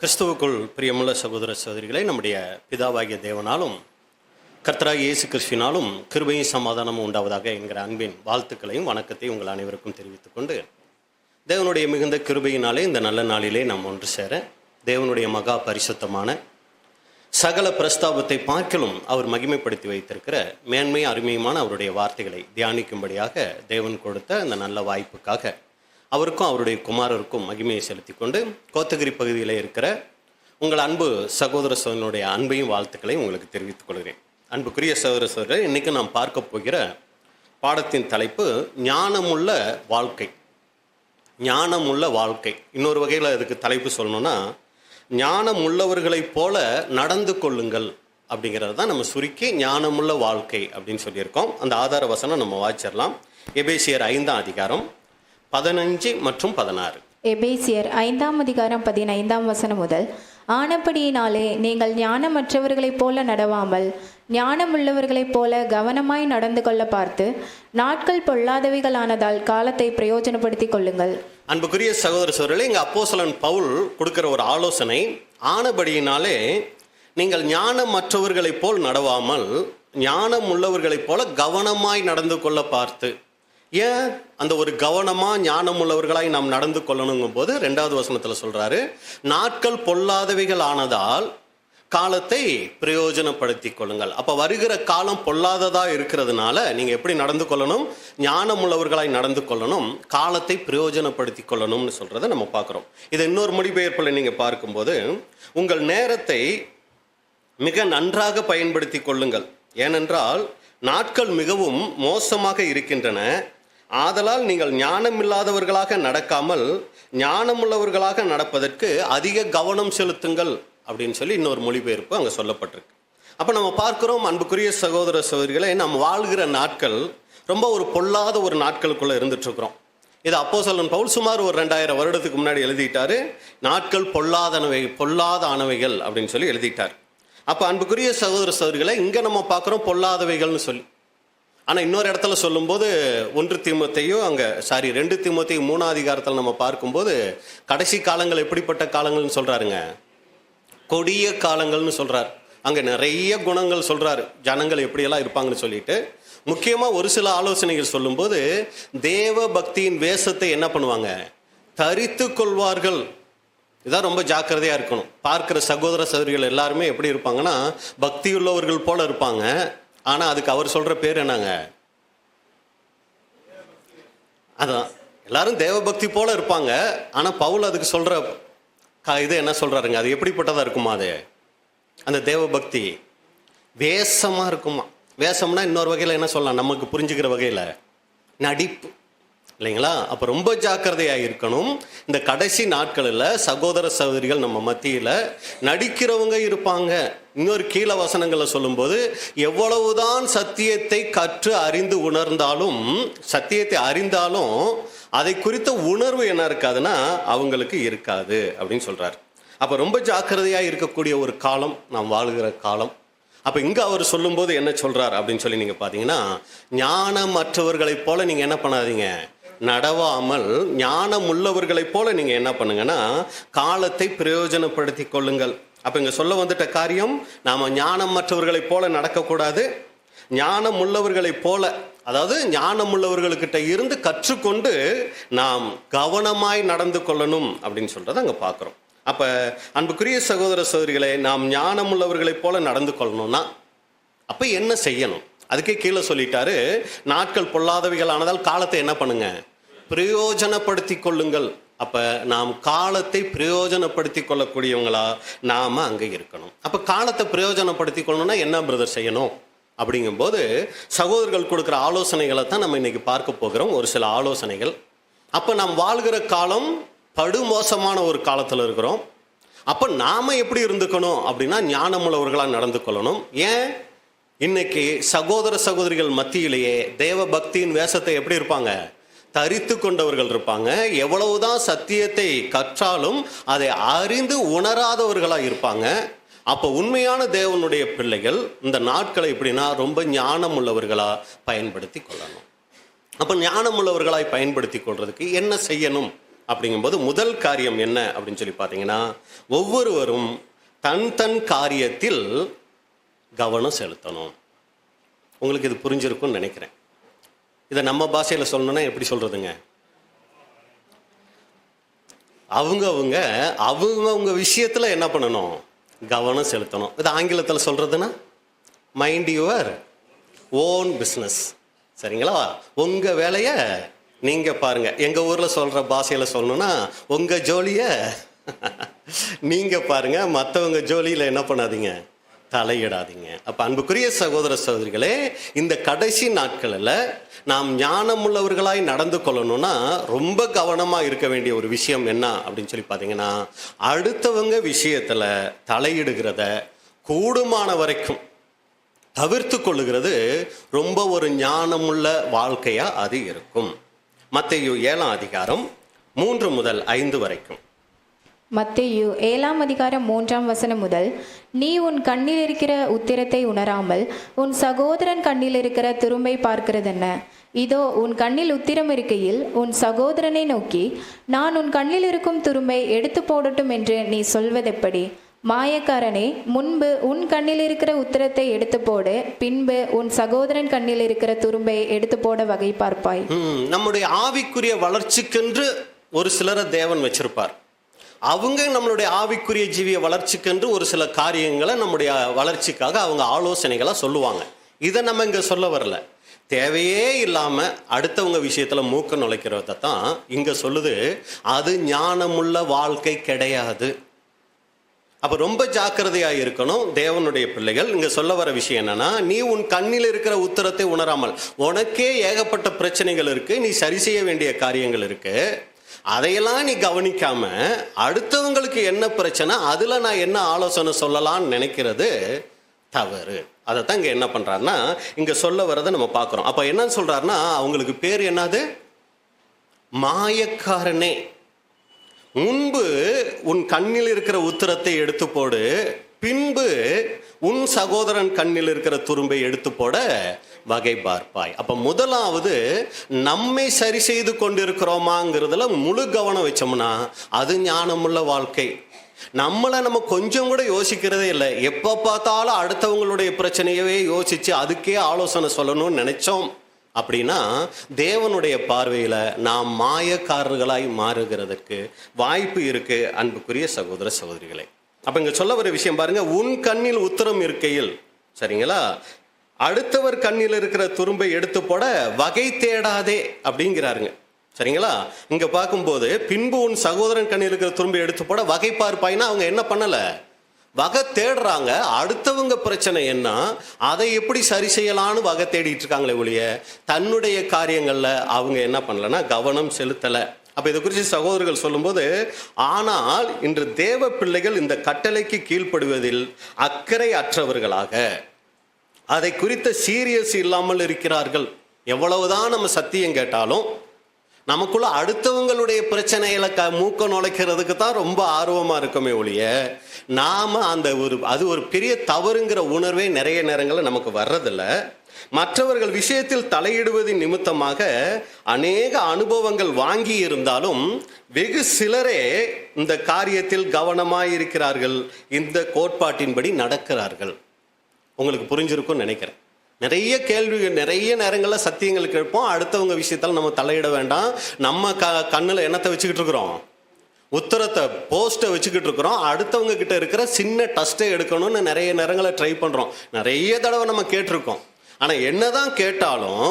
கிறிஸ்துவுக்குள் பிரியமுள்ள சகோதர சகோதரிகளை, நம்முடைய பிதாவாகிய தேவனாலும் கர்த்தராகிய இயேசு கிறிஸ்துவினாலும் கிருபையும் சமாதானமும் உண்டாவதாக என்கிற அன்பின் வாழ்த்துக்களையும் வணக்கத்தையும் உங்கள் அனைவருக்கும் தெரிவித்துக் கொண்டு, தேவனுடைய மிகுந்த கிருபையினாலே இந்த நல்ல நாளிலே நாம் ஒன்று சேர தேவனுடைய மகா பரிசுத்தமான சகல பிரஸ்தாபத்தை பார்க்கலும் அவர் மகிமைப்படுத்தி வைத்திருக்கிற மேன்மை அருமையுமான அவருடைய வார்த்தைகளை தியானிக்கும்படியாக தேவன் கொடுத்த இந்த நல்ல வாய்ப்புக்காக அவருக்கும் அவருடைய குமாரருக்கும் மகிமையை செலுத்தி கொண்டு, கோத்தகிரி பகுதியில் இருக்கிற உங்கள் அன்பு சகோதர சகோதரனுடைய அன்பையும் வாழ்த்துக்களையும் உங்களுக்கு தெரிவித்துக் கொள்கிறேன். அன்புக்குரிய சகோதர சகோதரர், இன்றைக்கி நாம் பார்க்க போகிற பாடத்தின் தலைப்பு ஞானமுள்ள வாழ்க்கை. ஞானமுள்ள வாழ்க்கை, இன்னொரு வகையில் அதுக்கு தலைப்பு சொல்லணும்னா, ஞானம் உள்ளவர்களைப் போல நடந்து கொள்ளுங்கள் அப்படிங்கிறது தான் நம்ம சுருக்கி ஞானமுள்ள வாழ்க்கை அப்படின்னு சொல்லியிருக்கோம். அந்த ஆதார வசனம் நம்ம வாசிச்சிடலாம். எபேசியர் 5ஆம் அதிகாரம் 15 மற்றும் 16. எபேசியர் 5ஆம் அதிகாரம் 15ஆம் வசனம் முதல். ஆனபடியினாலே நீங்கள் ஞானமற்றவர்களைப் போல நடவாமல் ஞானமுள்ளவர்களைப் போல கவனமாய் நடந்து கொள்ள பார்த்து நாட்கள் பொல்லாதவைகளானதால் காலத்தை பிரயோஜனப்படுத்தி கொள்ளுங்கள். அன்புக்குரிய சகோதர சகோதரர்களே, இங்கே அப்போஸ்தலன் பவுல் கொடுக்கிற ஒரு ஆலோசனை, ஆனபடியினாலே நீங்கள் ஞானமற்றவர்களைப் போல் நடவாமல் ஞானம் உள்ளவர்களைப் போல கவனமாய் நடந்து கொள்ள பார்த்து. ஏன் அந்த ஒரு கவனமாக ஞானம் உள்ளவர்களாய் நாம் நடந்து கொள்ளணுங்கும் போது 2வது வசனத்தில் சொல்கிறாரு, நாட்கள் பொல்லாதவைகள் ஆனதால் காலத்தை பிரயோஜனப்படுத்தி கொள்ளுங்கள். அப்போ வருகிற காலம் பொல்லாததாக இருக்கிறதுனால நீங்கள் எப்படி நடந்து கொள்ளணும்? ஞானம் உள்ளவர்களாய் நடந்து கொள்ளணும், காலத்தை பிரயோஜனப்படுத்தி கொள்ளணும்னு சொல்கிறத நம்ம பார்க்குறோம். இதை இன்னொரு மொழிபெயர்ப்பில் நீங்கள் பார்க்கும்போது, உங்கள் நேரத்தை மிக நன்றாக பயன்படுத்தி கொள்ளுங்கள், ஏனென்றால் நாட்கள் மிகவும் மோசமாக இருக்கின்றன. ஆதலால் நீங்கள் ஞானமில்லாதவர்களாக நடக்காமல் ஞானமுள்ளவர்களாக நடப்பதற்கு அதிக கவனம் செலுத்துங்கள் அப்படின்னு சொல்லி இன்னொரு மொழிபெயர்ப்பு அங்கே சொல்லப்பட்டிருக்கு. அப்போ நம்ம பார்க்குறோம், அன்புக்குரிய சகோதர சகோதரிகளை, நம்ம வாழ்கிற நாட்கள் ரொம்ப ஒரு பொல்லாத ஒரு நாட்களுக்குள்ளே இருந்துகிட்ருக்குறோம். இது அப்போஸ்தலன் பவுல் சுமார் ஒரு 2000 வருடத்துக்கு முன்னாடி எழுதிட்டார். நாட்கள் பொல்லாத ஆனவைகள் அப்படின்னு சொல்லி எழுதிட்டார். அப்போ அன்புக்குரிய சகோதர சகோதரிகளை, இங்கே நம்ம பார்க்குறோம் பொல்லாதவைகள்னு சொல்லி. ஆனால் இன்னொரு இடத்துல சொல்லும்போது 2 தீமோத்தேயு 3ஆம் அதிகாரத்தில் நம்ம பார்க்கும்போது கடைசி காலங்கள் எப்படிப்பட்ட காலங்கள்னு சொல்கிறாருங்க, கொடிய காலங்கள்னு சொல்கிறார். அங்கே நிறைய குணங்கள் சொல்கிறார், ஜனங்கள் எப்படியெல்லாம் இருப்பாங்கன்னு சொல்லிட்டு. முக்கியமாக ஒரு சில ஆலோசனைகள் சொல்லும்போது, தேவ பக்தியின் வேஷத்தை என்ன பண்ணுவாங்க? தரித்து கொள்வார்கள். இதான் ரொம்ப ஜாக்கிரதையாக இருக்கணும். பார்க்குற சகோதர சகோதரிகள் எல்லாருமே எப்படி இருப்பாங்கன்னா, பக்தியுள்ளவர்கள் போல இருப்பாங்க. ஆனால் அதுக்கு அவர் சொல்கிற பேர் என்னங்க? அதான், எல்லாரும் தேவபக்தி போல இருப்பாங்க. ஆனால் பவுல் அதுக்கு சொல்கிற இது என்ன சொல்கிறாருங்க? அது எப்படிப்பட்டதாக இருக்குமா? அது அந்த தேவபக்தி வேஷமாக இருக்குமா? வேஷம்னா இன்னொரு வகையில் என்ன சொல்லலாம், நமக்கு புரிஞ்சுக்கிற வகையில் நடிப்பு இல்லைங்களா? அப்போ ரொம்ப ஜாக்கிரதையாக இருக்கணும். இந்த கடைசி நாட்களில் சகோதர சகோதரிகள் நம்ம மத்தியில் நடிக்கிறவங்க இருப்பாங்க. இன்னொரு கீழே வசனங்களை சொல்லும்போது, எவ்வளவுதான் சத்தியத்தை கற்று அறிந்து உணர்ந்தாலும், சத்தியத்தை அறிந்தாலும் அதை குறித்த உணர்வு என்ன இருக்காதுன்னா அவங்களுக்கு இருக்காது அப்படின்னு சொல்கிறார். அப்போ ரொம்ப ஜாக்கிரதையாக இருக்கக்கூடிய ஒரு காலம் நாம் வாழுகிற காலம். அப்போ இங்கே அவர் சொல்லும்போது என்ன சொல்கிறார் அப்படின்னு சொல்லி நீங்கள் பார்த்தீங்கன்னா, ஞானமற்றவர்களைப் போல நீங்கள் என்ன பண்ணாதீங்க, நடவாமல் ஞானம் உள்ளவர்களைப் போல நீங்கள் என்ன பண்ணுங்கன்னா காலத்தை பிரயோஜனப்படுத்தி கொள்ளுங்கள். அப்போ இங்கே சொல்ல வந்துட்ட காரியம், நாம் ஞானம் மற்றவர்களைப் போல நடக்கக்கூடாது, ஞானம் உள்ளவர்களைப் போல, அதாவது ஞானம் உள்ளவர்கள்கிட்ட இருந்து கற்றுக்கொண்டு நாம் கவனமாய் நடந்து கொள்ளணும் அப்படின்னு சொல்கிறத அங்கே பார்க்குறோம். அப்போ அன்புக்குரிய சகோதர சகோதரிகளை, நாம் ஞானம் உள்ளவர்களைப் போல நடந்து கொள்ளணும்னா அப்போ என்ன செய்யணும்? அதுக்கே கீழே சொல்லிட்டாரு, நாட்கள் பொல்லாதவைகள் ஆனதால் காலத்தை என்ன பண்ணுங்க, பிரயோஜனப்படுத்தி கொள்ளுங்கள். அப்போ நாம் காலத்தை பிரயோஜனப்படுத்தி கொள்ளக்கூடியவங்களா நாம் அங்கே இருக்கணும். அப்போ காலத்தை பிரயோஜனப்படுத்தி கொள்ளணும்னா என்ன பிரதர் செய்யணும் அப்படிங்கும்போது, சகோதரர்கள் கொடுக்குற ஆலோசனைகளை தான் நம்ம இன்னைக்கு பார்க்க போகிறோம். ஒரு சில ஆலோசனைகள். அப்போ நாம் வாழ்கிற காலம் படுமோசமான ஒரு காலத்தில் இருக்கிறோம். அப்போ நாம் எப்படி இருந்துக்கணும் அப்படின்னா, ஞானமுள்ளவர்களாக நடந்து கொள்ளணும். ஏன்? இன்னைக்கு சகோதர சகோதரிகள் மத்தியிலேயே தேவ பக்தியின் வேஷத்தை எப்படி இருப்பாங்க, தரித்து கொண்டவர்கள் இருப்பாங்க. எவ்வளவுதான் சத்தியத்தை கற்றாலும் அதை அறிந்து உணராதவர்களாக இருப்பாங்க. அப்போ உண்மையான தேவனுடைய பிள்ளைகள் இந்த நாட்களை எப்படின்னா ரொம்ப ஞானம் உள்ளவர்களாக பயன்படுத்தி கொள்ளணும். அப்போ ஞானம் உள்ளவர்களாய் பயன்படுத்தி கொள்றதுக்கு என்ன செய்யணும் அப்படிங்கும்போது முதல் காரியம் என்ன அப்படின்னு சொல்லி பார்த்தீங்கன்னா, ஒவ்வொருவரும் தன் தன் காரியத்தில் கவனம் செலுத்தணும். உங்களுக்கு இது புரிஞ்சிருக்கும்னு நினைக்கிறேன். இதை நம்ம பாஷையில் சொல்லணும்னா எப்படி சொல்றதுங்க? அவங்க விஷயத்துல என்ன பண்ணணும்? கவனம் செலுத்தணும். இது ஆங்கிலத்தில் சொல்றதுன்னா மைண்ட் யுவர் ஓன் பிஸ்னஸ். சரிங்களா? உங்க வேலைய நீங்க பாருங்க. எங்க ஊர்ல சொல்ற பாஷையில சொல்லணும்னா உங்க ஜோலிய நீங்க பாருங்க, மற்றவங்க ஜோலியில என்ன பண்ணாதீங்க, தலையிடாதீங்க. அப்ப அன்புக்குரிய சகோதர சகோதரிகளே, இந்த கடைசி நாட்களில் நாம் ஞானமுள்ளவர்களாய் நடந்து கொள்ளணும்னா ரொம்ப கவனமா இருக்க வேண்டிய ஒரு விஷயம் என்ன அப்படின்னு சொல்லி பார்த்தீங்கன்னா, அடுத்தவங்க விஷயத்துல தலையிடுகிறத கூடுமான வரைக்கும் தவிர்த்து கொள்ளுகிறது ரொம்ப ஒரு ஞானமுள்ள வாழ்க்கையா அது இருக்கும். மத்தேயு 7ஆம் அதிகாரம் 3 முதல் 5 வரைக்கும். மத்தேயு 7ஆம் அதிகாரம் 3ஆம் வசனம் முதல், நீ உன் கண்ணில் இருக்கிற உத்திரத்தை உணராமல் உன் சகோதரன் கண்ணில் இருக்கிற துரும்பை பார்க்கிறதென்ன? இதோ உன் கண்ணில் உத்திரம் இருக்கையில் உன் சகோதரனை நோக்கி, நான் உன் கண்ணில் இருக்கும் துரும்பை எடுத்து போடட்டும் என்று நீ சொல்வதெப்படி? மாயக்காரனே, முன்பு உன் கண்ணில் இருக்கிற உத்திரத்தை எடுத்து போடு, பின்பு உன் சகோதரன் கண்ணில் இருக்கிற துரும்பை எடுத்து போட வகை பார்ப்பாய். நம்முடைய ஆவிக்குரிய வளர்ச்சிக்கென்று ஒரு சிலரை தேவன் வச்சிருப்பார். அவங்க நம்மளுடைய ஆவிக்குரிய ஜீவிய வளர்ச்சிக்கென்று ஒரு சில காரியங்களை நம்முடைய வளர்ச்சிக்காக அவங்க ஆலோசனைகளை சொல்லுவாங்க. இதை நம்ம இங்க சொல்ல வரல. தேவையே இல்லாம அடுத்தவங்க விஷயத்துல மூக்க நுழைக்கிறத தான் இங்க சொல்லுது. அது ஞானமுள்ள வாழ்க்கை கிடையாது. அப்ப ரொம்ப ஜாக்கிரதையா இருக்கணும் தேவனுடைய பிள்ளைகள். இங்க சொல்ல வர விஷயம் என்னன்னா, நீ உன் கண்ணில் இருக்கிற உத்தரத்தை உணராமல், உனக்கே ஏகப்பட்ட பிரச்சனைகள் இருக்கு, நீ சரி செய்ய வேண்டிய காரியங்கள் இருக்கு, அதையெல்லாம் நீ கவனிக்காம அடுத்தவங்களுக்கு என்ன பிரச்சனை, அதுல நான் என்ன ஆலோசனை சொல்லலாம்னு நினைக்கிறது தவறு. அதைத்தான் இங்க என்ன பண்றாருன்னா, இங்க சொல்ல வரதை நம்ம பார்க்கிறோம். அப்ப என்ன சொல்றாருன்னா, அவங்களுக்கு பேர் என்னது? மாயக்காரனே, முன்பு உன் கண்ணில் இருக்கிற உத்திரத்தை எடுத்து போடு, பின்பு உன் சகோதரன் கண்ணில் இருக்கிற துரும்பை எடுத்து போட வகை பார்ப்பாய். அப்ப முதலாவது நம்மை சரி செய்து கொண்டிருக்கிறோமாங்கிறதுல முழு கவனம் வச்சோம்னா அது ஞானமுள்ள வாழ்க்கை. நம்மளை நம்ம கொஞ்சம் கூட யோசிக்கிறதே இல்லை. எப்போ பார்த்தாலும் அடுத்தவங்களுடைய பிரச்சனையவே யோசிச்சு அதுக்கே ஆலோசனை சொல்லணும்னு நினைச்சோம் அப்படின்னா தேவனுடைய பார்வையில் நாம் மாயக்காரர்களாய் மாறுகிறதுக்கு வாய்ப்பு இருக்கு. அன்புக்குரிய சகோதர சகோதரிகளே, அப்ப இங்க சொல்ல வர விஷயம் பாருங்க, உன் கண்ணில் உத்தரம் இருக்கையில், சரிங்களா, அடுத்தவர் கண்ணில் இருக்கிற துரும்பை எடுத்து போட வகை தேடாதே அப்படிங்கிறாருங்க. சரிங்களா? இங்க பார்க்கும்போது பின்பு உன் சகோதரன் கண்ணில் இருக்கிற துரும்பை எடுத்து போட வகை பார்ப்பாய்னா அவங்க என்ன பண்ணல, வகை தேடுறாங்க. அடுத்தவங்க பிரச்சனை என்ன, அதை எப்படி சரி செய்யலான்னு வகை தேடிட்டு இருக்காங்களே ஒழிய தன்னுடைய காரியங்கள்ல அவங்க என்ன பண்ணலன்னா கவனம் செலுத்தல. அப்ப இதை குறித்து சகோதரர்கள் சொல்லும்போது, ஆனால் இன்று தேவ பிள்ளைகள் இந்த கட்டளைக்கு கீழ்ப்படுவதில் அக்கறை அற்றவர்களாக, அதை குறித்த சீரியஸ் இல்லாமல் இருக்கிறார்கள். எவ்வளவுதான் நம்ம சத்தியம் கேட்டாலும் நமக்குள்ள அடுத்தவங்களுடைய பிரச்சனைகளை மூக்க நுழைக்கிறதுக்கு தான் ரொம்ப ஆர்வமா இருக்குமே ஒழிய நாம அந்த அது ஒரு பெரிய தவறுங்கிற உணர்வே நிறைய நேரங்களில் நமக்கு வர்றதில்ல. மற்றவர்கள் விஷயத்தில் தலையிடுவதின் நிமித்தமாக அநேக அனுபவங்கள் வாங்கி இருந்தாலும் வெகு சிலரே இந்த காரியத்தில் கவனமாயிருக்கிறார்கள், இந்த கோட்பாட்டின்படி நடக்கிறார்கள். உங்களுக்கு புரிஞ்சிருக்கும் நினைக்கிறேன். நிறைய கேள்விகள், நிறைய நேரங்களில் சத்தியங்கள் கேட்போம், அடுத்தவங்க விஷயத்தால் நம்ம தலையிட வேண்டாம். நம்ம கண்ணில் என்னத்தை வச்சுக்கிட்டு இருக்கிறோம், உத்தரத்தை போஸ்ட்டை வச்சுக்கிட்டு இருக்கிறோம். அடுத்தவங்க கிட்ட இருக்கிற சின்ன டஸ்ட்டை எடுக்கணும்னு நிறைய நேரங்களை ட்ரை பண்ணுறோம். நிறைய தடவை நம்ம கேட்டிருக்கோம். ஆனால் என்னதான் கேட்டாலும்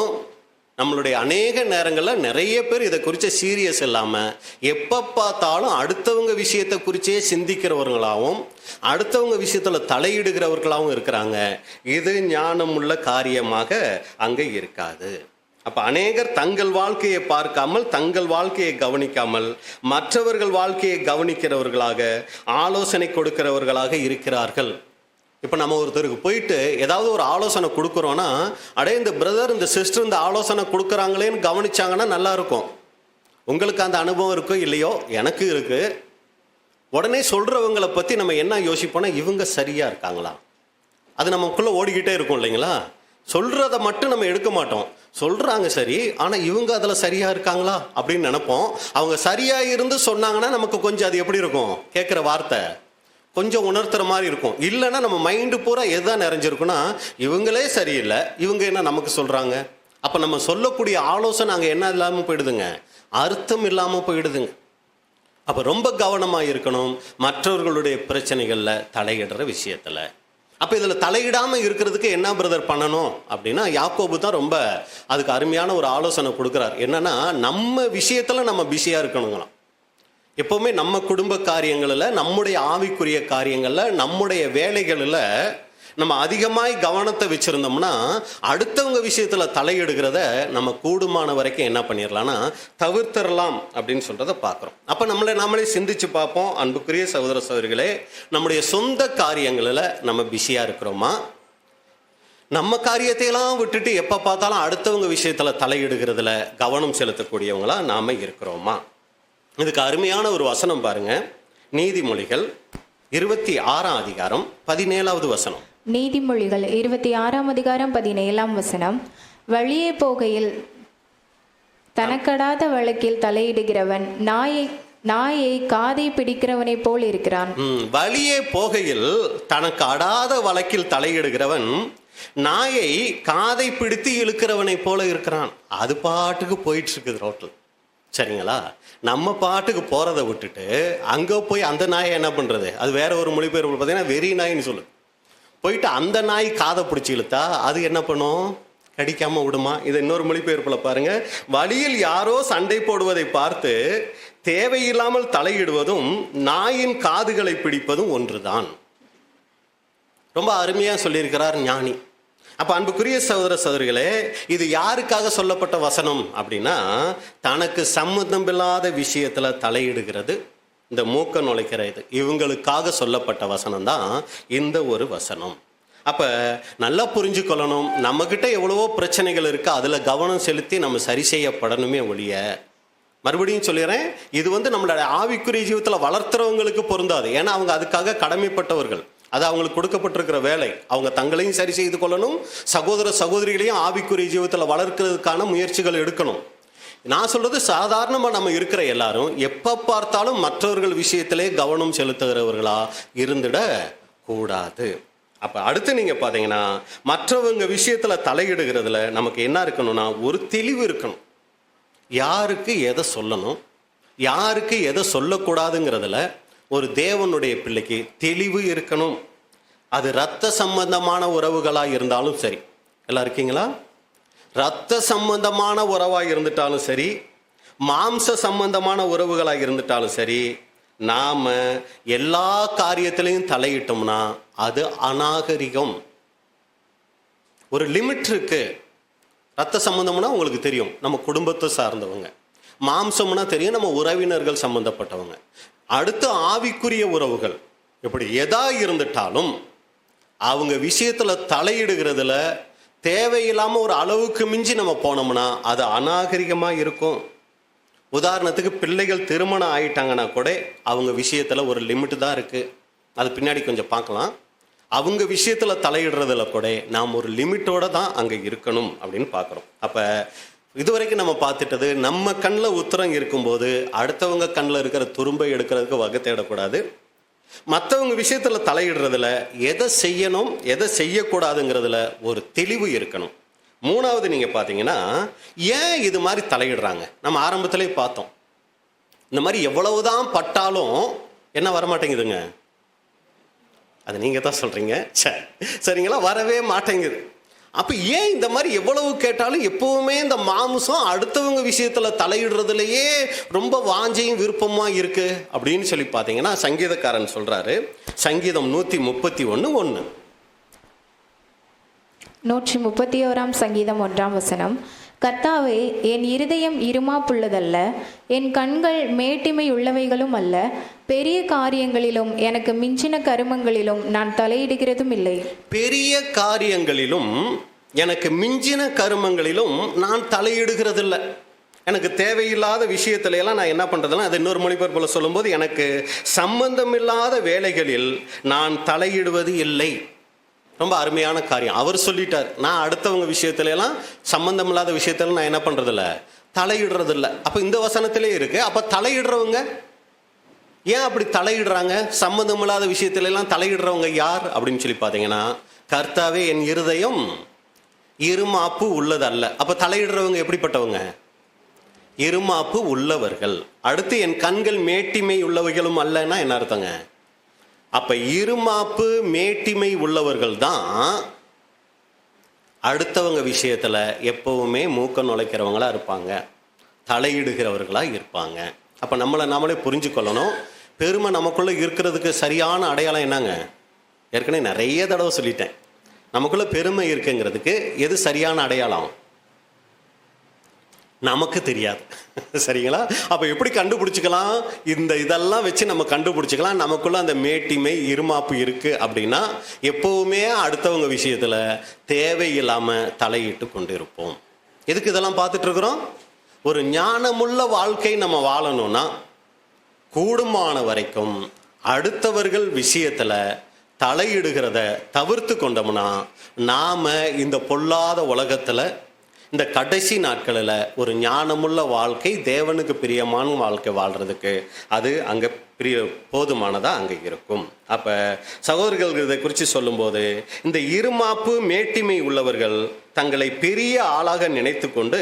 நம்மளுடைய அநேக நேரங்களில் நிறைய பேர் இதை குறித்த சீரியஸ் இல்லாமல் எப்போ பார்த்தாலும் அடுத்தவங்க விஷயத்தை குறித்தே சிந்திக்கிறவர்களாகவும் அடுத்தவங்க விஷயத்தில் தலையிடுகிறவர்களாகவும் இருக்கிறாங்க. இது ஞானமுள்ள காரியமாக அங்கே இருக்காது. அப்போ அநேகர் தங்கள் வாழ்க்கையை பார்க்காமல், தங்கள் வாழ்க்கையை கவனிக்காமல், மற்றவர்கள் வாழ்க்கையை கவனிக்கிறவர்களாக, ஆலோசனை கொடுக்கிறவர்களாக இருக்கிறார்கள். இப்போ நம்ம ஒருத்தருக்கு போயிட்டு ஏதாவது ஒரு ஆலோசனை கொடுக்குறோன்னா, அடே இந்த பிரதர் இந்த சிஸ்டர் இந்த ஆலோசனை கொடுக்குறாங்களேன்னு கவனிச்சாங்கன்னா நல்லா இருக்கும். உங்களுக்கு அந்த அனுபவம் இருக்கோ இல்லையோ, எனக்கு இருக்கு. உடனே சொல்றவங்களை பற்றி நம்ம என்ன யோசிப்போம்னா, இவங்க சரியா இருக்காங்களா, அது நமக்குள்ள ஓடிக்கிட்டே இருக்கும் இல்லைங்களா. சொல்றத மட்டும் நம்ம எடுக்க மாட்டோம். சொல்றாங்க சரி, ஆனா இவங்க அதுல சரியா இருக்காங்களா அப்படின்னு நினைப்போம். அவங்க சரியா இருந்து சொன்னாங்கன்னா நமக்கு கொஞ்சம் அது எப்படி இருக்கும், கேட்குற வார்த்தை கொஞ்சம் உணர்த்துற மாதிரி இருக்கும். இல்லைன்னா நம்ம மைண்டு பூரா எதுதான் நிறைஞ்சிருக்குன்னா, இவங்களே சரியில்லை, இவங்க என்ன நமக்கு சொல்றாங்க. அப்ப நம்ம சொல்லக்கூடிய ஆலோசனை அங்க என்ன இல்லாம போயிடுதுங்க, அர்த்தம் இல்லாம போயிடுதுங்க. அப்ப ரொம்ப கவனமா இருக்கணும் மற்றவர்களுடைய பிரச்சனைகள்ல தலையிடுற விஷயத்துல. அப்ப இதுல தலையிடாம இருக்கிறதுக்கு என்ன பிரதர் பண்ணணும் அப்படின்னா, யாக்கோபு தான் ரொம்ப அதுக்கு அருமையான ஒரு ஆலோசனை கொடுக்குறார். என்னன்னா, நம்ம விஷயத்துல நம்ம பிஸியா இருக்கணுங்களாம். எப்பவுமே நம்ம குடும்ப காரியங்களில், நம்முடைய ஆவிக்குரிய காரியங்களில், நம்முடைய வேலைகளில் நம்ம அதிகமாய் கவனத்தை வச்சிருந்தோம்னா, அடுத்தவங்க விஷயத்துல தலையிடுகிறத நம்ம கூடுமான வரைக்கும் என்ன பண்ணிடலாம்னா தவிர்த்திடலாம் அப்படின்னு சொல்றதை பார்க்குறோம். அப்போ நம்மளே சிந்திச்சு பார்ப்போம். அன்புக்குரிய சகோதர சகோதரிகளே, நம்முடைய சொந்த காரியங்களில் நம்ம பிஸியா இருக்கிறோமா? நம்ம காரியத்தையெல்லாம் விட்டுட்டு எப்போ பார்த்தாலும் அடுத்தவங்க விஷயத்துல தலையிடுகிறதுல கவனம் செலுத்தக்கூடியவங்களா நாம இருக்கிறோமா? இதுக்கு அருமையான ஒரு வசனம் பாருங்க. நீதிமொழிகள் 26ஆம் அதிகாரம் 17வது வசனம். நீதிமொழிகள் 26ஆம் அதிகாரம் 17ஆம் வசனம். வழியே போகையில் தனக்கடாத வழக்கில் தலையிடுகிறவன் நாயை காதை பிடிக்கிறவனை போல் இருக்கிறான். வழியே போகையில் தனக்கு அடாத வழக்கில் தலையிடுகிறவன் நாயை காதை பிடித்து இழுக்கிறவனை போல இருக்கிறான். அது பாட்டுக்கு போயிட்டு இருக்குது ரோட்ல, சரிங்களா? நம்ம பாட்டுக்கு போறதை விட்டுட்டு அங்கே போய் அந்த நாயை என்ன பண்றது, அது வேற ஒரு மொழிபெயர்ப்பு பார்த்தீங்கன்னா வெறி நாயின்னு சொல்லு. போயிட்டு அந்த நாய் காதை பிடிச்சி இழுத்தா அது என்ன பண்ணும், கடிக்காம விடுமா? இதை இன்னொரு மொழிபெயர்ப்புல பாருங்க. வழியில் யாரோ சண்டை போடுவதை பார்த்து தேவையில்லாமல் தலையிடுவதும் நாயின் காதுகளை பிடிப்பதும் ஒன்றுதான். ரொம்ப அருமையா சொல்லியிருக்கிறார் ஞானி. அப்ப அன்புக்குரிய சகோதர சகோதரிகளே, இது யாருக்காக சொல்லப்பட்ட வசனம் அப்படின்னா, தனக்கு சம்மந்தமில்லாத விஷயத்துல தலையிடுகிறது, இந்த மூக்க நுழைக்கிற இவங்களுக்காக சொல்லப்பட்ட வசனம் தான் இந்த ஒரு வசனம். அப்ப நல்லா புரிஞ்சுக்கொள்ளணும், நம்ம கிட்ட எவ்வளவோ பிரச்சனைகள் இருக்கு, அதுல கவனம் செலுத்தி நம்ம சரி செய்யப்படணுமே ஒழிய, மறுபடியும் சொல்லிடுறேன், இது நம்மளோட ஆவிக்குரிய ஜீவிதத்துல வளர்த்துறவங்களுக்கு பொருந்தாது. ஏன்னா அவங்க அதுக்காக கடமைப்பட்டவர்கள், அது அவங்களுக்கு கொடுக்கப்பட்டிருக்கிற வேலை. அவங்க தங்களையும் சரி செய்து கொள்ளணும், சகோதர சகோதரிகளையும் ஆவிக்குரிய ஜீவிதத்தில் வளர்க்கிறதுக்கான முயற்சிகள் எடுக்கணும். நான் சொல்றது சாதாரணமாக நம்ம இருக்கிற எல்லாரும் எப்போ பார்த்தாலும் மற்றவர்கள் விஷயத்திலே கவனம் செலுத்துகிறவர்களா இருந்துட கூடாது. அப்போ அடுத்து நீங்கள் பார்த்தீங்கன்னா, மற்றவங்க விஷயத்தில் தலையிடுகிறதுல நமக்கு என்ன இருக்கணும்னா ஒரு தெளிவு இருக்கணும். யாருக்கு எதை சொல்லணும், யாருக்கு எதை சொல்லக்கூடாதுங்கிறதுல ஒரு தேவனுடைய பிள்ளைக்கு தெளிவு இருக்கணும். அது இரத்த சம்பந்தமான உறவுகளாக இருந்தாலும் சரி, எல்லாம் இருக்கீங்களா? இரத்த சம்பந்தமான உறவாக இருந்துட்டாலும் சரி, மாம்ச சம்பந்தமான உறவுகளாக இருந்துட்டாலும் சரி, நாம எல்லா காரியத்திலையும் தலையிட்டோம்னா அது அநாகரிகம். ஒரு லிமிட் இருக்கு. ரத்த சம்பந்தம்னா உங்களுக்கு தெரியும், நம்ம குடும்பத்தை சார்ந்தவங்க. மாம்சம்னா தெரியும், நம்ம உறவினர்கள் சம்பந்தப்பட்டவங்க. அடுத்து ஆவிக்குரிய உறவுகள். இப்படி எதா இருந்துட்டாலும் அவங்க விஷயத்துல தலையிடுகிறதுல தேவையில்லாம ஒரு அளவுக்கு மிஞ்சி நம்ம போனோம்னா அது அநாகரிகமா இருக்கும். உதாரணத்துக்கு பிள்ளைகள் திருமணம் ஆயிட்டாங்கன்னா கூட அவங்க விஷயத்துல ஒரு லிமிட் தான் இருக்கு. அது பின்னாடி கொஞ்சம் பார்க்கலாம். அவங்க விஷயத்துல தலையிடுறதுல கூட நாம் ஒரு லிமிட்டோட தான் அங்க இருக்கணும் அப்படின்னு பார்க்குறோம். அப்ப இதுவரைக்கும் நம்ம பார்த்துட்டது, நம்ம கண்ணில் உத்தரம் இருக்கும்போது அடுத்தவங்க கண்ணில் இருக்கிற துரும்பை எடுக்கிறதுக்கு வகை தேடக்கூடாது. மற்றவங்க விஷயத்துல தலையிடுறதுல எதை செய்யணும் எதை செய்யக்கூடாதுங்கிறதுல ஒரு தெளிவு இருக்கணும். மூணாவது நீங்க பார்த்தீங்கன்னா, ஏன் இது மாதிரி தலையிடுறாங்க? நம்ம ஆரம்பத்திலே பார்த்தோம், இந்த மாதிரி எவ்வளவுதான் பட்டாலும் என்ன வரமாட்டேங்குதுங்க, அது நீங்க தான் சொல்றீங்க, சரிங்களா, வரவே மாட்டேங்குது. அப்ப ஏன் இந்த மாதிரி எவ்வளவு கேட்டாலும் எப்பவுமே இந்த மாம்சம் அடுத்தவங்க விஷயத்துல தலையிடுறதுலயே ரொம்ப வாஞ்சையும் விருப்பமா இருக்கு அப்படின்னு சொல்லி பார்த்தீங்கன்னா, சங்கீதக்காரன் சொல்றாரு, சங்கீதம் 131:1. 131ஆம் சங்கீதம் 1ஆம் வசனம். கர்த்தாவே, என் இருதயம் இருமாப்புள்ளதல்ல, என் கண்கள் மேட்டிமை உள்ளவைகளும் அல்ல, பெரிய காரியங்களிலும் எனக்கு மிஞ்சின கருமங்களிலும் நான் தலையிடுகிறதும் இல்லை. பெரிய காரியங்களிலும் எனக்கு மிஞ்சின கருமங்களிலும் நான் தலையிடுகிறதில்லை. எனக்கு தேவையில்லாத விஷயத்துல எல்லாம் நான் என்ன பண்றதுன்னா, அது இன்னொரு மொழிபெயர்ப்புல சொல்லும்போது, எனக்கு சம்பந்தமில்லாத வேலைகளில் நான் தலையிடுவது இல்லை. ரொம்ப அருமையான காரியம். அவர் சொல்லிட்டார், நான் அடுத்தவங்க விஷயத்துல எல்லாம் சம்பந்தம் இல்லாத விஷயத்துல நான் என்ன பண்றதில்ல, தலையிடுறது இல்லை. அப்ப இந்த வசனத்திலே இருக்கு. அப்ப தலையிடுறவங்க ஏன் அப்படி தலையிடுறாங்க? சம்பந்தம் இல்லாத விஷயத்துல எல்லாம் தலையிடுறவங்க யார் அப்படின்னு சொல்லி பார்த்தீங்கன்னா, கர்த்தாவே என் இருதயம் இருமாப்பு உள்ளதல்ல. அப்ப தலையிடுறவங்க எப்படிப்பட்டவங்க? இருமாப்பு உள்ளவர்கள். அடுத்து என் கண்கள் மேட்டிமை உள்ளவைகளும் அல்லன்னா என்ன அர்த்தங்க? அப்ப இருமாப்பு மேட்டிமை உள்ளவர்கள் தான் அடுத்தவங்க விஷயத்துல எப்பவுமே மூக்க நுழைக்கிறவங்களா இருப்பாங்க, தலையிடுகிறவர்களா இருப்பாங்க. அப்ப நம்மளே புரிஞ்சு கொள்ளணும். பெருமை நமக்குள்ள இருக்கிறதுக்கு சரியான அடையாளம் என்னங்க? ஏற்கனவே நிறைய தடவை சொல்லிட்டேன். நமக்குள்ள பெருமை இருக்குங்கிறதுக்கு எது சரியான அடையாளம்? நமக்கு தெரியாது. சரிங்களா? அப்ப எப்படி கண்டுபிடிச்சிக்கலாம்? இதெல்லாம் வச்சு நம்ம கண்டுபிடிச்சிக்கலாம் நமக்குள்ள அந்த மேட்டிமை இருமாப்பு இருக்கு அப்படின்னா, எப்பவுமே அடுத்தவங்க விஷயத்துல தேவையில்லாம தலையிட்டு கொண்டு இருப்போம். எதுக்கு இதெல்லாம் பார்த்துட்டு இருக்கிறோம்? ஒரு ஞானமுள்ள வாழ்க்கை நம்ம வாழணும்னா கூடுமான வரைக்கும் அடுத்தவர்கள் விஷயத்துல தலையிடுகிறத தவிர்த்து கொண்டோம்னா, நாம இந்த பொல்லாத உலகத்துல இந்த கடைசி நாட்களில் ஒரு ஞானமுள்ள வாழ்க்கை, தேவனுக்கு பிரியமான வாழ்க்கை வாழ்றதுக்கு அது அங்கே போதுமானதாக அங்கே இருக்கும். அப்போ சகோதரர்கள் இதை குறித்து சொல்லும்போது, இந்த இருமாப்பு மேட்டிமை உள்ளவர்கள் தங்களை பெரிய ஆளாக நினைத்து கொண்டு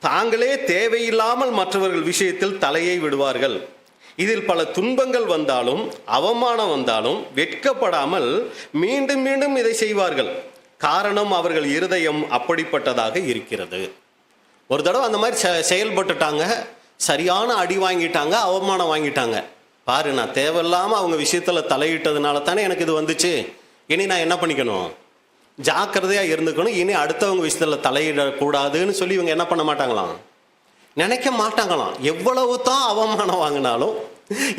தாங்களே தேவையில்லாமல் மற்றவர்கள் விஷயத்தில் தலையை விடுவார்கள். இதில் பல துன்பங்கள் வந்தாலும் அவமானம் வந்தாலும் வெட்கப்படாமல் மீண்டும் மீண்டும் இதை செய்வார்கள். காரணம், அவர்கள் இருதயம் அப்படிப்பட்டதாக இருக்கிறது. ஒரு தடவை அந்த மாதிரி செயல்பட்டுட்டாங்க, சரியான அடி வாங்கிட்டாங்க, அவமானம் வாங்கிட்டாங்க. பாரு, நான் தேவையில்லாமல் அவங்க விஷயத்தில் தலையிட்டதுனால தானே எனக்கு இது வந்துச்சு. இனி நான் என்ன பண்ணிக்கணும்? ஜாக்கிரதையாக இருந்துக்கணும். இனி அடுத்தவங்க விஷயத்தில் தலையிடக்கூடாதுன்னு சொல்லி இவங்க என்ன பண்ண மாட்டாங்களாம், நினைக்க மாட்டாங்களாம். எவ்வளவு தான் அவமானம் வாங்கினாலும்,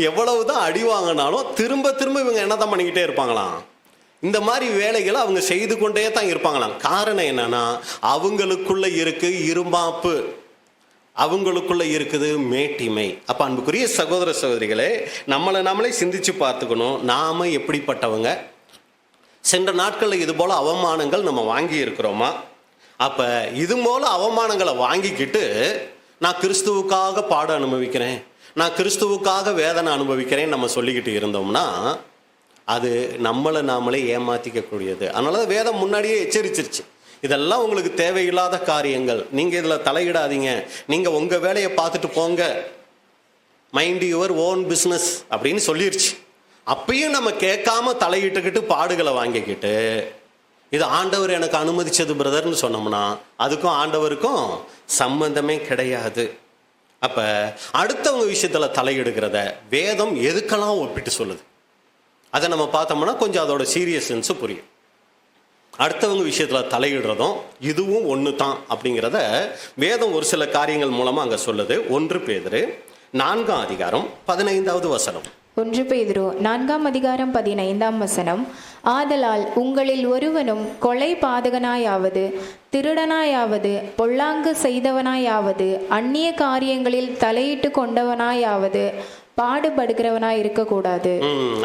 எவ்வளவு தான் அடி வாங்கினாலும் திரும்ப திரும்ப இவங்க என்ன தான் பண்ணிக்கிட்டே இருப்பாங்களாம், இந்த மாதிரி வேலைகளை அவங்க செய்து கொண்டே தான் இருப்பாங்களாம். காரணம் என்னன்னா, அவங்களுக்குள்ள இருக்கு இருமாப்பு, அவங்களுக்குள்ள இருக்குது மேட்டிமை. அப்ப அன்புக்குரிய சகோதர சகோதரிகளே, நம்மளே சிந்திச்சு பார்த்துக்கணும். நாம எப்படிப்பட்டவங்க? சென்ற நாட்களில் இது போல அவமானங்கள் நம்ம வாங்கி இருக்கிறோமா? அப்ப இது போல அவமானங்களை வாங்கிக்கிட்டு நான் கிறிஸ்துவுக்காக பாட அனுபவிக்கிறேன், நான் கிறிஸ்துவுக்காக வேதனை அனுபவிக்கிறேன் நம்ம சொல்லிக்கிட்டு இருந்தோம்னா அது நாமளே ஏமாத்திக்கக்கூடியது. அதனால வேதம் முன்னாடியே எச்சரிச்சிருச்சு, இதெல்லாம் உங்களுக்கு தேவையில்லாத காரியங்கள், நீங்க இதுல தலையிடாதீங்க, நீங்க உங்க வேலையை பார்த்துட்டு போங்க, மைண்ட் யுவர் ஓன் பிஸ்னஸ் அப்படின்னு சொல்லிருச்சு. அப்பயும் நம்ம கேட்காம தலையிட்டுக்கிட்டு பாடுகளை வாங்கிக்கிட்டு இது ஆண்டவர் எனக்கு அனுமதிச்சது பிரதர்னு சொன்னோம்னா அதுக்கும் ஆண்டவருக்கும் சம்பந்தமே கிடையாது. அப்ப அடுத்தவங்க விஷயத்துல தலையிடுகிறத வேதம் எதுக்கெல்லாம் ஒப்பிட்டு சொல்லுது, அதை நம்ம பார்த்தோம்னா கொஞ்சம் அதோட சீரியஸ்னஸ் புரியும். அடுத்தவங்க விஷயத்துல தலையிடுறதும் இதுவும் ஒன்று தான் அப்படிங்கிறத வேதம் ஒரு சில காரியங்கள் மூலமா அங்க சொல்லுது. 1 பேதுரு 4ஆம் அதிகாரம் 15வது வசனம். 1 பேதுரு 4ஆம் அதிகாரம் 15ஆம் வசனம். ஆதலால் உங்களில் ஒருவனும் கொலை பாதகனாயாவது, திருடனாயாவது, பொல்லாங்கு செய்தவனாயாவது, அந்நிய காரியங்களில் தலையிட்டு கொண்டவனாயாவது, பாடுபடுகிறவனாய் இருக்கக்கூடாது.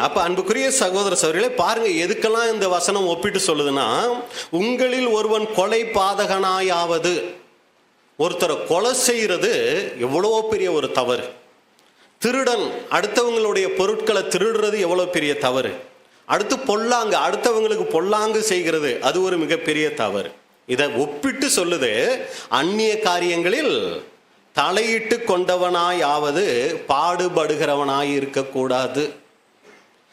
அப்ப அன்புக்குரிய சகோதர சகோதரிகளே, பாருங்க எதுக்கெல்லாம் இந்த வசனம் ஒப்பிட்டு சொல்லுதுன்னா, உங்களில் ஒருவன் கொலை பாதகனாயாவது, ஒருத்தரை கொலை செய்யறது எவ்வளவோ பெரிய ஒரு தவறு. திருடன், அடுத்தவங்களுடைய பொருட்களை திருடுறது எவ்வளவு பெரிய தவறு. அடுத்து பொல்லாங்கு, அடுத்தவங்களுக்கு பொல்லாங்கு செய்கிறது, அது ஒரு மிகப்பெரிய தவறு. இதை ஒப்பிட்டு சொல்லுது, அந்நிய காரியங்களில் தலையிட்டு கொண்டவனாயாவது பாடுபடுகிறவனாய் இருக்கக்கூடாது.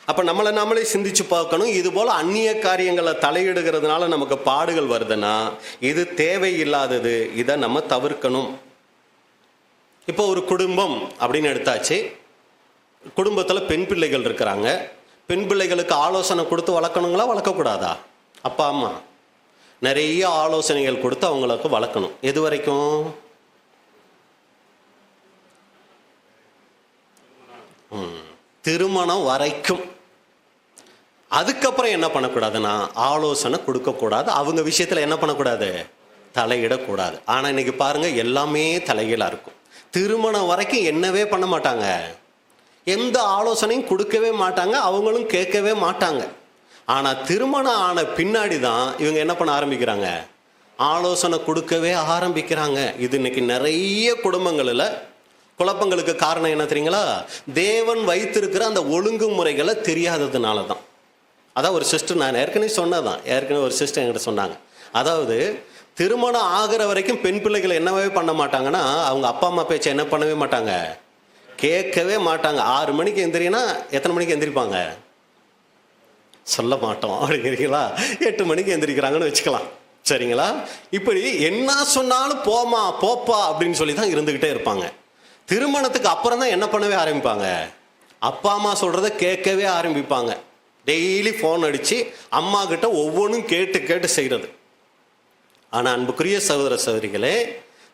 அப்ப நாமளே சிந்திச்சு பார்க்கணும். இது போல அந்நிய காரியங்களை தலையிடுகிறதுனால நமக்கு பாடுகள் வருதுன்னா இது தேவையில்லாதது, இதை நம்ம தவிர்க்கணும். இப்போ ஒரு குடும்பம் அப்படின்னு எடுத்தாச்சு. குடும்பத்தில் பெண் பிள்ளைகள் இருக்கிறாங்க. பெண் பிள்ளைகளுக்கு ஆலோசனை கொடுத்து வளர்க்கணுங்களா, வளர்க்கக்கூடாதா? அப்பா அம்மா நிறைய ஆலோசனைகள் கொடுத்து அவங்களுக்கு வளர்க்கணும். எது வரைக்கும்? திருமணம் வரைக்கும். அதுக்கப்புறம் என்ன பண்ணக்கூடாதுன்னா ஆலோசனை கொடுக்கக்கூடாது, அவங்க விஷயத்தில் என்ன பண்ணக்கூடாது, தலையிடக்கூடாது. ஆனால் இன்னைக்கு பாருங்க எல்லாமே தலைகீழாக இருக்கும். திருமணம் வரைக்கும் என்னவே பண்ண மாட்டாங்க, எந்த ஆலோசனையும் கொடுக்கவே மாட்டாங்க, அவங்களும் கேட்கவே மாட்டாங்க. ஆனால் திருமணம் ஆன பின்னாடி தான் இவங்க என்ன பண்ண ஆரம்பிக்கிறாங்க, ஆலோசனை கொடுக்கவே ஆரம்பிக்கிறாங்க. இது இன்னைக்கு நிறைய குடும்பங்களில் குழப்பங்களுக்கு காரணம் என்ன தெரியுங்களா? தேவன் வைத்திருக்கிற அந்த ஒழுங்குமுறைகளை தெரியாததுனால தான். அதான் ஒரு சிஸ்டர், நான் ஏற்கனவே ஒரு சிஸ்டர் என்கிட்ட சொன்னாங்க. அதாவது திருமணம் ஆகிற வரைக்கும் பெண் பிள்ளைகளை என்னவே பண்ண மாட்டாங்கன்னா, அவங்க அப்பா அம்மா பேச்சை என்ன பண்ணவே மாட்டாங்க, கேட்கவே மாட்டாங்க. 6 மணிக்கு எந்திரினா எத்தனை மணிக்கு எந்திரிப்பாங்க சொல்ல மாட்டோம் அப்படிங்கிறீங்களா? 8 மணிக்கு எந்திரிக்கிறாங்கன்னு வச்சுக்கலாம், சரிங்களா? இப்படி என்ன சொன்னாலும் போமா போப்பா அப்படின்னு சொல்லி தான் இருந்துக்கிட்டே இருப்பாங்க. திருமணத்துக்கு அப்புறம் தான் என்ன பண்ணவே ஆரம்பிப்பாங்க, அப்பா அம்மா சொல்கிறத கேட்கவே ஆரம்பிப்பாங்க. டெய்லி ஃபோன் அடித்து அம்மா கிட்ட ஒவ்வொன்றும் கேட்டு கேட்டு செய்கிறது. ஆனால் அன்புக்குரிய சகோதர சகோதரிகளே,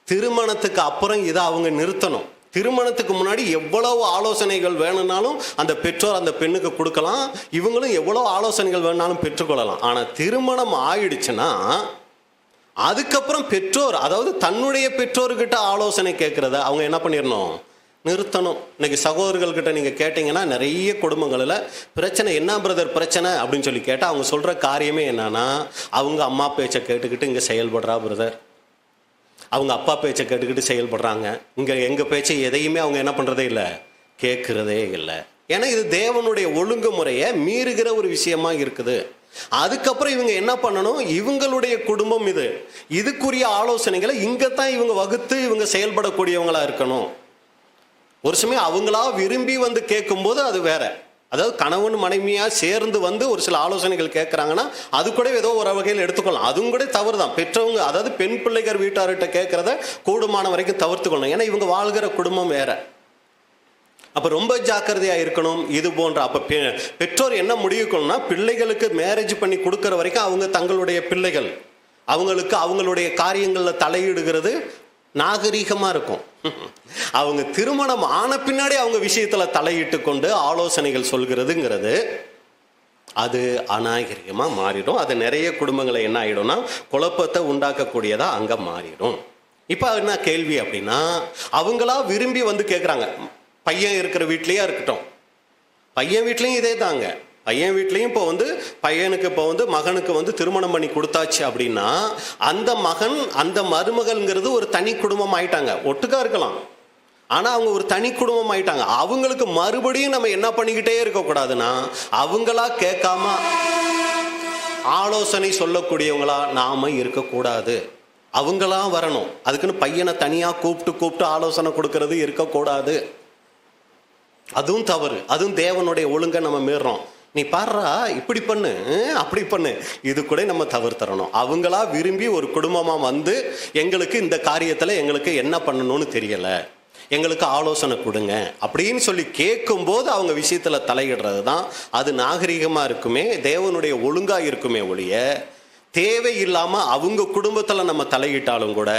திருமணத்துக்கு அப்புறம் இதை அவங்க நிறுத்தணும். திருமணத்துக்கு முன்னாடி எவ்வளவு ஆலோசனைகள் வேணும்னாலும் அந்த பெற்றோர் அந்த பெண்ணுக்கு கொடுக்கலாம், இவங்களும் எவ்வளவு ஆலோசனைகள் வேணும்னாலும் பெற்றுக்கொள்ளலாம். ஆனால் திருமணம் ஆயிடுச்சுன்னா அதுக்கப்புறம் பெற்றோர், அதாவது தன்னுடைய பெற்றோர்கிட்ட ஆலோசனை கேட்கறத அவங்க என்ன பண்ணிடணும், நிறுத்தணும். இன்னைக்கு சகோதரர்கள்கிட்ட நீங்கள் கேட்டிங்கன்னா நிறைய குடும்பங்களில் பிரச்சனை, என்ன பிரதர் பிரச்சனை அப்படின்னு சொல்லி கேட்டால் அவங்க சொல்கிற காரியமே என்னன்னா, அவங்க அம்மா பேச்சை கேட்டுக்கிட்டு இங்கே செயல்படுறா பிரதர், அவங்க அப்பா பேச்சை கேட்டுக்கிட்டு செயல்படுறாங்க, இங்கே எங்கள் பேச்சை எதையுமே அவங்க என்ன பண்ணுறதே இல்லை, கேட்குறதே இல்லை. ஏன்னா இது தேவனுடைய ஒழுங்குமுறையை மீறுகிற ஒரு விஷயமா இருக்குது. அதுக்கப்புறம் இவங்க என்ன பண்ணணும், இவங்களுடைய குடும்பம் இதுக்குரிய ஆலோசனைகளை இங்கே தான் இவங்க வகுத்து இவங்க செயல்படக்கூடியவங்களா இருக்கணும். ஒரு சமயம் அவங்களா விரும்பி வந்து கேட்கும்போது அது வேற. அதாவது கணவன் மனைவியா சேர்ந்து வந்து ஒரு சில ஆலோசனைகள் கேட்குறாங்கன்னா அது கூட ஏதோ ஒரு வகையில் எடுத்துக்கொள்ளலாம், அதுவும் கூட தவறு தான். பெற்றவங்க, அதாவது பெண் பிள்ளைகள் வீட்டார்கிட்ட கேட்கறத கூடுமான வரைக்கும் தவிர்த்துக்கணும். ஏன்னா இவங்க வாழ்கிற குடும்பம் வேற. அப்போ ரொம்ப ஜாக்கிரதையாக இருக்கணும். இது போன்ற அப்போ பெற்றோர் என்ன முடிவுக்கணும்னா, பிள்ளைகளுக்கு மேரேஜ் பண்ணி கொடுக்குற வரைக்கும் அவங்க தங்களுடைய பிள்ளைகள் அவங்களுக்கு அவங்களுடைய காரியங்களில் தலையிடுகிறது நாகரீகமாக இருக்கும். அவங்க திருமணம் ஆன பின்னாடி அவங்க விஷயத்தில் தலையிட்டு கொண்டு ஆலோசனைகள் சொல்கிறதுங்கிறது அது அநாகரிகமாக மாறிடும். அது நிறைய குடும்பங்களை என்ன ஆகிடும்னா குழப்பத்தை உண்டாக்கக்கூடியதாக அங்கே மாறிடும். இப்போ என்ன கேள்வி அப்படின்னா, அவங்களா விரும்பி வந்து கேட்குறாங்க. பையன் இருக்கிற வீட்லேயே இருக்கட்டும், பையன் வீட்லேயும் இதே தாங்க. பையன் வீட்லேயும் இப்போ வந்து பையனுக்கு இப்போ வந்து மகனுக்கு வந்து திருமணம் பண்ணி கொடுத்தாச்சு அப்படின்னா அந்த மகன் அந்த மருமகள்ங்கிறது ஒரு தனி குடும்பம் ஆயிட்டாங்க. ஒட்டுக்கா இருக்கலாம், ஆனால் அவங்க ஒரு தனி குடும்பம் ஆயிட்டாங்க. அவங்களுக்கு மறுபடியும் நம்ம என்ன பண்ணிக்கிட்டே இருக்கக்கூடாதுன்னா, அவங்களா கேட்காம ஆலோசனை சொல்லக்கூடியவங்களா நாம இருக்கக்கூடாது. அவங்களா வரணும். அதுக்குன்னு பையனை தனியாக கூப்பிட்டு ஆலோசனை கொடுக்கறது இருக்கக்கூடாது. அதுவும் தவறு. அதுவும் தேவனுடைய ஒழுங்கை நம்ம மீறோம். நீ பாடுறா, இப்படி பண்ணு அப்படி பண்ணு, இது கூட நம்ம தவிர்த்தரணும். அவங்களா விரும்பி ஒரு குடும்பமாக வந்து எங்களுக்கு இந்த காரியத்தில் எங்களுக்கு என்ன பண்ணணும்னு தெரியலை, எங்களுக்கு ஆலோசனை கொடுங்க அப்படின்னு சொல்லி கேட்கும்போது அவங்க விஷயத்தில் தலையிடுறது தான் அது நாகரிகமாக இருக்குமே, தேவனுடைய ஒழுங்காக இருக்குமே ஒழிய தேவையில்லாமல் அவங்க குடும்பத்தில் நம்ம தலையிட்டாலும் கூட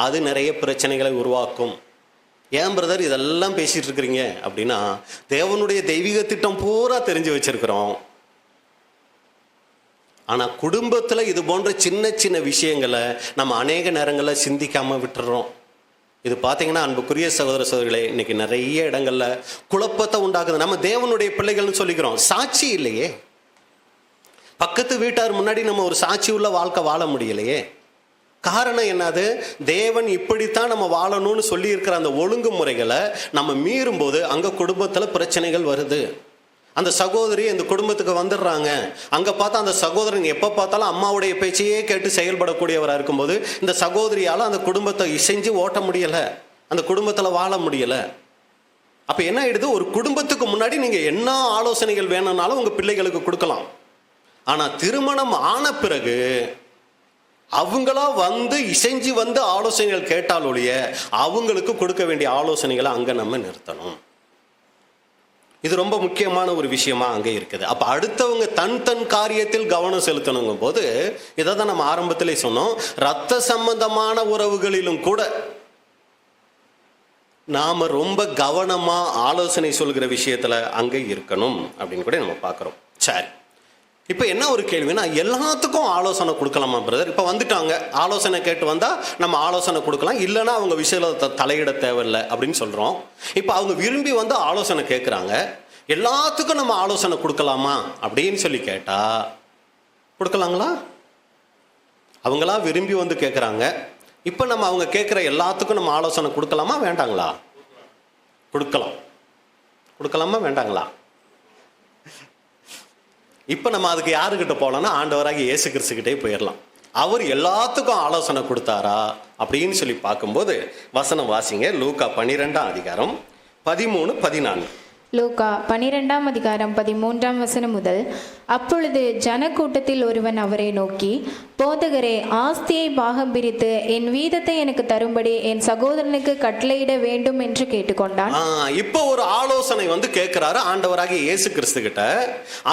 அது நிறைய பிரச்சனைகளை உருவாக்கும். ஏன் பிரதர் இதெல்லாம் பேசிட்டு இருக்கிறீங்க அப்படின்னா, தேவனுடைய தெய்வீக திட்டம் பூரா தெரிஞ்சு வச்சிருக்கிறோம். ஆனால் குடும்பத்தில் இது போன்ற சின்ன சின்ன விஷயங்களை நம்ம அநேக நேரங்களில் சிந்திக்காமல் விட்டுறோம். இது பார்த்தீங்கன்னா அன்புக்குரிய சகோதர சகோதரிகளே, இன்னைக்கு நிறைய இடங்கள்ல குழப்பத்தை உண்டாக்குது. நம்ம தேவனுடைய பிள்ளைகள்னு சொல்லிக்கிறோம், சாட்சி இல்லையே. பக்கத்து வீட்டார் முன்னாடி நம்ம ஒரு சாட்சி உள்ள வாழ்க்கை வாழ முடியலையே. காரணம் என்னது, தேவன் இப்படித்தான் நம்ம வாழணும்னு சொல்லி இருக்கிற அந்த ஒழுங்குமுறைகளை நம்ம மீறும்போது அங்கே குடும்பத்தில் பிரச்சனைகள் வருது. அந்த சகோதரி இந்த குடும்பத்துக்கு வந்துடுறாங்க, அங்கே பார்த்தா அந்த சகோதரன் எப்போ பார்த்தாலும் அம்மாவுடைய பேச்சையே கேட்டு செயல்படக்கூடியவராக இருக்கும்போது இந்த சகோதரியால் அந்த குடும்பத்தை இசைஞ்சு ஓட்ட முடியலை, அந்த குடும்பத்தில் வாழ முடியலை. அப்போ என்ன ஆயிடுது, ஒரு குடும்பத்துக்கு முன்னாடி நீங்கள் என்ன ஆலோசனைகள் வேணும்னாலும் உங்கள் பிள்ளைகளுக்கு கொடுக்கலாம். ஆனால் திருமணம் ஆன பிறகு அவங்களா வந்து இசைஞ்சு வந்து ஆலோசனைகள் கேட்டால் ஒழிய அவங்களுக்கு கொடுக்க வேண்டிய ஆலோசனைகளை அங்கே நம்ம நிறுத்தணும். இது ரொம்ப முக்கியமான ஒரு விஷயமா அங்கே இருக்குது. அப்போ அடுத்தவங்க தன் காரியத்தில் கவனம் செலுத்தணுங்கும் போது இதை தான் நம்ம ஆரம்பத்திலே சொன்னோம், இரத்த சம்பந்தமான உறவுகளிலும் கூட நாம ரொம்ப கவனமா ஆலோசனை சொல்கிற விஷயத்துல அங்கே இருக்கணும் அப்படின்னு கூட நம்ம பார்க்குறோம். சரி, இப்போ என்ன ஒரு கேள்வினா, எல்லாத்துக்கும் ஆலோசனை கொடுக்கலாமா பிரதர்? இப்போ வந்துட்டாங்க, ஆலோசனை கேட்டு வந்தால் நம்ம ஆலோசனை கொடுக்கலாம், இல்லைன்னா அவங்க விஷயத்தை தலையிட தேவையில்லை அப்படின்னு சொல்கிறோம். இப்போ அவங்க விரும்பி வந்து ஆலோசனை கேட்குறாங்க, எல்லாத்துக்கும் நம்ம ஆலோசனை கொடுக்கலாமா அப்படின்னு சொல்லி கேட்டால் கொடுக்கலாங்களா? அவங்களா விரும்பி வந்து கேட்குறாங்க. இப்போ நம்ம அவங்க கேட்குற எல்லாத்துக்கும் நம்ம ஆலோசனை கொடுக்கலாமா வேண்டாங்களா? கொடுக்கலாம். கொடுக்கலாமா வேண்டாங்களா? இப்போ நம்ம அதுக்கு யாருக்கிட்ட போகலாம்னா ஆண்டவராகி இயேசு கிறிஸ்துக்கிட்டே போயிடலாம். அவர் எல்லாத்துக்கும் ஆலோசனை கொடுத்தாரா அப்படின்னு சொல்லி பார்க்கும்போது வசனம் வாசிங்க. லூக்கா 12ஆம் அதிகாரம் 13, 14. லூக்கா 12ஆம் அதிகாரம் 13ஆம் வசனம் முதல். அப்பொழுது ஜனக்கூட்டத்தில் ஒருவன் அவரை நோக்கி, போதகரே, ஆஸ்தியை பாகம் பிரித்து என் வீதத்தை எனக்கு தரும்படி என் சகோதரனுக்கு கட்டளையிட வேண்டும் என்று கேட்டுக்கொண்டான். இப்போ ஒரு ஆலோசனை வந்து கேட்கிறாரு ஆண்டவராகிய இயேசு கிறிஸ்து கிட்ட.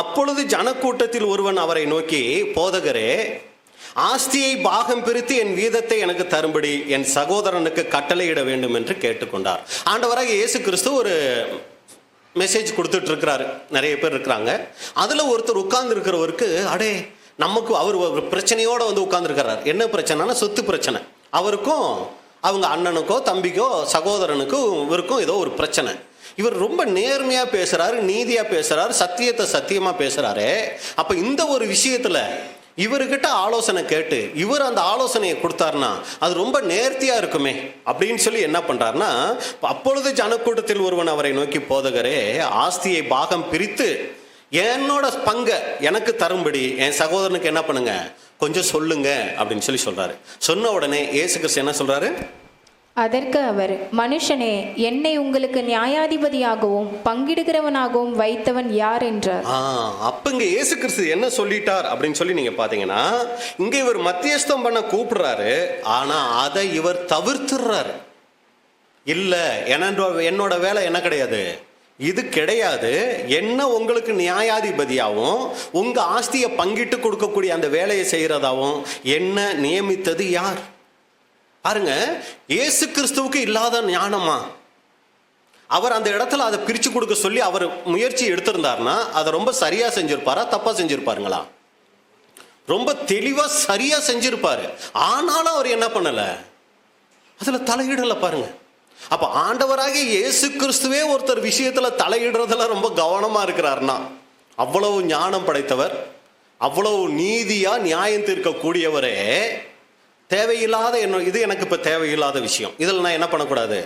அப்பொழுது ஜனக்கூட்டத்தில் ஒருவன் அவரை நோக்கி, போதகரே, ஆஸ்தியை பாகம் பிரித்து என் வீதத்தை எனக்கு தரும்படி என் சகோதரனுக்கு கட்டளையிட வேண்டும் என்று கேட்டுக்கொண்டார். ஆண்டவராகிய இயேசு கிறிஸ்து ஒரு மெசேஜ் கொடுத்துட்டு இருக்கிறாரு. நிறைய பேர் இருக்கிறாங்க. அதில் ஒருத்தர் உட்கார்ந்து இருக்கிறவருக்கு, அடே நமக்கு அவர் ஒரு பிரச்சனையோடு வந்து உட்கார்ந்துருக்கிறார். என்ன பிரச்சனைனா சொத்து பிரச்சனை. அவருக்கும் அவங்க அண்ணனுக்கோ தம்பிக்கோ சகோதரனுக்கும் இவருக்கும் ஏதோ ஒரு பிரச்சனை. இவர் ரொம்ப நேர்மையாக பேசுகிறாரு, நீதியாக பேசுகிறாரு, சத்தியத்தை சத்தியமாக பேசுகிறாரு. அப்போ இந்த ஒரு விஷயத்தில் இவர்கிட்ட ஆலோசனை கேட்டு இவர் அந்த ஆலோசனையை கொடுத்தாருன்னா அது ரொம்ப நேர்த்தியாக இருக்குமே அப்படின்னு சொல்லி என்ன பண்ணுறாருன்னா, அப்பொழுது ஜனக்கூட்டத்தில் ஒருவன் அவரை நோக்கி, போதகரே, ஆஸ்தியை பாகம் பிரித்து என்னோட பங்கை எனக்கு தரும்படி என் சகோதரனுக்கு என்ன பண்ணுங்க, கொஞ்சம் சொல்லுங்க அப்படின்னு சொல்லி சொல்றாரு. சொன்ன உடனே இயேசு கிறிஸ்து என்ன சொல்றாரு? அதற்கு அவர், மனுஷனே, என்னை உங்களுக்கு நியாயாதிபதியாகவும் பங்கிடுகிறவனாகவும் வைத்தவன் யார் என்றார். அப்ப இங்க இயேசு கிறிஸ்து என்ன சொல்லிட்டார் அப்படின்னு சொல்லி நீங்க பாத்தீங்கன்னா, இங்க இவர் மத்தியஸ்தம் பண்ண கூப்பிடுறாரு, ஆனா அதை இவர் தவிர்த்துறாரு. இல்ல, என்னோட வேலை என்ன கிடையாது, இது கிடையாது. என்ன உங்களுக்கு நியாயாதிபதியாகவும் உங்க ஆஸ்தியை பங்கிட்டு கொடுக்கக்கூடிய அந்த வேலையை செய்யறதாவும் என்ன நியமித்தது யார்? பாருங்க, இயேசு கிறிஸ்துவுக்கு இல்லாத ஞானமா? அவர் அந்த இடத்துல அதை பிரிச்சு கொடுக்க சொல்லி அவர் முயற்சி எடுத்திருந்தார்னா அதை ரொம்ப சரியா செஞ்சிருப்பாரா, தப்பா செஞ்சிருப்பாருங்களா? ரொம்ப தெளிவா சரியா செஞ்சிருப்பாரு. ஆனாலும் அவர் என்ன பண்ணல, அதுல தலையிடல. பாருங்க, அப்ப ஆண்டவராகிய இயேசு கிறிஸ்துவே ஒருத்தர் விஷயத்துல தலையிடுறதுல ரொம்ப கவனமா இருக்கிறார்னா, அவ்வளவு ஞானம் படைத்தவர், அவ்வளவு நீதியா நியாயம் தீர்க்கக்கூடியவரே, தேவையில்லாத இது எனக்கு இப்போ தேவையில்லாத விஷயம், இதில் நான் என்ன பண்ணக்கூடாது,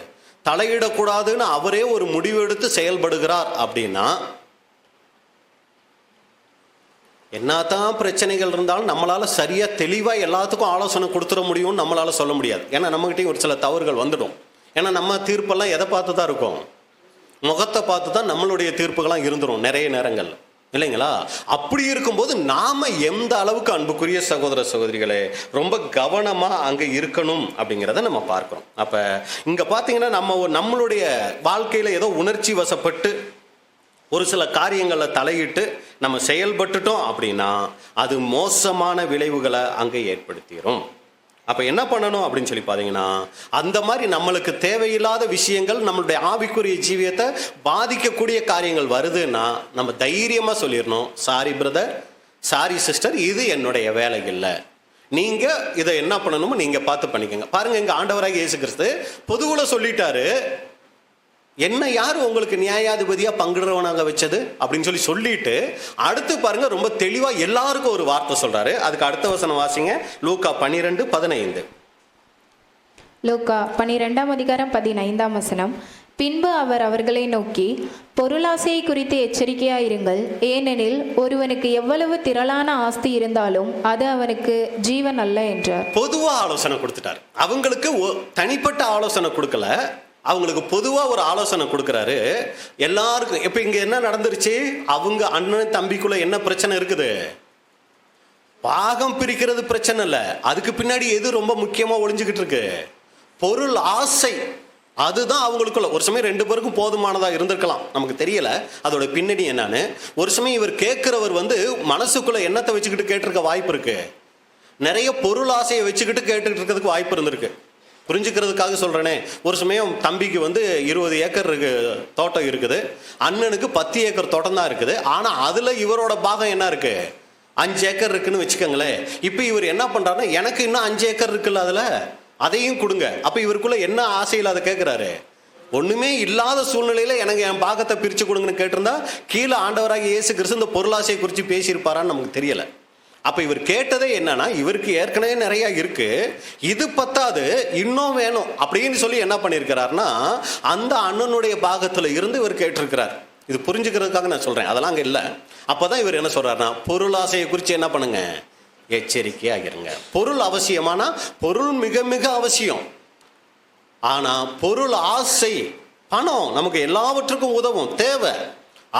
தலையிடக்கூடாதுன்னு அவரே ஒரு முடிவு எடுத்து செயல்படுகிறார். அப்படின்னா என்னதான் பிரச்சனைகள் இருந்தாலும் நம்மளால சரியா தெளிவா எல்லாத்துக்கும் ஆலோசனை கொடுத்துட முடியும்னு நம்மளால சொல்ல முடியாது. ஏன்னா நம்மகிட்டயும் ஒரு சில தவறுகள் வந்துடும். ஏன்னா நம்ம தீர்ப்பெல்லாம் எதை பார்த்து தான் இருக்கும், முகத்தை பார்த்து தான் நம்மளுடைய தீர்ப்புகள்லாம் இருந்துடும் நிறைய நேரங்கள், இல்லைங்களா? அப்படி இருக்கும்போது நாம எந்த அளவுக்கு, அன்புக்குரிய சகோதர சகோதரிகளே, ரொம்ப கவனமா அங்க இருக்கணும் அப்படிங்கிறத நம்ம பார்க்கிறோம். அப்ப இங்க பாத்தீங்கன்னா நம்மளுடைய வாழ்க்கையில ஏதோ உணர்ச்சி வசப்பட்டு ஒரு சில காரியங்களை தலையிட்டு நம்ம செயல்பட்டுட்டோம் அப்படின்னா அது மோசமான விளைவுகளை அங்க ஏற்படுத்திடும். அப்ப என்ன பண்ணணும் அப்படின்னு சொல்லி பாத்தீங்கன்னா, அந்த மாதிரி நம்மளுக்கு தேவையில்லாத விஷயங்கள் நம்மளுடைய ஆவிக்குரிய ஜீவியத்தை பாதிக்கக்கூடிய காரியங்கள் வருதுன்னா நம்ம தைரியமா சொல்லிடணும், சாரி பிரதர், சாரி சிஸ்டர், இது என்னுடைய வேலை இல்லை, நீங்க இதை என்ன பண்ணணுமோ நீங்க பார்த்து பண்ணிக்கோங்க. பாருங்க, இங்க ஆண்டவராக இயேசு கிறிஸ்து பொதுவுல சொல்லிட்டாரு, என்ன யார் உங்களுக்கு நியாயாதிபதியா பங்கிடுறவனாக வச்சது அப்படின்னு சொல்லிட்டு அடுத்து பாருங்க ரொம்ப தெளிவா எல்லாருக்கும் ஒரு வார்த்தை சொல்றாரு. அதுக்கு அடுத்த வசனம் வாசிங்க. லூக்கா 12:15. லூக்கா 12ஆம் அதிகாரம் 15ஆம் வசனம். பின்பு அவர் அவர்களை நோக்கி, பொருளாசையை குறித்து எச்சரிக்கையாயிருங்கள், ஏனெனில் ஒருவனுக்கு எவ்வளவு திரளான ஆஸ்தி இருந்தாலும் அது அவனுக்கு ஜீவன் அல்ல என்றார். பொதுவா ஆலோசனை கொடுத்துட்டார். அவங்களுக்கு தனிப்பட்ட ஆலோசனை கொடுக்கல, அவங்களுக்கு பொதுவா ஒரு ஆலோசனை கொடுக்கிறாரு எல்லாருக்கும். இப்ப இங்க என்ன நடந்துருச்சு, அவங்க அண்ணன் தம்பிக்குள்ள என்ன பிரச்சனை இருக்குது, பாகம் பிரிக்கிறது பிரச்சனை இல்லை, அதுக்கு பின்னாடி எது ரொம்ப முக்கியமா ஒளிஞ்சுக்கிட்டு இருக்கு, பொருள் ஆசை. அதுதான் அவங்களுக்குள்ள. ஒரு சமயம் ரெண்டு பேருக்கும் போதுமானதா இருந்திருக்கலாம், நமக்கு தெரியல அதோட பின்னணி என்னன்னு. ஒரு சமயம் இவர் கேட்கிறவர் மனசுக்குள்ள எண்ணத்தை வச்சுக்கிட்டு கேட்டிருக்க வாய்ப்பு இருக்கு, நிறைய பொருள் ஆசையை வச்சுக்கிட்டு கேட்டுக்கிட்டு இருக்கிறதுக்கு வாய்ப்பு இருந்திருக்கு. புரிஞ்சுக்கிறதுக்காக சொல்றேனே, ஒரு சமயம் தம்பிக்கு 20 ஏக்கர் தோட்டம் இருக்குது, அண்ணனுக்கு 10 ஏக்கர் தோட்டம் தான் இருக்குது. ஆனா அதுல இவரோட பாகம் என்ன இருக்கு, 5 ஏக்கர் இருக்குன்னு வச்சுக்கோங்களேன். இப்ப இவர் என்ன பண்றாருன்னா, எனக்கு இன்னும் 5 ஏக்கர் இருக்குல்ல, அதுல அதையும் கொடுங்க. அப்ப இவருக்குள்ள என்ன ஆசையில் அதை கேட்கிறாரு, ஒண்ணுமே இல்லாத சூழ்நிலையில எனக்கு என் பாகத்தை பிரிச்சு கொடுங்கன்னு கேட்டிருந்தா கீழே ஆண்டவராக இயேசு கிறிஸ்து இந்த பொருளாசையை குறித்து பேசியிருப்பாரான்னு நமக்கு தெரியல. அப்ப இவர் கேட்டதே என்னன்னா, இவருக்கு ஏற்கனவே நிறைய இருக்கு, இது பத்தாது இன்னும் வேணும் அப்படின்னு சொல்லி என்ன பண்ணியிருக்கிறார்னா, அந்த அண்ணனுடைய பாகத்துல இருந்து இவர் கேட்டிருக்கிறார். இது புரிஞ்சுக்கிறதுக்காக நான் சொல்றேன், அதெல்லாம் அங்க இல்லை. அப்பதான் இவர் என்ன சொல்றாருன்னா, பொருளாசையை குறித்து என்ன பண்ணுங்க, எச்சரிக்கையாகிருங்க. பொருள் அவசியமானா பொருள் மிக மிக அவசியம். ஆனா பொருள் ஆசை, பணம் நமக்கு எல்லாவற்றுக்கும் உதவும், தேவை.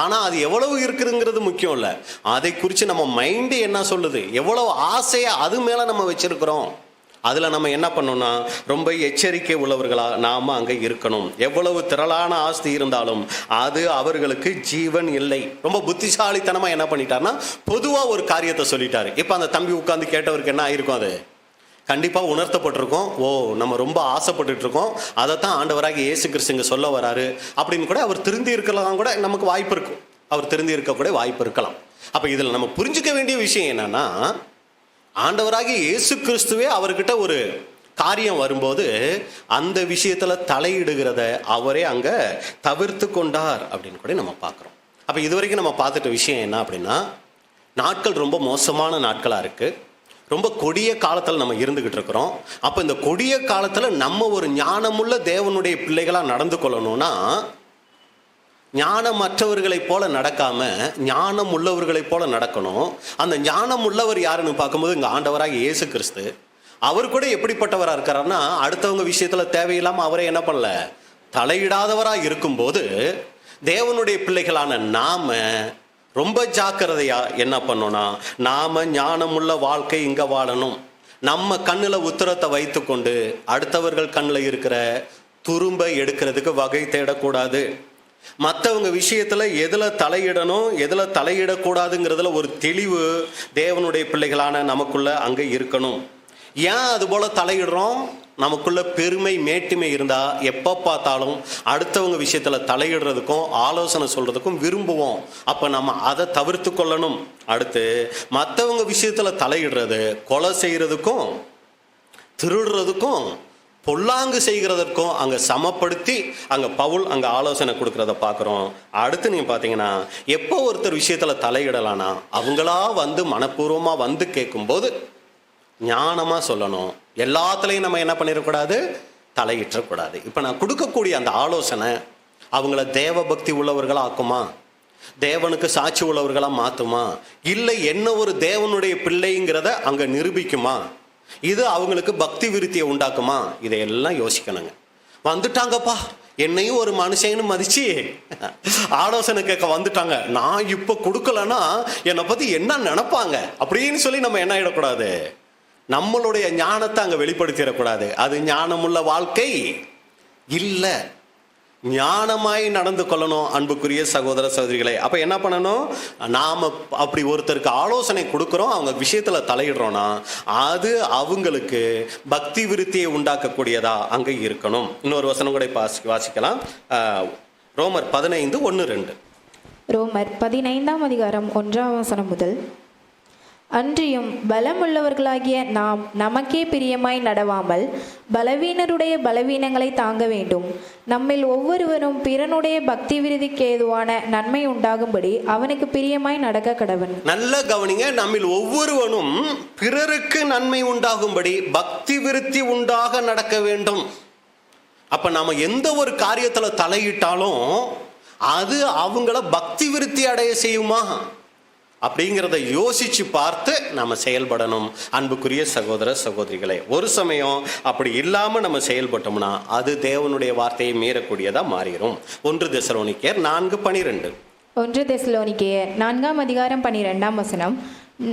ஆனா அது எவ்வளவு இருக்குதுங்கிறது முக்கியம் இல்லை. அதை குறித்து நம்ம மைண்டு என்ன சொல்லுது, எவ்வளவு ஆசையா அது மேல நம்ம வச்சிருக்கிறோம், அதுல நம்ம என்ன பண்ணோம்னா ரொம்ப எச்சரிக்கை உள்ளவர்களா நாம அங்க இருக்கணும். எவ்வளவு திரளான ஆஸ்தி இருந்தாலும் அது அவர்களுக்கு ஜீவன் இல்லை. ரொம்ப புத்திசாலித்தனமா என்ன பண்ணிட்டாருன்னா, பொதுவா ஒரு காரியத்தை சொல்லிட்டாரு. இப்ப அந்த தம்பி உட்கார்ந்து கேட்டவருக்கு என்ன ஆயிருக்கும், அது கண்டிப்பா உணர்த்தப்பட்டிருக்கோம். ஓ, நம்ம ரொம்ப ஆசைப்பட்டு இருக்கோம், அதைத்தான் ஆண்டவராக இயேசு கிறிஸ்துங்க சொல்ல வராரு அப்படின்னு கூட அவர் திருந்தி இருக்கலாம், கூட நமக்கு வாய்ப்பு இருக்கும். அவர் திருந்தி இருக்க கூட வாய்ப்பு இருக்கலாம். அப்ப இதுல நம்ம புரிஞ்சுக்க வேண்டிய விஷயம் என்னன்னா, ஆண்டவராகிய இயேசு கிறிஸ்துவே அவர்கிட்ட ஒரு காரியம் வரும்போது அந்த விஷயத்துல தலையிடுகிறத அவரே அங்க தவிர்த்து கொண்டார் அப்படின்னு கூட நம்ம பார்க்கிறோம். அப்ப இதுவரைக்கும் நம்ம பார்த்துட்ட விஷயம் என்ன அப்படின்னா, நாட்கள் ரொம்ப மோசமான நாட்களா இருக்கு, ரொம்ப கொடிய காலத்தில் நம்ம இருந்துகிட்டு இருக்கிறோம். அப்ப இந்த கொடிய காலத்துல நம்ம ஒரு ஞானமுள்ள தேவனுடைய பிள்ளைகளா நடந்து கொள்ளணும்னா, ஞானமற்றவர்களைப் போல நடக்காம ஞானம் உள்ளவர்களைப் போல நடக்கணும். அந்த ஞானம் உள்ளவர் யாருன்னு பார்க்கும்போது இங்க ஆண்டவராக இயேசு கிறிஸ்து. அவர் கூட எப்படிப்பட்டவரா இருக்காருன்னா, அடுத்தவங்க விஷயத்துல தேவையில்லாம அவரை என்ன பண்ணல, தலையிடாதவரா இருக்கும்போது தேவனுடைய பிள்ளைகளான நாம ரொம்ப ஜாக்கிரதையா என்ன பண்ணோம்னா, நாம ஞானமுள்ள வாழ்க்கை இங்க வாழணும். நம்ம கண்ணுல உத்தரத்தை வைத்து கொண்டு அடுத்தவர்கள் கண்ணுல இருக்கிற துரும்ப எடுக்கிறதுக்கு வகை தேடக்கூடாது. மற்றவங்க விஷயத்துல எதுல தலையிடணும் எதுல தலையிடக்கூடாதுங்கிறதுல ஒரு தெளிவு தேவனுடைய பிள்ளைகளான நமக்குள்ள அங்க இருக்கணும். ஏன் அது போல தலையிடுறோம், நமக்குள்ள பெருமை மேட்டுமை இருந்தா எப்ப பார்த்தாலும் அடுத்தவங்க விஷயத்துல தலையிடுறதுக்கும் ஆலோசனை சொல்றதுக்கும் விரும்புவோம். அப்ப நம்ம அதை தவிர்த்து கொள்ளணும். அடுத்து மற்றவங்க விஷயத்துல தலையிடுறது கொலை செய்யறதுக்கும் திருடுறதுக்கும் பொல்லாங்கு செய்கிறதற்கும் அங்க சமப்படுத்தி அங்க பவுல் அங்க ஆலோசனை கொடுக்கறத பார்க்கிறோம். அடுத்து நீங்க பாத்தீங்கன்னா, எப்போ ஒருத்தர் விஷயத்துல தலையிடலானா அவங்களா வந்து மனப்பூர்வமா வந்து கேட்கும்போது ஞானமா சொல்லணும். எல்லாத்துலயும் நம்ம என்ன பண்ணிடக்கூடாது, தலையிட்டக்கூடாது. இப்ப நான் கொடுக்கக்கூடிய அந்த ஆலோசனை அவங்கள தேவ பக்தி உள்ளவர்களா ஆக்குமா, தேவனுக்கு சாட்சி உள்ளவர்களா மாத்துமா, இல்லை என்ன ஒரு தேவனுடைய பிள்ளைங்கிறத அங்க நிரூபிக்குமா, இது அவங்களுக்கு பக்தி விருத்தியை உண்டாக்குமா, இதையெல்லாம் யோசிக்கணுங்க. வந்துட்டாங்கப்பா, என்னையும் ஒரு மனுஷன்னு மதிச்சு ஆலோசனை கேட்க வந்துட்டாங்க, நான் இப்ப கொடுக்கலன்னா என்னை பத்தி என்ன நினைப்பாங்க அப்படின்னு சொல்லி நம்ம என்ன ஆயிடக்கூடாது, நம்மளுடைய ஞானத்தை அங்க வெளிப்படுத்திடக்கூடாது. அது ஞானமுள்ள வாழ்க்கை இல்லை. ஞானமாய் நடந்து கொள்ளணும் அன்புக்குரிய சகோதர சகோதரிகளை. அப்ப என்ன பண்ணணும், நாம அப்படி ஒருத்தருக்கு ஆலோசனை கொடுக்கிறோம், அவங்க விஷயத்துல தலையிடுறோம்னா அது அவங்களுக்கு பக்தி விருத்தியை உண்டாக்கக்கூடியதா அங்க இருக்கணும். இன்னொரு வசனம் கூட வாசிக்கலாம். ரோமர் 15:1-2. ரோமர் 15:1 முதல், அன்றியும் பலமுள்ளவர்களாகிய நாம் நமக்கே பிரியமாய் நடவாமல் பலவீனருடைய பலவீனங்களை தாங்க வேண்டும். நம்மில் ஒவ்வொருவரும் பிறனுடைய பக்தி விருதிக்கு ஏதுவான நன்மை உண்டாகும்படி அவனுக்கு பிரியமாய் நடக்க கடவன். நல்ல கவனிங்க, நம்மில் ஒவ்வொருவனும் பிறருக்கு நன்மை உண்டாகும்படி பக்தி விருத்தி உண்டாக நடக்க வேண்டும். அப்ப நாம எந்த ஒரு காரியத்துல தலையிட்டாலும் அது அவங்கள பக்தி விருத்தி அடைய செய்யுமா அப்படிங்கிறத யோசிச்சு பார்த்து நம்ம செயல்படணும். அன்புக்குரிய சகோதர சகோதரிகளை, ஒரு சமயம் அப்படி இல்லாம நம்ம செயல்பட்டோம்னா அது தேவனுடைய வார்த்தையை மீறக்கூடியதா மாறிடும். 1 தெசலோனிக்கேயர் 4:12. 1 தெசலோனிக்கேயர் 4:12.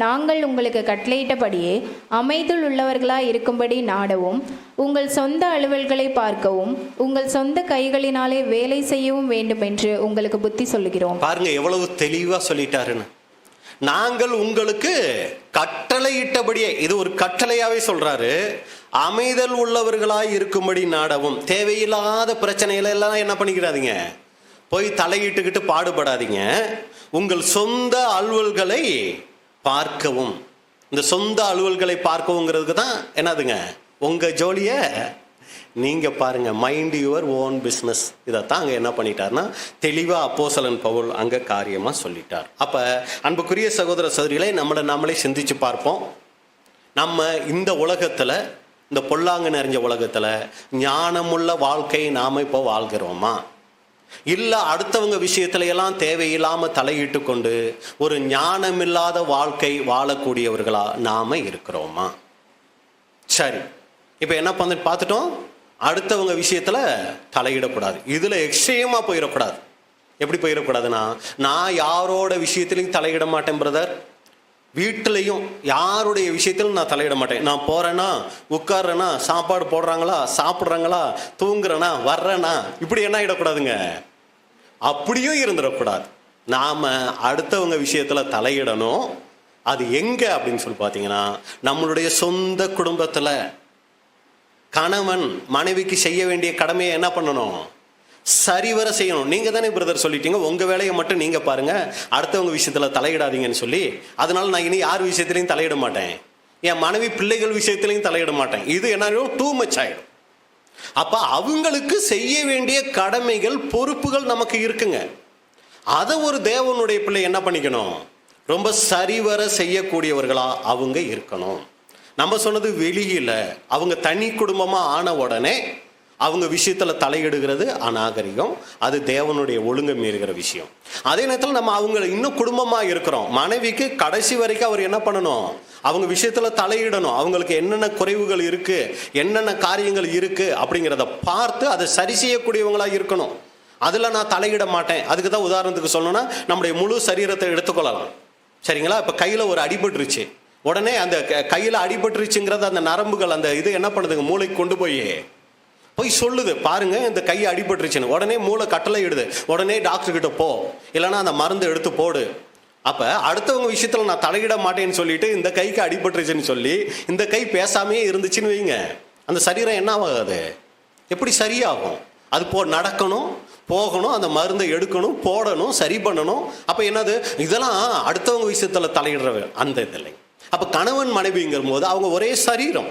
நாங்கள் உங்களுக்கு கட்டளையிட்டபடியே அமைதியில் உள்ளவர்களாய் இருக்கும்படி நாடவும், உங்கள் சொந்த அலுவல்களை பார்க்கவும், உங்கள் சொந்த கைகளினாலே வேலை செய்யவும் வேண்டும் என்று உங்களுக்கு புத்தி சொல்லுகிறோம். பாருங்க எவ்வளவு தெளிவா சொல்லிட்டாருன்னு. நாங்கள் உங்களுக்கு கட்டளையிட்டபடியே, இது ஒரு கட்டளையாவே சொல்றாரு, அமைதல் உள்ளவர்களாய் இருக்கும்படி நாடவும். தேவையில்லாத பிரச்சனையில எல்லாம் என்ன பண்ணிக்கிறாதீங்க, போய் தலையிட்டுக்கிட்டு பாடுபடாதீங்க. உங்கள் சொந்த அலுவல்களை பார்க்கவும். இந்த சொந்த அலுவல்களை பார்க்கவுங்கிறதுக்கு தான் என்னதுங்க, உங்க ஜோலிய நீங்கள் பாருங்கள், மைண்ட் யுவர் ஓன் பிஸ்னஸ். இதைத்தான் அங்கே என்ன பண்ணிட்டார்னா தெளிவாக அப்போஸ்தலன் பவுல் அங்கே காரியமாக சொல்லிட்டார். அப்போ அன்புக்குரிய சகோதர சகோதரிகளை நம்மளே சிந்திச்சு பார்ப்போம். நம்ம இந்த உலகத்தில், இந்த பொல்லாங்கு நிறைஞ்ச உலகத்தில் ஞானமுள்ள வாழ்க்கை நாம் இப்போ வாழ்கிறோமா? இல்லை அடுத்தவங்க விஷயத்துல எல்லாம் தேவையில்லாமல் தலையிட்டு கொண்டு ஒரு ஞானமில்லாத வாழ்க்கை வாழக்கூடியவர்களா நாம் இருக்கிறோமா? சரி, இப்போ என்ன பார்த்துட்டோம், அடுத்தவங்க விஷயத்தில் தலையிடக்கூடாது. இதில் எக்ஸ்ட்ரீமாக போயிடக்கூடாது. எப்படி போயிடக்கூடாதுன்னா, நான் யாரோட விஷயத்துலையும் தலையிட மாட்டேன் பிரதர், வீட்டிலையும் யாருடைய விஷயத்திலும் நான் தலையிட மாட்டேன். நான் போகிறேன்னா, உட்கார்றேன்னா, சாப்பாடு போடுறாங்களா, சாப்பிட்றாங்களா, தூங்குறேனா, வர்றேனா, இப்படி என்ன ஆகிடக்கூடாதுங்க. அப்படியும் இருந்துடக்கூடாது. நாம் அடுத்தவங்க விஷயத்தில் தலையிடணும். அது எங்கே அப்படின்னு சொல்லி பார்த்தீங்கன்னா, நம்மளுடைய சொந்த குடும்பத்தில் கணவன் மனைவிக்கு செய்ய வேண்டிய கடமையை என்ன பண்ணணும், சரிவர செய்யணும். நீங்கள் தானே பிரதர் சொல்லிட்டீங்க, உங்கள் வேலையை மட்டும் நீங்கள் பாருங்கள், அடுத்தவங்க விஷயத்தில் தலையிடாதீங்கன்னு சொல்லி. அதனால நான் இனி யார் விஷயத்துலையும் தலையிட மாட்டேன், என் மனைவி பிள்ளைகள் விஷயத்துலையும் தலையிட மாட்டேன். இது என்ன டூ மச் ஆகிடும். அப்போ அவங்களுக்கு செய்ய வேண்டிய கடமைகள், பொறுப்புகள் நமக்கு இருக்குங்க. அதை ஒரு தேவனுடைய பிள்ளை என்ன பண்ணிக்கணும், ரொம்ப சரிவர செய்யக்கூடியவர்களா அவங்க இருக்கணும். நம்ம சொன்னது வெளியில அவங்க தனி குடும்பமாக ஆன உடனே அவங்க விஷயத்தில் தலையிடுகிறது அநாகரிகம். அது தேவனுடைய ஒழுங்கு மீறுகிற விஷயம். அதே நேரத்தில் நம்ம அவங்க இன்னும் குடும்பமாக இருக்கிறோம். மனைவிக்கு கடைசி வரைக்கும் அவர் என்ன பண்ணணும், அவங்க விஷயத்தில் தலையிடணும். அவங்களுக்கு என்னென்ன குறைவுகள் இருக்குது, என்னென்ன காரியங்கள் இருக்குது அப்படிங்கிறத பார்த்து அதை சரி செய்யக்கூடியவங்களாக இருக்கணும். அதில் நான் தலையிட மாட்டேன். அதுக்கு தான் உதாரணத்துக்கு சொல்லணும்னா, நம்முடைய முழு சரீரத்தை எடுத்துக்கொள்ளலாம். சரிங்களா? இப்போ கையில் ஒரு அடிபட்டுருச்சு, உடனே அந்த கையில் அடிபட்டுருச்சுங்கிறது அந்த நரம்புகள் அந்த இது என்ன பண்ணுதுங்க, மூளைக்கு கொண்டு போய் சொல்லுது, பாருங்க இந்த கை அடிபட்டுருச்சுன்னு. உடனே மூளை கட்டளை இடுது, உடனே டாக்டர் கிட்ட போ, இல்லைன்னா அந்த மருந்து எடுத்து போடு. அப்போ அடுத்தவங்க விஷயத்தில் நான் தலையிட மாட்டேன்னு சொல்லிட்டு இந்த கைக்கு அடிபட்டுருச்சுன்னு சொல்லி இந்த கை பேசாமையே இருந்துச்சுன்னு வைங்க, அந்த சரீரம் என்ன ஆகாது, எப்படி சரியாகும்? அது நடக்கணும், போகணும், அந்த மருந்தை எடுக்கணும், போடணும், சரி பண்ணணும். அப்போ என்னது, இதெல்லாம் அடுத்தவங்க விஷயத்தில் தலையிடுற அந்த இதில்லை. அப்போ கணவன் மனைவிங்கிற போது அவங்க ஒரே சரீரம்.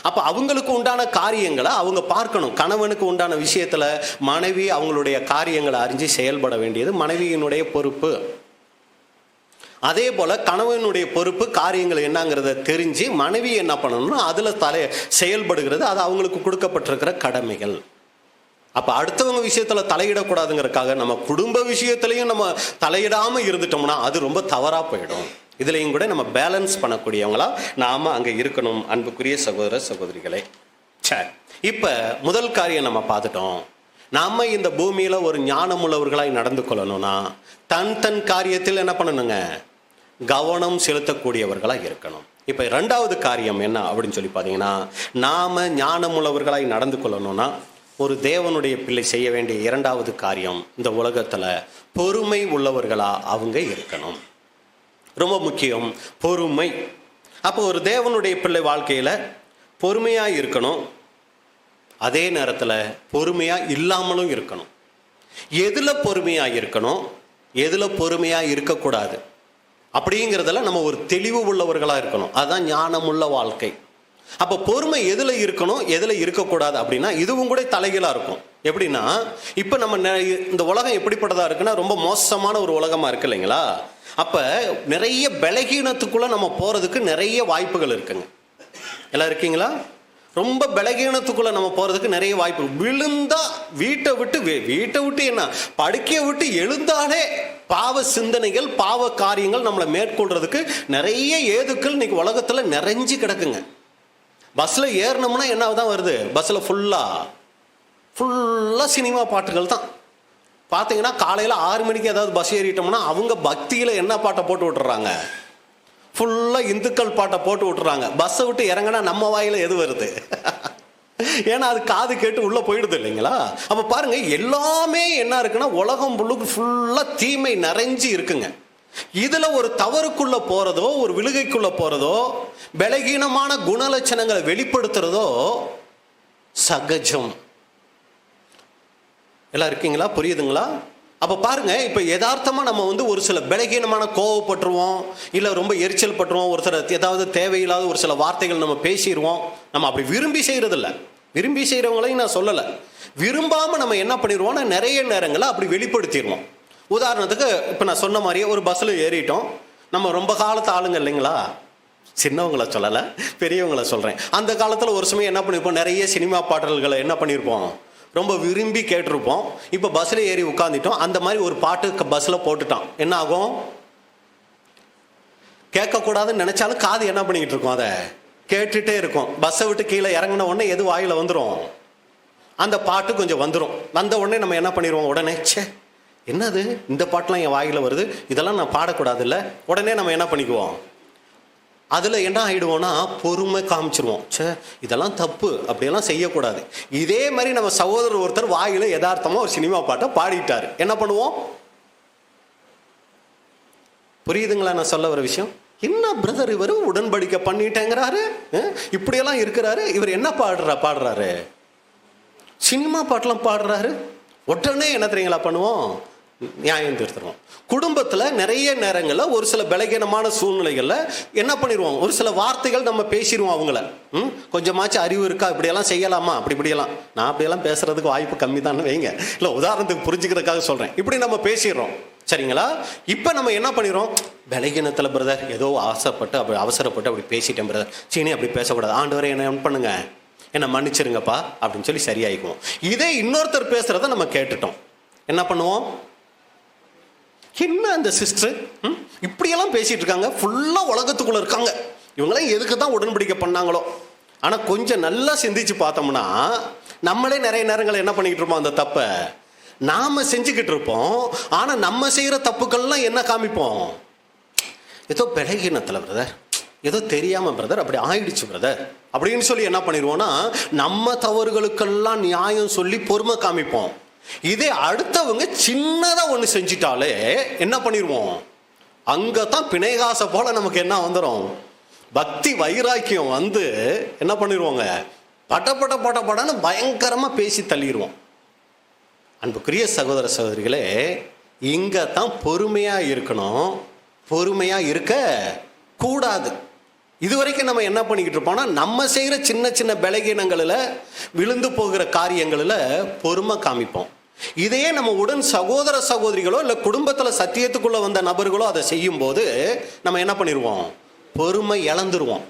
அப்போ அவங்களுக்கு உண்டான காரியங்களை அவங்க பார்க்கணும். கணவனுக்கு உண்டான விஷயத்தில் மனைவி அவங்களுடைய காரியங்களை அறிஞ்சு செயல்பட வேண்டியது மனைவியினுடைய பொறுப்பு. அதே போல் கணவனுடைய பொறுப்பு காரியங்கள் என்னங்கிறத தெரிஞ்சு மனைவி என்ன பண்ணணும்னா அதில் செயல்படுகிறது. அது அவங்களுக்கு கொடுக்கப்பட்டிருக்கிற கடமைகள். அப்போ அடுத்தவங்க விஷயத்தில் தலையிடக்கூடாதுங்கிறதுக்காக நம்ம குடும்ப விஷயத்துலையும் நம்ம தலையிடாமல் இருந்துட்டோம்னா அது ரொம்ப தவறாக போயிடும். இதுலையும் கூட நம்ம பேலன்ஸ் பண்ணக்கூடியவங்களா நாம் அங்கே இருக்கணும். அன்புக்குரிய சகோதர சகோதரிகளே, சரி, இப்போ முதல் காரியம் நம்ம பார்த்துட்டோம். நாம் இந்த பூமியில் ஒரு ஞானமுள்ளவர்களாய் நடந்து கொள்ளணும்னா தன் காரியத்தில் என்ன பண்ணணுங்க, கவனம் செலுத்தக்கூடியவர்களாக இருக்கணும். இப்போ ரெண்டாவது காரியம் என்ன அப்படின்னு சொல்லி பார்த்தீங்கன்னா, நாம் ஞானமுள்ளவர்களாய் நடந்து கொள்ளணும்னா ஒரு தேவனுடைய பிள்ளை செய்ய வேண்டிய இரண்டாவது காரியம், இந்த உலகத்தில் பொறுமை உள்ளவர்களா அவங்க இருக்கணும். ரொம்ப முக்கியம் பொறுமை. அப்போ ஒரு தேவனுடைய பிள்ளை வாழ்க்கையில் பொறுமையாக இருக்கணும், அதே நேரத்தில் பொறுமையாக இல்லாமலும் இருக்கணும். எதில் பொறுமையாக இருக்கணும், எதில் பொறுமையாக இருக்கக்கூடாது அப்படிங்கிறதுல நம்ம ஒரு தெளிவு உள்ளவர்களாக இருக்கணும். அதுதான் ஞானமுள்ள வாழ்க்கை. அப்போ பொறுமை எதில் இருக்கணும், எதில் இருக்கக்கூடாது அப்படின்னா இதுவும் கூட தலைகீழாக இருக்கும். எப்படின்னா, இப்போ நம்ம இந்த உலகம் எப்படிப்பட்டதாக இருக்குன்னா ரொம்ப மோசமான ஒரு உலகமாக இருக்கு இல்லைங்களா? அப்போ நிறைய பலகீனத்துக்குள்ளே நம்ம போகிறதுக்கு நிறைய வாய்ப்புகள் இருக்குங்க. எல்லாம் இருக்கீங்களா? ரொம்ப பலகீனத்துக்குள்ளே நம்ம போகிறதுக்கு நிறைய வாய்ப்பு. விழுந்தா வீட்டை விட்டு என்ன படுக்கையை விட்டு எழுந்தாலே பாவ சிந்தனைகள், பாவ காரியங்கள் நம்மளை மேற்கொள்றதுக்கு நிறைய ஏதுக்கள் இன்னைக்கு உலகத்தில் நிறைஞ்சு கிடக்குங்க. பஸ்ஸில் ஏறினோம்னா என்ன தான் வருது, பஸ்ஸில் ஃபுல்லாக சினிமா பாட்டுகள் தான். பார்த்தீங்கன்னா காலையில் 6 மணிக்கு ஏதாவது பஸ் ஏறிட்டோம்னா அவங்க பக்தியில் என்ன பாட்டை போட்டு விட்டுறாங்க, ஃபுல்லாக இந்துக்கள் பாட்டை போட்டு விட்டுறாங்க. பஸ்ஸை விட்டு இறங்கினா நம்ம வாயில் எது வருது? ஏன்னா அது காது கேட்டு உள்ளே போயிடுது இல்லைங்களா? அப்போ பாருங்க, எல்லாமே என்ன இருக்குன்னா உலகம் முழுக்க ஃபுல்லாக தீமை நிறைஞ்சு இருக்குங்க. இதில் ஒரு தவறுக்குள்ளே போகிறதோ, ஒரு விழுகைக்குள்ளே போகிறதோ, பலகீனமான குணலட்சணங்களை வெளிப்படுத்துறதோ சகஜம். எல்லாம் இருக்கீங்களா? புரியுதுங்களா? அப்போ பாருங்க, இப்போ யதார்த்தமாக நம்ம ஒரு சில பலகீனமான கோவப்பட்டுருவோம், இல்லை ரொம்ப எரிச்சல் பட்டுருவோம், ஒரு சில ஏதாவது தேவையில்லாத ஒரு சில வார்த்தைகள் நம்ம பேசிடுவோம். நம்ம அப்படி விரும்பி செய்கிறதில்ல, விரும்பி செய்கிறவங்களையும் நான் சொல்லலை. விரும்பாமல் நம்ம என்ன பண்ணிடுவோம்னா நிறைய நேரங்களில் அப்படி வெளிப்படுத்திடுவோம். உதாரணத்துக்கு இப்போ நான் சொன்ன மாதிரியே ஒரு பஸ்ஸில் ஏறிட்டோம். நம்ம ரொம்ப காலத்து ஆளுங்க இல்லைங்களா, சின்னவங்கள சொல்லலை, பெரியவங்கள சொல்கிறேன். அந்த காலத்தில் ஒரு சமயம் என்ன பண்ணியிருப்போம், நிறைய சினிமா பாடல்களை என்ன பண்ணியிருப்போம், ரொம்ப விரும்பி கேட்டிருப்போம். இப்போ பஸ்ஸில் ஏறி உட்காந்துட்டோம், அந்த மாதிரி ஒரு பாட்டு பஸ்ஸில் போட்டுட்டான், என்ன ஆகும்? கேட்கக்கூடாதுன்னு நினச்சாலும் காது என்ன பண்ணிக்கிட்டு இருக்கோம், அதை கேட்டுகிட்டே இருக்கும். பஸ்ஸை விட்டு கீழே இறங்கின உடனே எது வாயில் வந்துடும், அந்த பாட்டு கொஞ்சம் வந்துடும். வந்த உடனே நம்ம என்ன பண்ணிடுவோம், உடனே சே என்னது இந்த பாட்டெலாம் என் வாயில் வருது, இதெல்லாம் நான் பாடக்கூடாது இல்லை, உடனே நம்ம என்ன பண்ணிக்குவோம், அதில் என்ன ஆகிடுவோம்னா பொறுமை காமிச்சிருவோம். சே இதெல்லாம் தப்பு, அப்படியெல்லாம் செய்யக்கூடாது. இதே மாதிரி நம்ம சகோதரர் ஒருத்தர் வாயில் யதார்த்தமாக ஒரு சினிமா பாட்டை பாடிட்டார், என்ன பண்ணுவோம்? புரியுதுங்களா நான் சொல்ல வர விஷயம்? என்ன பிரதர் இவர் உடன்படிக்கை பண்ணிட்டேங்கிறாரு, இப்படியெல்லாம் இருக்கிறாரு, இவர் என்ன பாடுறாரு, சினிமா பாட்டெல்லாம் பாடுறாரு. உடனே என்ன தெரியுங்களா பண்ணுவோம், நியாயம் தீர்த்துருவோம். குடும்பத்தில் நிறைய நேரங்களில் ஒரு சில பலகீனமான சூழ்நிலைகளில் என்ன பண்ணிடுவோம், ஒரு சில வார்த்தைகள் நம்ம பேசிடுவோம். அவங்கள கொஞ்சமாச்சும் அறிவு இருக்கா, இப்படியெல்லாம் செய்யலாமா, இப்படியெல்லாம். நான் அப்படியெல்லாம் பேசுறதுக்கு வாய்ப்பு கம்மி தானே வைங்க, இல்லை உதாரணத்துக்கு புரிஞ்சுக்கிறதுக்காக சொல்கிறேன். இப்படி நம்ம பேசிடுறோம், சரிங்களா? இப்போ நம்ம என்ன பண்ணிடுறோம், பலகீனத்தில் பிரதர் ஏதோ ஆசைப்பட்டு அப்படி அவசரப்பட்டு அப்படி பேசிட்டேன் பிரதர், சீனி அப்படி பேசக்கூடாது, ஆண்டவரை என்ன பண்ணுங்க, என்னை மன்னிச்சிருங்கப்பா அப்படின்னு சொல்லி சரியாயிக்குவோம். இதே இன்னொருத்தர் பேசுறத நம்ம கேட்டுட்டோம், என்ன பண்ணுவோம், என்ன அந்த சிஸ்டர் இப்படியெல்லாம் பேசிட்டு இருக்காங்க, ஃபுல்லாக உலகத்துக்குள்ள இருக்காங்க, இவங்களாம் எதுக்கு தான் உடன்படிக்கை பண்ணாங்களோ. ஆனால் கொஞ்சம் நல்லா சிந்திச்சு பார்த்தோம்னா நம்மளே நிறைய நேரங்கள் என்ன பண்ணிக்கிட்டு இருப்போம், அந்த தப்பை நாம செஞ்சுக்கிட்டு இருப்போம். ஆனால் நம்ம செய்கிற தப்புக்கள்லாம் என்ன காமிப்போம், ஏதோ பலகீனத்தில் பிரதர், ஏதோ தெரியாமல் பிரதர் அப்படி ஆயிடுச்சு பிரதர் அப்படின்னு சொல்லி என்ன பண்ணிடுவோம்னா நம்ம தவறுகளுக்கெல்லாம் நியாயம் சொல்லி பொறுமை காமிப்போம். இதே அடுத்தவங்க சின்னதாக ஒன்று செஞ்சிட்டாலே என்ன பண்ணிடுவோம், அங்கே தான் பிணைகாசை போல நமக்கு என்ன வந்துடும், பக்தி வைராக்கியம் வந்து என்ன பண்ணிடுவோங்க, படன்னு பயங்கரமாக பேசி தள்ளிடுவோம். அன்புக்குரிய சகோதர சகோதரிகளே, இங்கே தான் பொறுமையாக இருக்கணும், பொறுமையாக இருக்க கூடாது. இதுவரைக்கும் நம்ம என்ன பண்ணிக்கிட்டு இருப்போம்னா நம்ம செய்கிற சின்ன சின்ன பலகீனங்களில் விழுந்து போகிற காரியங்களில் பொறுமை காமிப்போம். இதையே நம்ம உடன் சகோதர சகோதரிகளோ இல்லை குடும்பத்தில் சத்தியத்துக்குள்ளே வந்த நபர்களோ அதை செய்யும்போது நம்ம என்ன பண்ணிடுவோம், பொறுமை இழந்துருவோம்.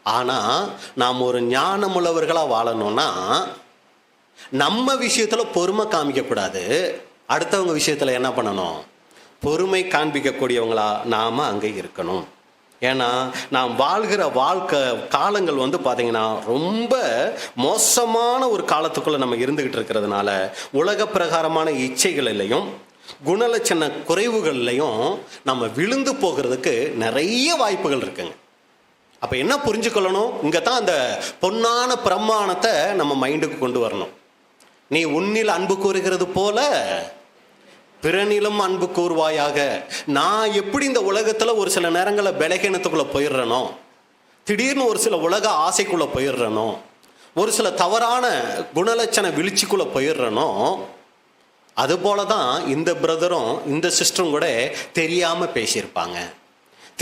ஆனால் நாம் ஒரு ஞானமுள்ளவர்களாக வாழணும்னா நம்ம விஷயத்தில் பொறுமை காமிக்கக்கூடாது, அடுத்தவங்க விஷயத்தில் என்ன பண்ணணும், பொறுமை காண்பிக்கக்கூடியவங்களா நாம் அங்கே இருக்கணும். ஏன்னா நாம் வாழ்கிற வாழ்க்கை காலங்கள் வந்து பார்த்திங்கன்னா ரொம்ப மோசமான ஒரு காலத்துக்குள்ளே நம்ம இருந்துக்கிட்டு இருக்கிறதுனால உலக பிரகாரமான இச்சைகளிலையும் குணலட்சண குறைவுகள்லையும் நம்ம விழுந்து போகிறதுக்கு நிறைய வாய்ப்புகள் இருக்குங்க. அப்போ என்ன புரிஞ்சுக்கொள்ளணும், இங்கே தான் அந்த பொன்னான பிரமாணத்தை நம்ம மைண்டுக்கு கொண்டு வரணும். நீ உன்னில் அன்பு கூறுகிறது போல பிறனிலும் அன்பு கூறுவாயாக. நான் எப்படி இந்த உலகத்தில் ஒரு சில நேரங்களில் பலகீனத்துக்குள்ளே போயிடுறனோ, திடீர்னு ஒரு சில உலக ஆசைக்குள்ளே போயிடுறனோ, ஒரு சில தவறான குணலட்சண வீழ்ச்சிக்குள்ளே போயிடுறனோ, அதுபோல தான் இந்த பிரதரும் இந்த சிஸ்டரும் கூட தெரியாமல் பேசியிருப்பாங்க,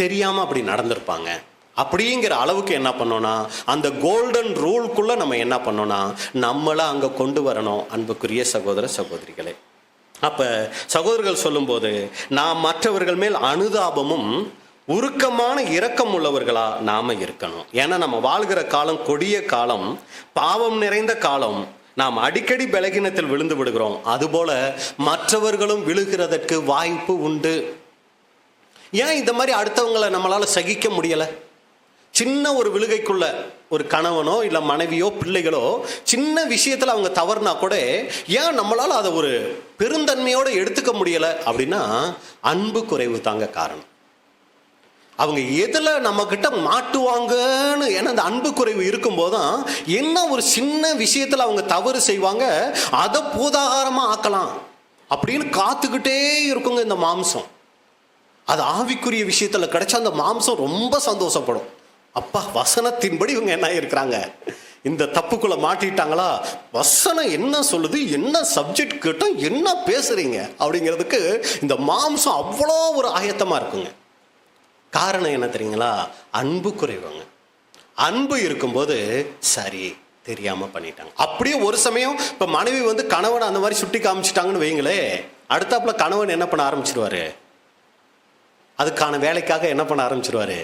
தெரியாமல் அப்படி நடந்திருப்பாங்க. அப்படிங்கிற அளவுக்கு என்ன பண்ணோன்னா அந்த கோல்டன் ரூல்குள்ளே நம்ம என்ன பண்ணோன்னா நம்மளை அங்கே கொண்டு வரணும். அன்புக்குரிய சகோதர சகோதரிகளே, அப்போ சகோதரர்கள் சொல்லும்போது நாம் மற்றவர்கள் மேல் அனுதாபமும் உருக்கமான இரக்கம் உள்ளவர்களா நாம் இருக்கணும். ஏன்னா நம்ம வாழ்கிற காலம் கொடிய காலம், பாவம் நிறைந்த காலம், நாம் அடிக்கடி பலகீனத்தில் விழுந்து விடுகிறோம். அதுபோல மற்றவர்களும் விழுகிறதற்கு வாய்ப்பு உண்டு. ஏன் இந்த மாதிரி அடுத்தவங்களை நம்மளால் சகிக்க முடியலை? சின்ன ஒரு விழுகைக்குள்ள ஒரு கணவனோ இல்லை மனைவியோ பிள்ளைகளோ சின்ன விஷயத்தில் அவங்க தவறுனா கூட ஏன் நம்மளால் அதை ஒரு பெருந்தன்மையோடு எடுத்துக்க முடியலை அப்படின்னா அன்பு குறைவு தாங்க காரணம். அவங்க எதில் நம்மக்கிட்ட மாட்டுவாங்கன்னு, ஏன்னா அந்த அன்பு குறைவு இருக்கும்போது தான் என்ன ஒரு சின்ன விஷயத்தில் அவங்க தவறு செய்வாங்க, அதை பூதாகாரமாக ஆக்கலாம் அப்படின்னு காத்துக்கிட்டே இருக்குங்க இந்த மாம்சம். அது ஆவிக்குரிய விஷயத்தில் கிடைச்சா அந்த மாம்சம் ரொம்ப சந்தோஷப்படும். அப்பா வசனத்தின்படி இவங்க என்ன இருக்கிறாங்க, இந்த தப்புக்குள்ளே மாட்டிட்டாங்களா, வசனம் என்ன சொல்லுது, என்ன சப்ஜெக்ட் கேட்டோம், என்ன பேசுறீங்க அப்படிங்கிறதுக்கு இந்த மாம்சம் அவ்வளோ ஒரு ஆயத்தமாக இருக்குங்க. காரணம் என்ன தெரியுங்களா, அன்பு குறைவுங்க. அன்பு இருக்கும்போது சரி தெரியாமல் பண்ணிட்டாங்க. அப்படியே ஒரு சமயம் இப்போ மனைவி வந்து கணவனை அந்த மாதிரி சுட்டி காமிச்சிட்டாங்கன்னு வைங்களே, அடுத்தாப்புல கணவன் என்ன பண்ண ஆரம்பிச்சிருவாரு? அதுக்கான வேலைக்காக என்ன பண்ண ஆரம்பிச்சிருவாரு?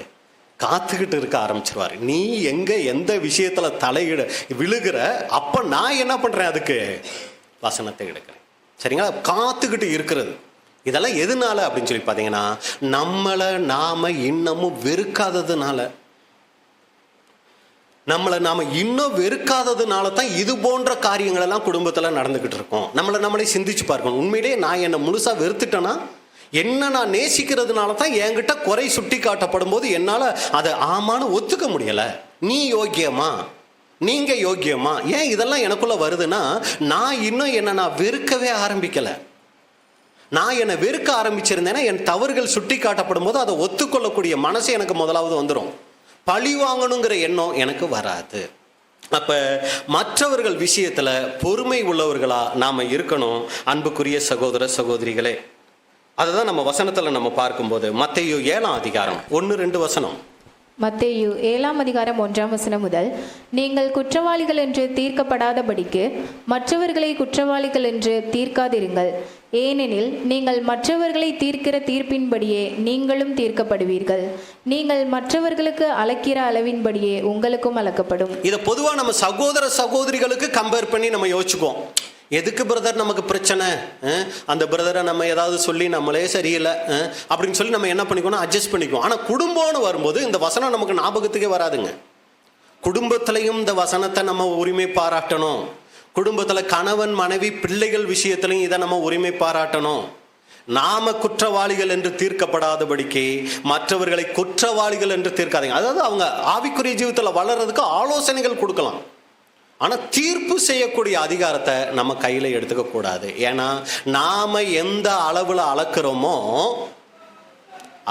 காத்துக்கிட்டு இருக்க ஆரம்பிச்சிருவாரு. நீ எங்க எந்த விஷயத்துல தலையிட விழுகிற, அப்ப நான் என்ன பண்றேன்? அதுக்கு வசனத்தை எடுக்கிறேன். சரிங்களா? காத்துக்கிட்டு இருக்கிறது. இதெல்லாம் எதனால அப்படின்னு சொல்லி பார்த்தீங்கன்னா, நம்மளை நாம இன்னமும் வெறுக்காததுனால, நம்மளை நாம இன்னும் வெறுக்காததுனால தான் இது போன்ற காரியங்கள் எல்லாம் குடும்பத்துல நடந்துகிட்டு இருக்கோம். நம்மளே சிந்திச்சு பார்க்கணும். உண்மையிலேயே நான் என்னை முழுசா வெறுத்துட்டேன்னா, என்ன நான் நேசிக்கிறதுனால தான் என்கிட்ட குறை சுட்டி காட்டப்படும் போது என்னால் அதை ஆமான்னு ஒத்துக்க முடியல. நீ யோக்கியமா, நீங்க யோக்கியமா, ஏன் இதெல்லாம் எனக்குள்ள வருதுன்னா, நான் இன்னும் என்னை நான் வெறுக்கவே ஆரம்பிக்கல. நான் என்னை வெறுக்க ஆரம்பிச்சிருந்தேன்னா என் தவறுகள் சுட்டி காட்டப்படும் போது அதை ஒத்துக்கொள்ளக்கூடிய மனசு எனக்கு முதலாவது வந்துடும். பழி வாங்கணுங்கிற எண்ணம் எனக்கு வராது. அப்ப மற்றவர்கள் விஷயத்துல பொறுமை உள்ளவர்களா நாம இருக்கணும். அன்புக்குரிய சகோதர சகோதரிகளே, அதுதான் நம்ம வசனத்துல நம்ம பார்க்கும்போது மத்தேயு 7ஆம் அதிகாரம் 1-2 வசனம். மத்தேயு 7ஆம் அதிகாரம் 1ஆம் வசனம் முதல், நீங்கள் குற்றவாளிகள் என்று தீர்க்கப்படாதபடிக்கு மற்றவர்களை குற்றவாளிகள் என்று தீர்க்காதிருங்கள். ஏனெனில் நீங்கள் மற்றவர்களை தீர்க்கிற தீர்ப்பின்படியே நீங்களும் தீர்க்கப்படுவீர்கள். நீங்கள் மற்றவர்களுக்கு அளக்கிற அளவின்படியே உங்களுக்கும் அளக்கப்படும். இதை பொதுவா நம்ம சகோதர சகோதரிகளுக்கு கம்பேர் பண்ணி நம்ம யோசிச்சுக்குவோம். எதுக்கு பிரதர் நமக்கு பிரச்சனை? அந்த பிரதரை நம்ம ஏதாவது சொல்லி நம்மளே சரியில்லை அப்படின்னு சொல்லி நம்ம என்ன பண்ணிக்கணும்? அட்ஜஸ்ட் பண்ணிக்குவோம். ஆனால் குடும்பம்னு வரும்போது இந்த வசனம் நமக்கு ஞாபகத்துக்கே வராதுங்க. குடும்பத்திலையும் இந்த வசனத்தை நம்ம உரிமை பாராட்டணும். குடும்பத்தில் கணவன் மனைவி பிள்ளைகள் விஷயத்திலையும் இதை நம்ம உரிமை பாராட்டணும். நாம குற்றவாளிகள் என்று தீர்க்கப்படாதபடிக்கு மற்றவர்களை குற்றவாளிகள் என்று தீர்க்காதீங்க. அதாவது அவங்க ஆவிக்குரிய ஜீவிதத்தில் வளர்றதுக்கு ஆலோசனைகள் கொடுக்கலாம். ஆனால் தீர்ப்பு செய்யக்கூடிய அதிகாரத்தை நம்ம கையில் எடுத்துக்க கூடாது. ஏன்னா நாம எந்த அளவில் அளக்கிறோமோ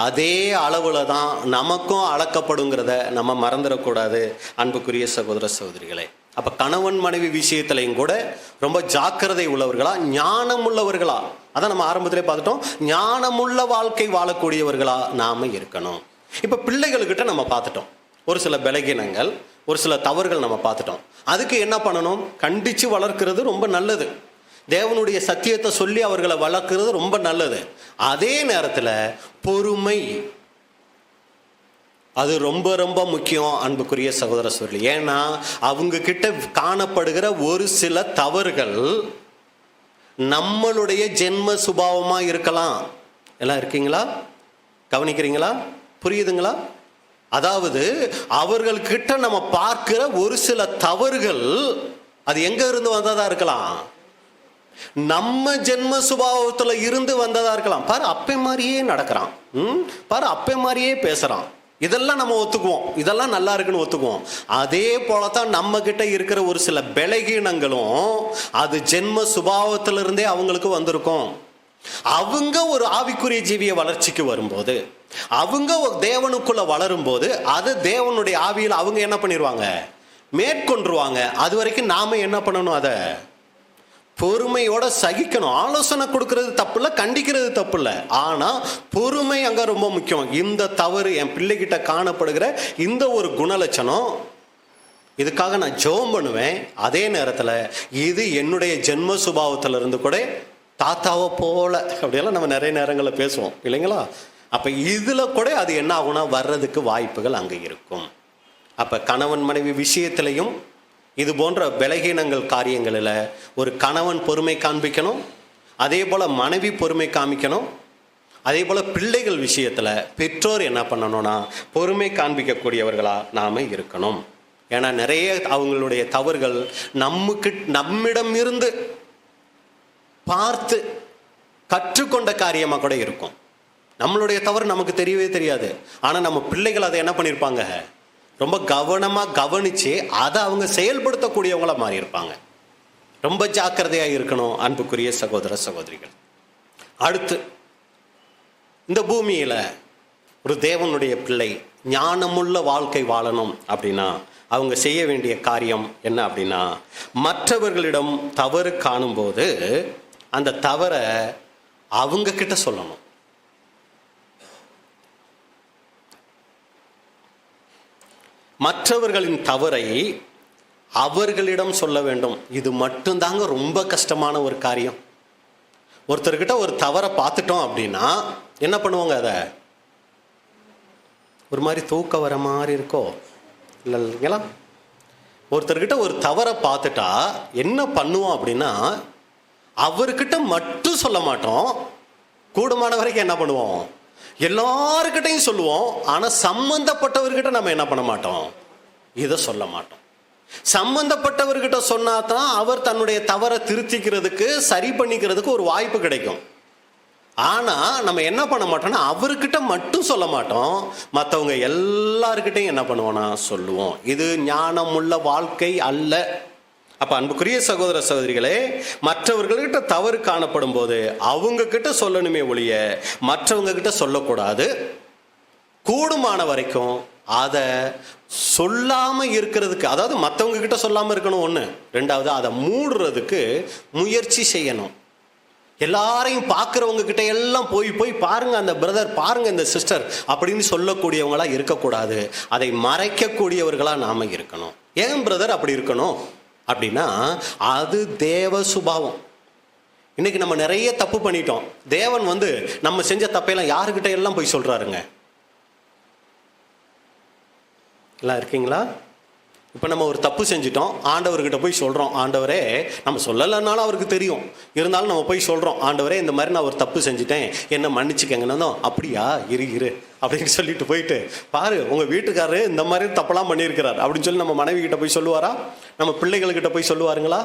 அதே அளவில் தான் நமக்கும் அளக்கப்படுங்கிறத நம்ம மறந்துடக்கூடாது. அன்புக்குரிய சகோதர சகோதரிகளே, அப்போ கணவன் மனைவி விஷயத்திலையும் கூட ரொம்ப ஜாக்கிரதை உள்ளவர்களா, ஞானம் உள்ளவர்களா, அதான் நம்ம ஆரம்பத்திலே பார்த்துட்டோம், ஞானமுள்ள வாழ்க்கை வாழக்கூடியவர்களா நாம இருக்கணும். இப்போ பிள்ளைகள்கிட்ட நம்ம பார்த்துட்டோம் ஒரு சில பலகீனங்கள், ஒரு சில தவறுகள் நம்ம பார்த்துட்டோம். அதுக்கு என்ன பண்ணணும்? கண்டித்து வளர்க்கிறது ரொம்ப நல்லது. தேவனுடைய சத்தியத்தை சொல்லி அவர்களை வளர்க்கிறது ரொம்ப நல்லது. அதே நேரத்தில் பொறுமை, அது ரொம்ப ரொம்ப முக்கியம் அன்புக்குரிய சகோதர சொல்லி. ஏன்னா அவங்க கிட்ட காணப்படுகிற ஒரு சில தவறுகள் நம்மளுடைய ஜென்ம சுபாவமா இருக்கலாம். எல்லாம் இருக்கீங்களா? கவனிக்கிறீங்களா? புரியுதுங்களா? அதாவது அவர்கள்கிட்ட நம்ம பார்க்கிற ஒரு சில தவறுகள் அது எங்க இருந்து வந்ததா இருக்கலாம்? நம்ம ஜென்ம சுபாவத்துல இருந்து வந்ததா இருக்கலாம். பாரு அப்பே மாதிரியே நடக்கிறான், பாரு அப்பே மாதிரியே பேசுறான், இதெல்லாம் நம்ம ஒத்துக்குவோம், இதெல்லாம் நல்லா இருக்குன்னு ஒத்துக்குவோம். அதே போலதான் நம்ம கிட்ட இருக்கிற ஒரு சில பலகீனங்களும் அது ஜென்ம சுபாவத்திலிருந்தே அவங்களுக்கு வந்திருக்கும். அவங்க ஒரு ஆவிக்குரிய ஜீவிய வளர்ச்சிக்கு வரும்போது, அவங்க தேவனுக்குள்ள வளரும் போது அது தேவனுடைய ஆவியில் அவங்க என்ன பண்ணிடுவாங்க? மேற்கொண்டுருவாங்க. அது வரைக்கும் நாம என்ன பண்ணணும்? அதை பொறுமையோட சகிக்கணும். ஆலோசனை கொடுக்கறது தப்பு இல்லை, கண்டிக்கிறது தப்பு இல்லை. ஆனா பொறுமை அங்க ரொம்ப முக்கியம். இந்த தவறு என் பிள்ளைகிட்ட காணப்படுகிற இந்த ஒரு குணலட்சணம், இதுக்காக நான் ஜெபம் பண்ணுவேன். அதே நேரத்தில் இது என்னுடைய ஜென்ம சுபாவத்துல இருந்து கூட தாத்தாவை போல அப்படியெல்லாம் நம்ம நிறைய நேரங்களில் பேசுவோம் இல்லைங்களா? அப்போ இதில் கூட அது என்ன ஆகும்னா வர்றதுக்கு வாய்ப்புகள் அங்கே இருக்கும். அப்போ கணவன் மனைவி விஷயத்திலையும் இது போன்ற பலகீனங்கள் காரியங்களில் ஒரு கணவன் பொறுமை காண்பிக்கணும், அதே போல் மனைவி பொறுமை காமிக்கணும். அதே போல் பிள்ளைகள் விஷயத்தில் பெற்றோர் என்ன பண்ணணும்னா பொறுமை காண்பிக்கக்கூடியவர்களாக நாம் இருக்கணும். ஏன்னா நிறைய அவங்களுடைய தவறுகள் நம்மிடம் இருந்து பார்த்து கற்றுக்கொண்ட காரியமாக கூட இருக்கும். நம்மளுடைய தவறு நமக்கு தெரியவே தெரியாது. ஆனால் நம்ம பிள்ளைகள் அதை என்ன பண்ணியிருப்பாங்க? ரொம்ப கவனமாக கவனித்து அதை அவங்க செயல்படுத்தக்கூடியவங்களா மாறி இருப்பாங்க. ரொம்ப ஜாக்கிரதையாக இருக்கணும் அன்புக்குரிய சகோதர சகோதரிகள். அடுத்து, இந்த பூமியில் ஒரு தேவனுடைய பிள்ளை ஞானமுள்ள வாழ்க்கை வாழணும் அப்படின்னா அவங்க செய்ய வேண்டிய காரியம் என்ன அப்படின்னா, மற்றவர்களிடம் தவறு காணும்போது அந்த தவறை அவங்க கிட்ட சொல்லணும். மற்றவர்களின் தவறை அவர்களிடம் சொல்ல வேண்டும். இது மட்டும்தாங்க ரொம்ப கஷ்டமான ஒரு காரியம். ஒருத்தர்கிட்ட ஒரு தவறை பார்த்துட்டோம் அப்படின்னா என்ன பண்ணுவாங்க? அதை ஒரு மாதிரி தூக்க வர மாதிரி இருக்கோ இல்லைங்களா? ஒருத்தர்கிட்ட ஒரு தவறை பார்த்துட்டா என்ன பண்ணுவோம் அப்படின்னா, அவர்கிட்ட மட்டும் சொல்ல மாட்டோம், கூடுமான வரைக்கும் என்ன பண்ணுவோம், எல்லாருக்கிட்டையும் சொல்லுவோம். ஆனால் சம்பந்தப்பட்டவர்கிட்ட நம்ம என்ன பண்ண மாட்டோம், இதை சொல்ல மாட்டோம். சம்பந்தப்பட்டவர்கிட்ட சொன்னா தான் அவர் தன்னுடைய தவறை திருத்திக்கிறதுக்கு, சரி பண்ணிக்கிறதுக்கு ஒரு வாய்ப்பு கிடைக்கும். ஆனால் நம்ம என்ன பண்ண மாட்டோம்னா, அவர்கிட்ட மட்டும் சொல்ல மாட்டோம், மற்றவங்க எல்லார்கிட்டையும் என்ன பண்ணுவோம்னா சொல்லுவோம். இது ஞானமுள்ள வாழ்க்கை அல்ல. அப்போ அன்புக்குரிய சகோதர சகோதரிகளே, மற்றவர்கள்கிட்ட தவறு காணப்படும் போது அவங்க கிட்ட சொல்லணுமே ஒழிய மற்றவங்க கிட்ட சொல்லக்கூடாது. கூடுமான வரைக்கும் அதை சொல்லாமல் இருக்கிறதுக்கு, அதாவது மற்றவங்க கிட்ட சொல்லாமல் இருக்கணும் ஒன்று, ரெண்டாவது அதை மூடுறதுக்கு முயற்சி செய்யணும். எல்லாரையும் பார்க்குறவங்க கிட்ட எல்லாம் போய் போய் பாருங்க அந்த பிரதர், பாருங்க இந்த சிஸ்டர் அப்படின்னு சொல்லக்கூடியவங்களா இருக்கக்கூடாது. அதை மறைக்கக்கூடியவர்களாக நாம் இருக்கணும். ஏன் பிரதர் அப்படி இருக்கணும் அப்படின்னா, அது தேவ சுபாவம். இன்னைக்கு நம்ம நிறைய தப்பு பண்ணிட்டோம். தேவன் நம்ம செஞ்ச தப்பையெல்லாம் யாருக்கிட்ட எல்லாம் போய் சொல்றாருங்க? எல்லாம் இருக்கீங்களா? இப்போ நம்ம ஒரு தப்பு செஞ்சிட்டோம், ஆண்டவர்கிட்ட போய் சொல்கிறோம், ஆண்டவரே, நம்ம சொல்லலைன்னாலும் அவருக்கு தெரியும், இருந்தாலும் நம்ம போய் சொல்கிறோம், ஆண்டவரே இந்த மாதிரி நான் ஒரு தப்பு செஞ்சுட்டேன், என்ன மன்னிச்சுக்கங்கன்னு. அப்படியா, இரு அப்படின்னு சொல்லிட்டு போயிட்டு, பாரு உங்கள் வீட்டுக்காரரு இந்த மாதிரி தப்பெல்லாம் பண்ணியிருக்கிறார் அப்படின்னு சொல்லி நம்ம மனைவி கிட்ட போய் சொல்லுவாரா? நம்ம பிள்ளைகள்கிட்ட போய் சொல்லுவாருங்களா?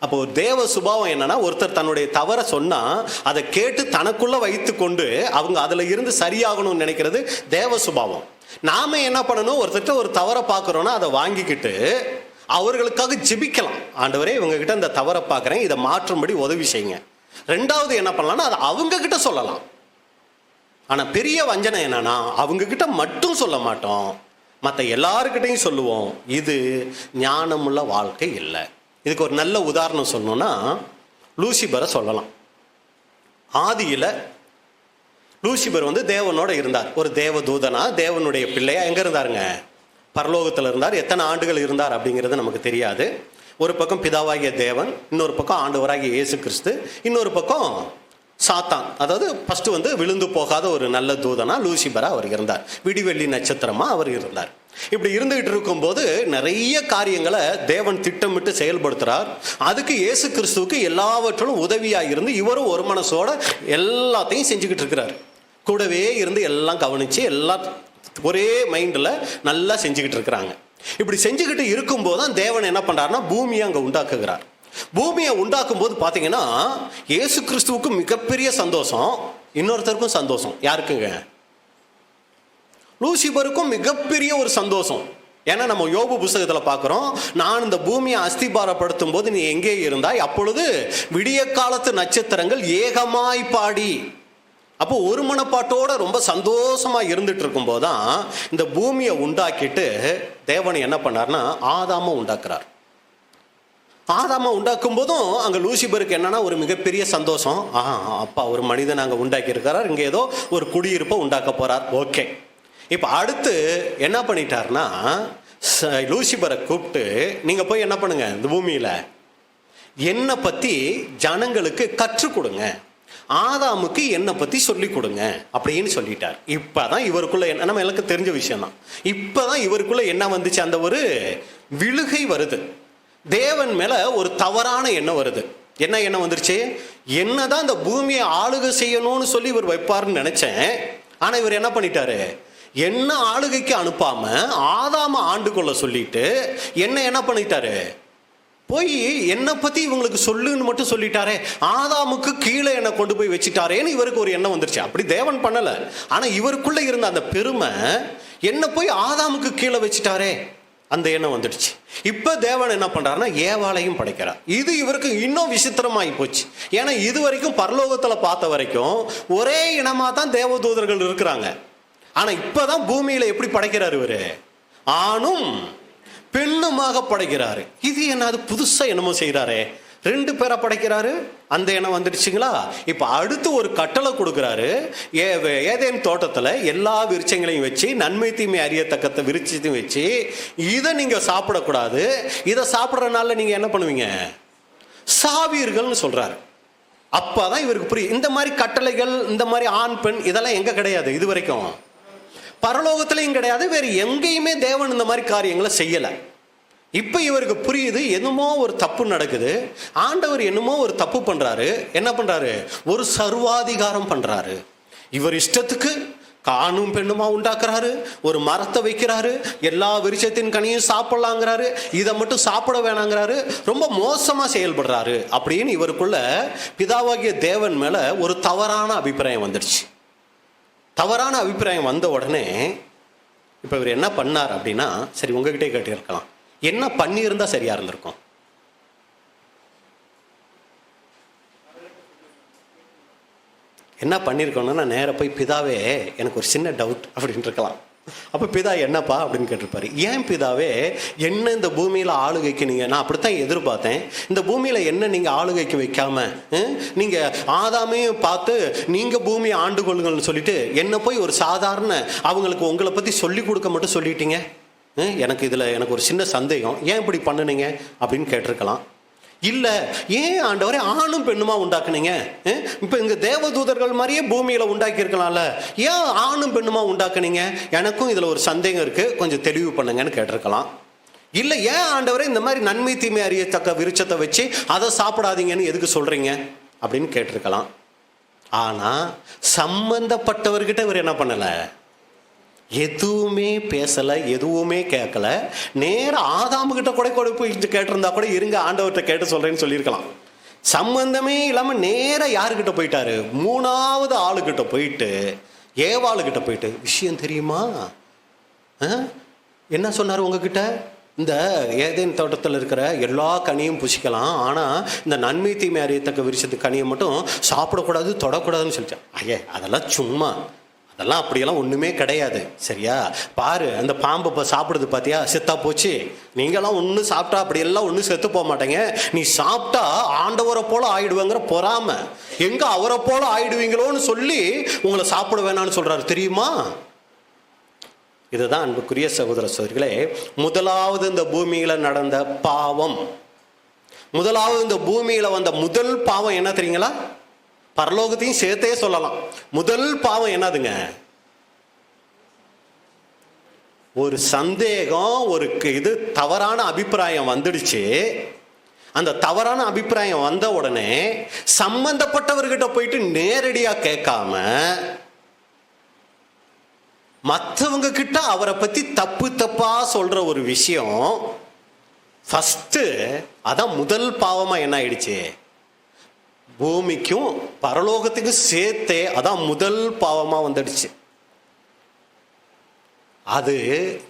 அப்போ ஒரு தேவ சுபாவம் என்னன்னா, ஒருத்தர் தன்னுடைய தவறை சொன்னால் அதை கேட்டு தனக்குள்ளே வைத்து கொண்டு அவங்க அதில் இருந்து சரியாகணும்னு நினைக்கிறது தேவ சுபாவம். நாம என்ன பண்ணணும், ஒருத்தர்கிட்ட ஒரு தவறை பார்க்குறோன்னா அதை வாங்கிக்கிட்டு அவர்களுக்காக ஜெபிக்கலாம். ஆண்டவரே இவங்க கிட்ட இந்த தவறை பார்க்குறேன், இதை மாற்றும்படி உதவி செய்யுங்க. ரெண்டாவது என்ன பண்ணலாம்னா, அதை அவங்க கிட்ட சொல்லலாம். ஆனால் பெரிய வஞ்சனை என்னன்னா, அவங்க கிட்ட மட்டும் சொல்ல மாட்டோம், மற்ற எல்லாருக்கிட்டையும் சொல்லுவோம். இது ஞானமுள்ள வாழ்க்கை இல்லை. இதுக்கு ஒரு நல்ல உதாரணம் சொல்லணும்னா, லூசிபரை சொல்லலாம். ஆதியில் லூசிபர் தேவனோட இருந்தார். ஒரு தேவ தூதனா, தேவனுடைய பிள்ளையா எங்க இருந்தாருங்க? பரலோகத்தில் இருந்தார். எத்தனை ஆண்டுகள் இருந்தார் அப்படிங்கிறது நமக்கு தெரியாது. ஒரு பக்கம் பிதாவாகிய தேவன், இன்னொரு பக்கம் ஆண்டவராகிய இயேசு கிறிஸ்து, இன்னொரு பக்கம் சாத்தான். அதாவது ஃபர்ஸ்ட் விழுந்து போகாத ஒரு நல்ல தூதனா லூசிபரா அவர் இருந்தார். விடிவெள்ளி நட்சத்திரமா அவர் இருந்தார். இப்படி இருந்துகிட்டு இருக்கும்போது நிறைய காரியங்களை தேவன் திட்டமிட்டு செயல்படுத்துறார். அதுக்கு இயேசு கிறிஸ்துவுக்கு எல்லாவற்றிலும் உதவியாக இருந்து இவரும் ஒரு மனசோட எல்லாத்தையும் செஞ்சுக்கிட்டு இருக்கிறார். கூடவே இருந்து எல்லாம் கவனிச்சு எல்லாம் ஒரே மைண்டில் நல்லா செஞ்சுக்கிட்டு இருக்கிறாங்க. இப்படி செஞ்சுக்கிட்டு இருக்கும்போது தான் தேவன் என்ன பண்ணுறாருன்னா, பூமியை அங்கே உண்டாக்குகிறார். பூமியை உண்டாக்கும் போது பார்த்தீங்கன்னா, இயேசு கிறிஸ்துவுக்கு மிகப்பெரிய சந்தோஷம், இன்னொருத்தருக்கும் சந்தோஷம். யாருக்குங்க? லூசிபருக்கும் மிகப்பெரிய ஒரு சந்தோஷம். ஏன்னா நம்ம யோபு புஸ்தகத்தில் பார்க்குறோம், நான் இந்த பூமியை அஸ்திபாரப்படுத்தும் போது நீ எங்கே இருந்தாய், அப்பொழுது விடிய காலத்து நட்சத்திரங்கள் ஏகமாய் பாடி. அப்போ ஒரு மனப்பாட்டோட ரொம்ப சந்தோஷமா இருந்துட்டு இருக்கும் போதுதான் இந்த பூமியை உண்டாக்கிட்டு தேவன் என்ன பண்ணார்னா, ஆதாமை உண்டாக்குறார். ஆதாமை உண்டாக்கும் போதும் அங்கே லூசிபருக்கு என்னன்னா ஒரு மிகப்பெரிய சந்தோஷம். அப்பா ஒரு மனிதன் அங்கே உண்டாக்கி இருக்கிறார், இங்கே ஏதோ ஒரு குடியிருப்பை உண்டாக்க போறார். ஓகே, இப்போ அடுத்து என்ன பண்ணிட்டார்னா, லூசிபரை கூப்பிட்டு நீங்கள் போய் என்ன பண்ணுங்க, இந்த பூமியில் என்னை பற்றி ஜனங்களுக்கு கற்றுக் கொடுங்க, ஆதாமுக்கு என்னை பற்றி சொல்லி கொடுங்க அப்படின்னு சொல்லிட்டார். இப்போதான் இவருக்குள்ள என்ன, நம்ம எனக்கு தெரிஞ்ச விஷயம் தான், இப்போதான் இவருக்குள்ள என்ன வந்துச்சு, அந்த ஒரு விழுகை வருது. தேவன் மேல ஒரு தவறான எண்ணம் வருது. என்ன எண்ணம் வந்துருச்சு? என்னதான் இந்த பூமியை ஆளுகை செய்யணும்னு சொல்லி இவர் வைப்பாருன்னு நினைச்சேன். ஆனா இவர் என்ன பண்ணிட்டாரு, என்ன ஆளுகைக்கு அனுப்பாம ஆதாம ஆண்டு கொள்ள சொல்லிட்டு என்ன பண்ணிட்டாரு, போய் என்னை பத்தி இவங்களுக்கு சொல்லுன்னு மட்டும் சொல்லிட்டாரே, ஆதாமுக்கு கீழே என்னை கொண்டு போய் வச்சுட்டாரேன்னு இவருக்கு ஒரு எண்ணம் வந்துருச்சு. அப்படி தேவன் பண்ணல, ஆனா இவருக்குள்ள இருந்த அந்த பெருமை, என்ன போய் ஆதாமுக்கு கீழே வச்சுட்டாரே அந்த எண்ணம் வந்துடுச்சு. இப்ப தேவன் என்ன பண்றாருன்னா, ஏவாளையும் படைக்கிறார். இது இவருக்கு இன்னும் விசித்திரமாகி போச்சு. ஏன்னா இது வரைக்கும் பரலோகத்துல பார்த்த வரைக்கும் ஒரே இனமா தான் தேவதூதர்கள் இருக்கிறாங்க. ஆனா இப்பதான் பூமியில எப்படி படைக்கிறார் இவரு, ஆணும் பெண்ணுமாக படைக்கிறாரு. இது என்னது புதுசா என்னமோ செய்யறாரே, 2 பேரை படைக்கிறாரு, அந்த எண்ணம் வந்துடுச்சுங்களா? இப்போ அடுத்து ஒரு கட்டளை கொடுக்குறாரு. ஏதேன் தோட்டத்தில் எல்லா விருட்சங்களையும் வச்சு, நன்மை தீமை அறியத்தக்கத்த விருட்சத்தையும் வச்சு, இதை நீங்கள் சாப்பிடக்கூடாது, இதை சாப்பிட்றதுனால நீங்கள் என்ன பண்ணுவீங்க, சாவீர்கள்னு சொல்றாரு. அப்பதான் இவருக்கு புரியும். இந்த மாதிரி கட்டளைகள், இந்த மாதிரி ஆண் பெண் இதெல்லாம் எங்க கிடையாது, இது வரைக்கும் பரலோகத்திலையும் கிடையாது, வேறு எங்கேயுமே தேவன் இந்த மாதிரி காரியங்களை செய்யலை. இப்போ இவருக்கு புரியுது, என்னமோ ஒரு தப்பு நடக்குது, ஆண்டவர் என்னமோ ஒரு தப்பு பண்றாரு. என்ன பண்றாரு, ஒரு சர்வாதிகாரம் பண்றாரு. இவர் இஷ்டத்துக்கு ஆணும் பெண்ணுமா உண்டாக்குறாரு, ஒரு மரத்தை வைக்கிறாரு, எல்லா விருட்சத்தின் கனியும் சாப்பிடலாங்கிறாரு, இதை மட்டும் சாப்பிட வேணாங்கிறாரு, ரொம்ப மோசமா செயல்படுறாரு அப்படின்னு இவருக்குள்ள பிதாவாகிய தேவன் மேல ஒரு தவறான அபிப்பிராயம் வந்துடுச்சு. தவறான அபிப்பிராயம் வந்த உடனே இப்போ இவர் என்ன பண்ணார் அப்படின்னா, சரி உங்ககிட்டே கேட்டிருக்கலாம், என்ன பண்ணியிருந்தா சரியா இருந்திருக்கும்? என்ன பண்ணியிருக்கோன்னா, நேராக போய் பிதாவே எனக்கு ஒரு சின்ன டவுட் அப்படின்னு இருக்கலாம். அப்போ பிதா என்னப்பா அப்படின்னு கேட்டிருப்பாரு. ஏன் பிதாவே என்ன இந்த பூமியில் ஆளுகைக்கு நீங்கள், நான் அப்படித்தான் எதிர்பார்த்தேன், இந்த பூமியில் என்ன நீங்கள் ஆளுகைக்கு வைக்காம நீங்கள் ஆதாமையும் பார்த்து நீங்கள் பூமியை ஆண்டு கொள்ளுங்கள்னு சொல்லிட்டு என்னை போய் ஒரு சாதாரண அவங்களுக்கு உங்களை பற்றி சொல்லி கொடுக்க மட்டும் சொல்லிட்டீங்க. எனக்கு ஒரு சின்ன சந்தேகம், ஏன் இப்படி பண்ணுனீங்க அப்படின்னு கேட்டிருக்கலாம். இல்லை, ஏன் ஆண்டவரே ஆணும் பெண்ணுமா உண்டாக்குனீங்க, இப்போ இங்கே தேவதூதர்கள் மாதிரியே பூமியில் உண்டாக்கி இருக்கலாம்ல, ஏன் ஆணும் பெண்ணுமா உண்டாக்குனீங்க, எனக்கும் இதில் ஒரு சந்தேகம் இருக்குது, கொஞ்சம் தெளிவு பண்ணுங்கன்னு கேட்டிருக்கலாம். இல்லை, ஏன் ஆண்டவரே இந்த மாதிரி நன்மை தீமை அறியத்தக்க விருட்சத்தை வச்சு அதை சாப்பிடாதீங்கன்னு எதுக்கு சொல்கிறீங்க அப்படின்னு கேட்டிருக்கலாம். ஆனால் சம்பந்தப்பட்டவர்கிட்ட இவர் என்ன பண்ணலை, எதுவுமே பேசலை, எதுவுமே கேட்கல. நேராக ஆதாமுகிட்ட கூட போய் கேட்டிருந்தா கூட இருங்க ஆண்டவர்கிட்ட கேட்டு சொல்கிறேன்னு சொல்லியிருக்கலாம். சம்பந்தமே இல்லாமல் நேராக யாருக்கிட்ட போயிட்டாரு, 3வது ஆளுக்கிட்ட போயிட்டு, ஏவாளுக்கிட்ட போயிட்டு, விஷயம் தெரியுமா, என்ன சொன்னார் உங்ககிட்ட, இந்த ஏதேன் தோட்டத்தில் இருக்கிற எல்லா கனியும் புசிக்கலாம், ஆனால் இந்த நன்மை தீமை அறியத்தக்க விருட்சத்து கனியை மட்டும் சாப்பிடக்கூடாது, தொடக்கூடாதுன்னு சொல்லிட்டேன். ஐயே அதெல்லாம் சும்மா, அதெல்லாம் அப்படியெல்லாம் ஒன்றுமே கிடையாது, சரியா? பாரு அந்த பாம்பை இப்போ சாப்பிடுது பார்த்தியா, செத்தா போச்சு. நீங்களாம் ஒன்றும் சாப்பிட்டா அப்படியெல்லாம் ஒன்றும் செத்து போக மாட்டேங்க, நீ சாப்பிட்டா ஆண்டவரை போல ஆயிடுவேங்கிற பொறாம, எங்கே அவரை போல ஆயிடுவீங்களோன்னு சொல்லி உங்களை சாப்பிட வேணான்னு சொல்கிறாரு தெரியுமா? இதுதான் அன்புக்குரிய சகோதர சகோதரிகளே, முதலாவது இந்த பூமியில் நடந்த பாவம், முதலாவது இந்த பூமியில் வந்த முதல் பாவம் என்ன தெரியுங்களா? பரலோகத்தையும் சேர்த்தே சொல்லலாம். முதல் பாவம் என்னதுங்க? ஒரு சந்தேகம், ஒரு இது தவறான அபிப்பிராயம் வந்துடுச்சு. அந்த தவறான அபிப்பிராயம் வந்த உடனே சம்பந்தப்பட்டவர்கிட்ட போயிட்டு நேரடியா கேட்காம மற்றவங்க கிட்ட அவரை பத்தி தப்பு தப்பா சொல்ற ஒரு விஷயம் ஃபர்ஸ்ட், அதான் முதல் பாவமா என்ன ஆயிடுச்சு, பூமிக்கும் பரலோகத்துக்கும் சேர்த்தே அதான் முதல் பாவமா வந்துடுச்சு. அது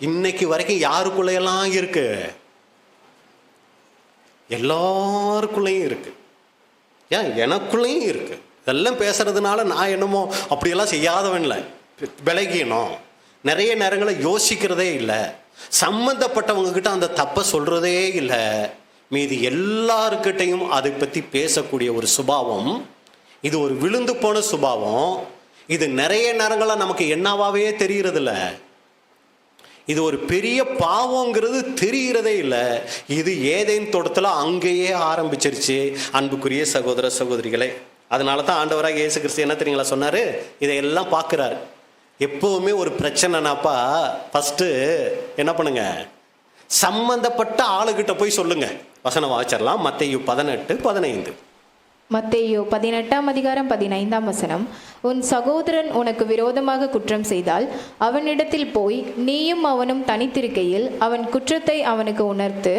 இன்னைக்கு வரைக்கும் யாருக்குள்ளையெல்லாம் இருக்கு, எல்லாருக்குள்ளேயும் இருக்கு, ஏன் எனக்குள்ளேயும் இருக்கு. இதெல்லாம் பேசுறதுனால நான் என்னமோ அப்படியெல்லாம் செய்யாதவன் இல்லை, விலகினோம், நிறைய நேரங்களில் யோசிக்கிறதே இல்லை, சம்பந்தப்பட்டவங்க கிட்ட அந்த தப்பை சொல்றதே இல்லை, மீதி எல்லாருக்கிட்டையும் அதை பற்றி பேசக்கூடிய ஒரு சுபாவம், இது ஒரு விழுந்து போன சுபாவம். இது நிறைய நேரங்களில் நமக்கு என்னவாவே தெரிகிறதில்ல, இது ஒரு பெரிய பாவங்கிறது தெரிகிறதே இல்லை. இது ஏதேன் தோட்டத்தில் அங்கேயே ஆரம்பிச்சிருச்சு அன்புக்குரிய சகோதர சகோதரிகளே. அதனால தான் ஆண்டவராக இயேசு கிறிஸ்து என்ன தெரியுங்களா சொன்னார், இதையெல்லாம் பார்க்குறாரு. எப்போவுமே ஒரு பிரச்சனைனாப்பா ஃபஸ்ட்டு என்ன பண்ணுங்க, சம்பந்தப்பட்ட ஆளுகிட்ட போய் சொல்லுங்க. வசனம் வாசிச்சிடலாம், மத்தேயு 18:15. மத்தேயு 18:15. உன் சகோதரன் உனக்கு விரோதமாக குற்றம் செய்தால் அவனிடத்தில் போய் நீயும் அவனும் தனித்திருக்கையில் அவன் குற்றத்தை அவனுக்கு உணர்த்து,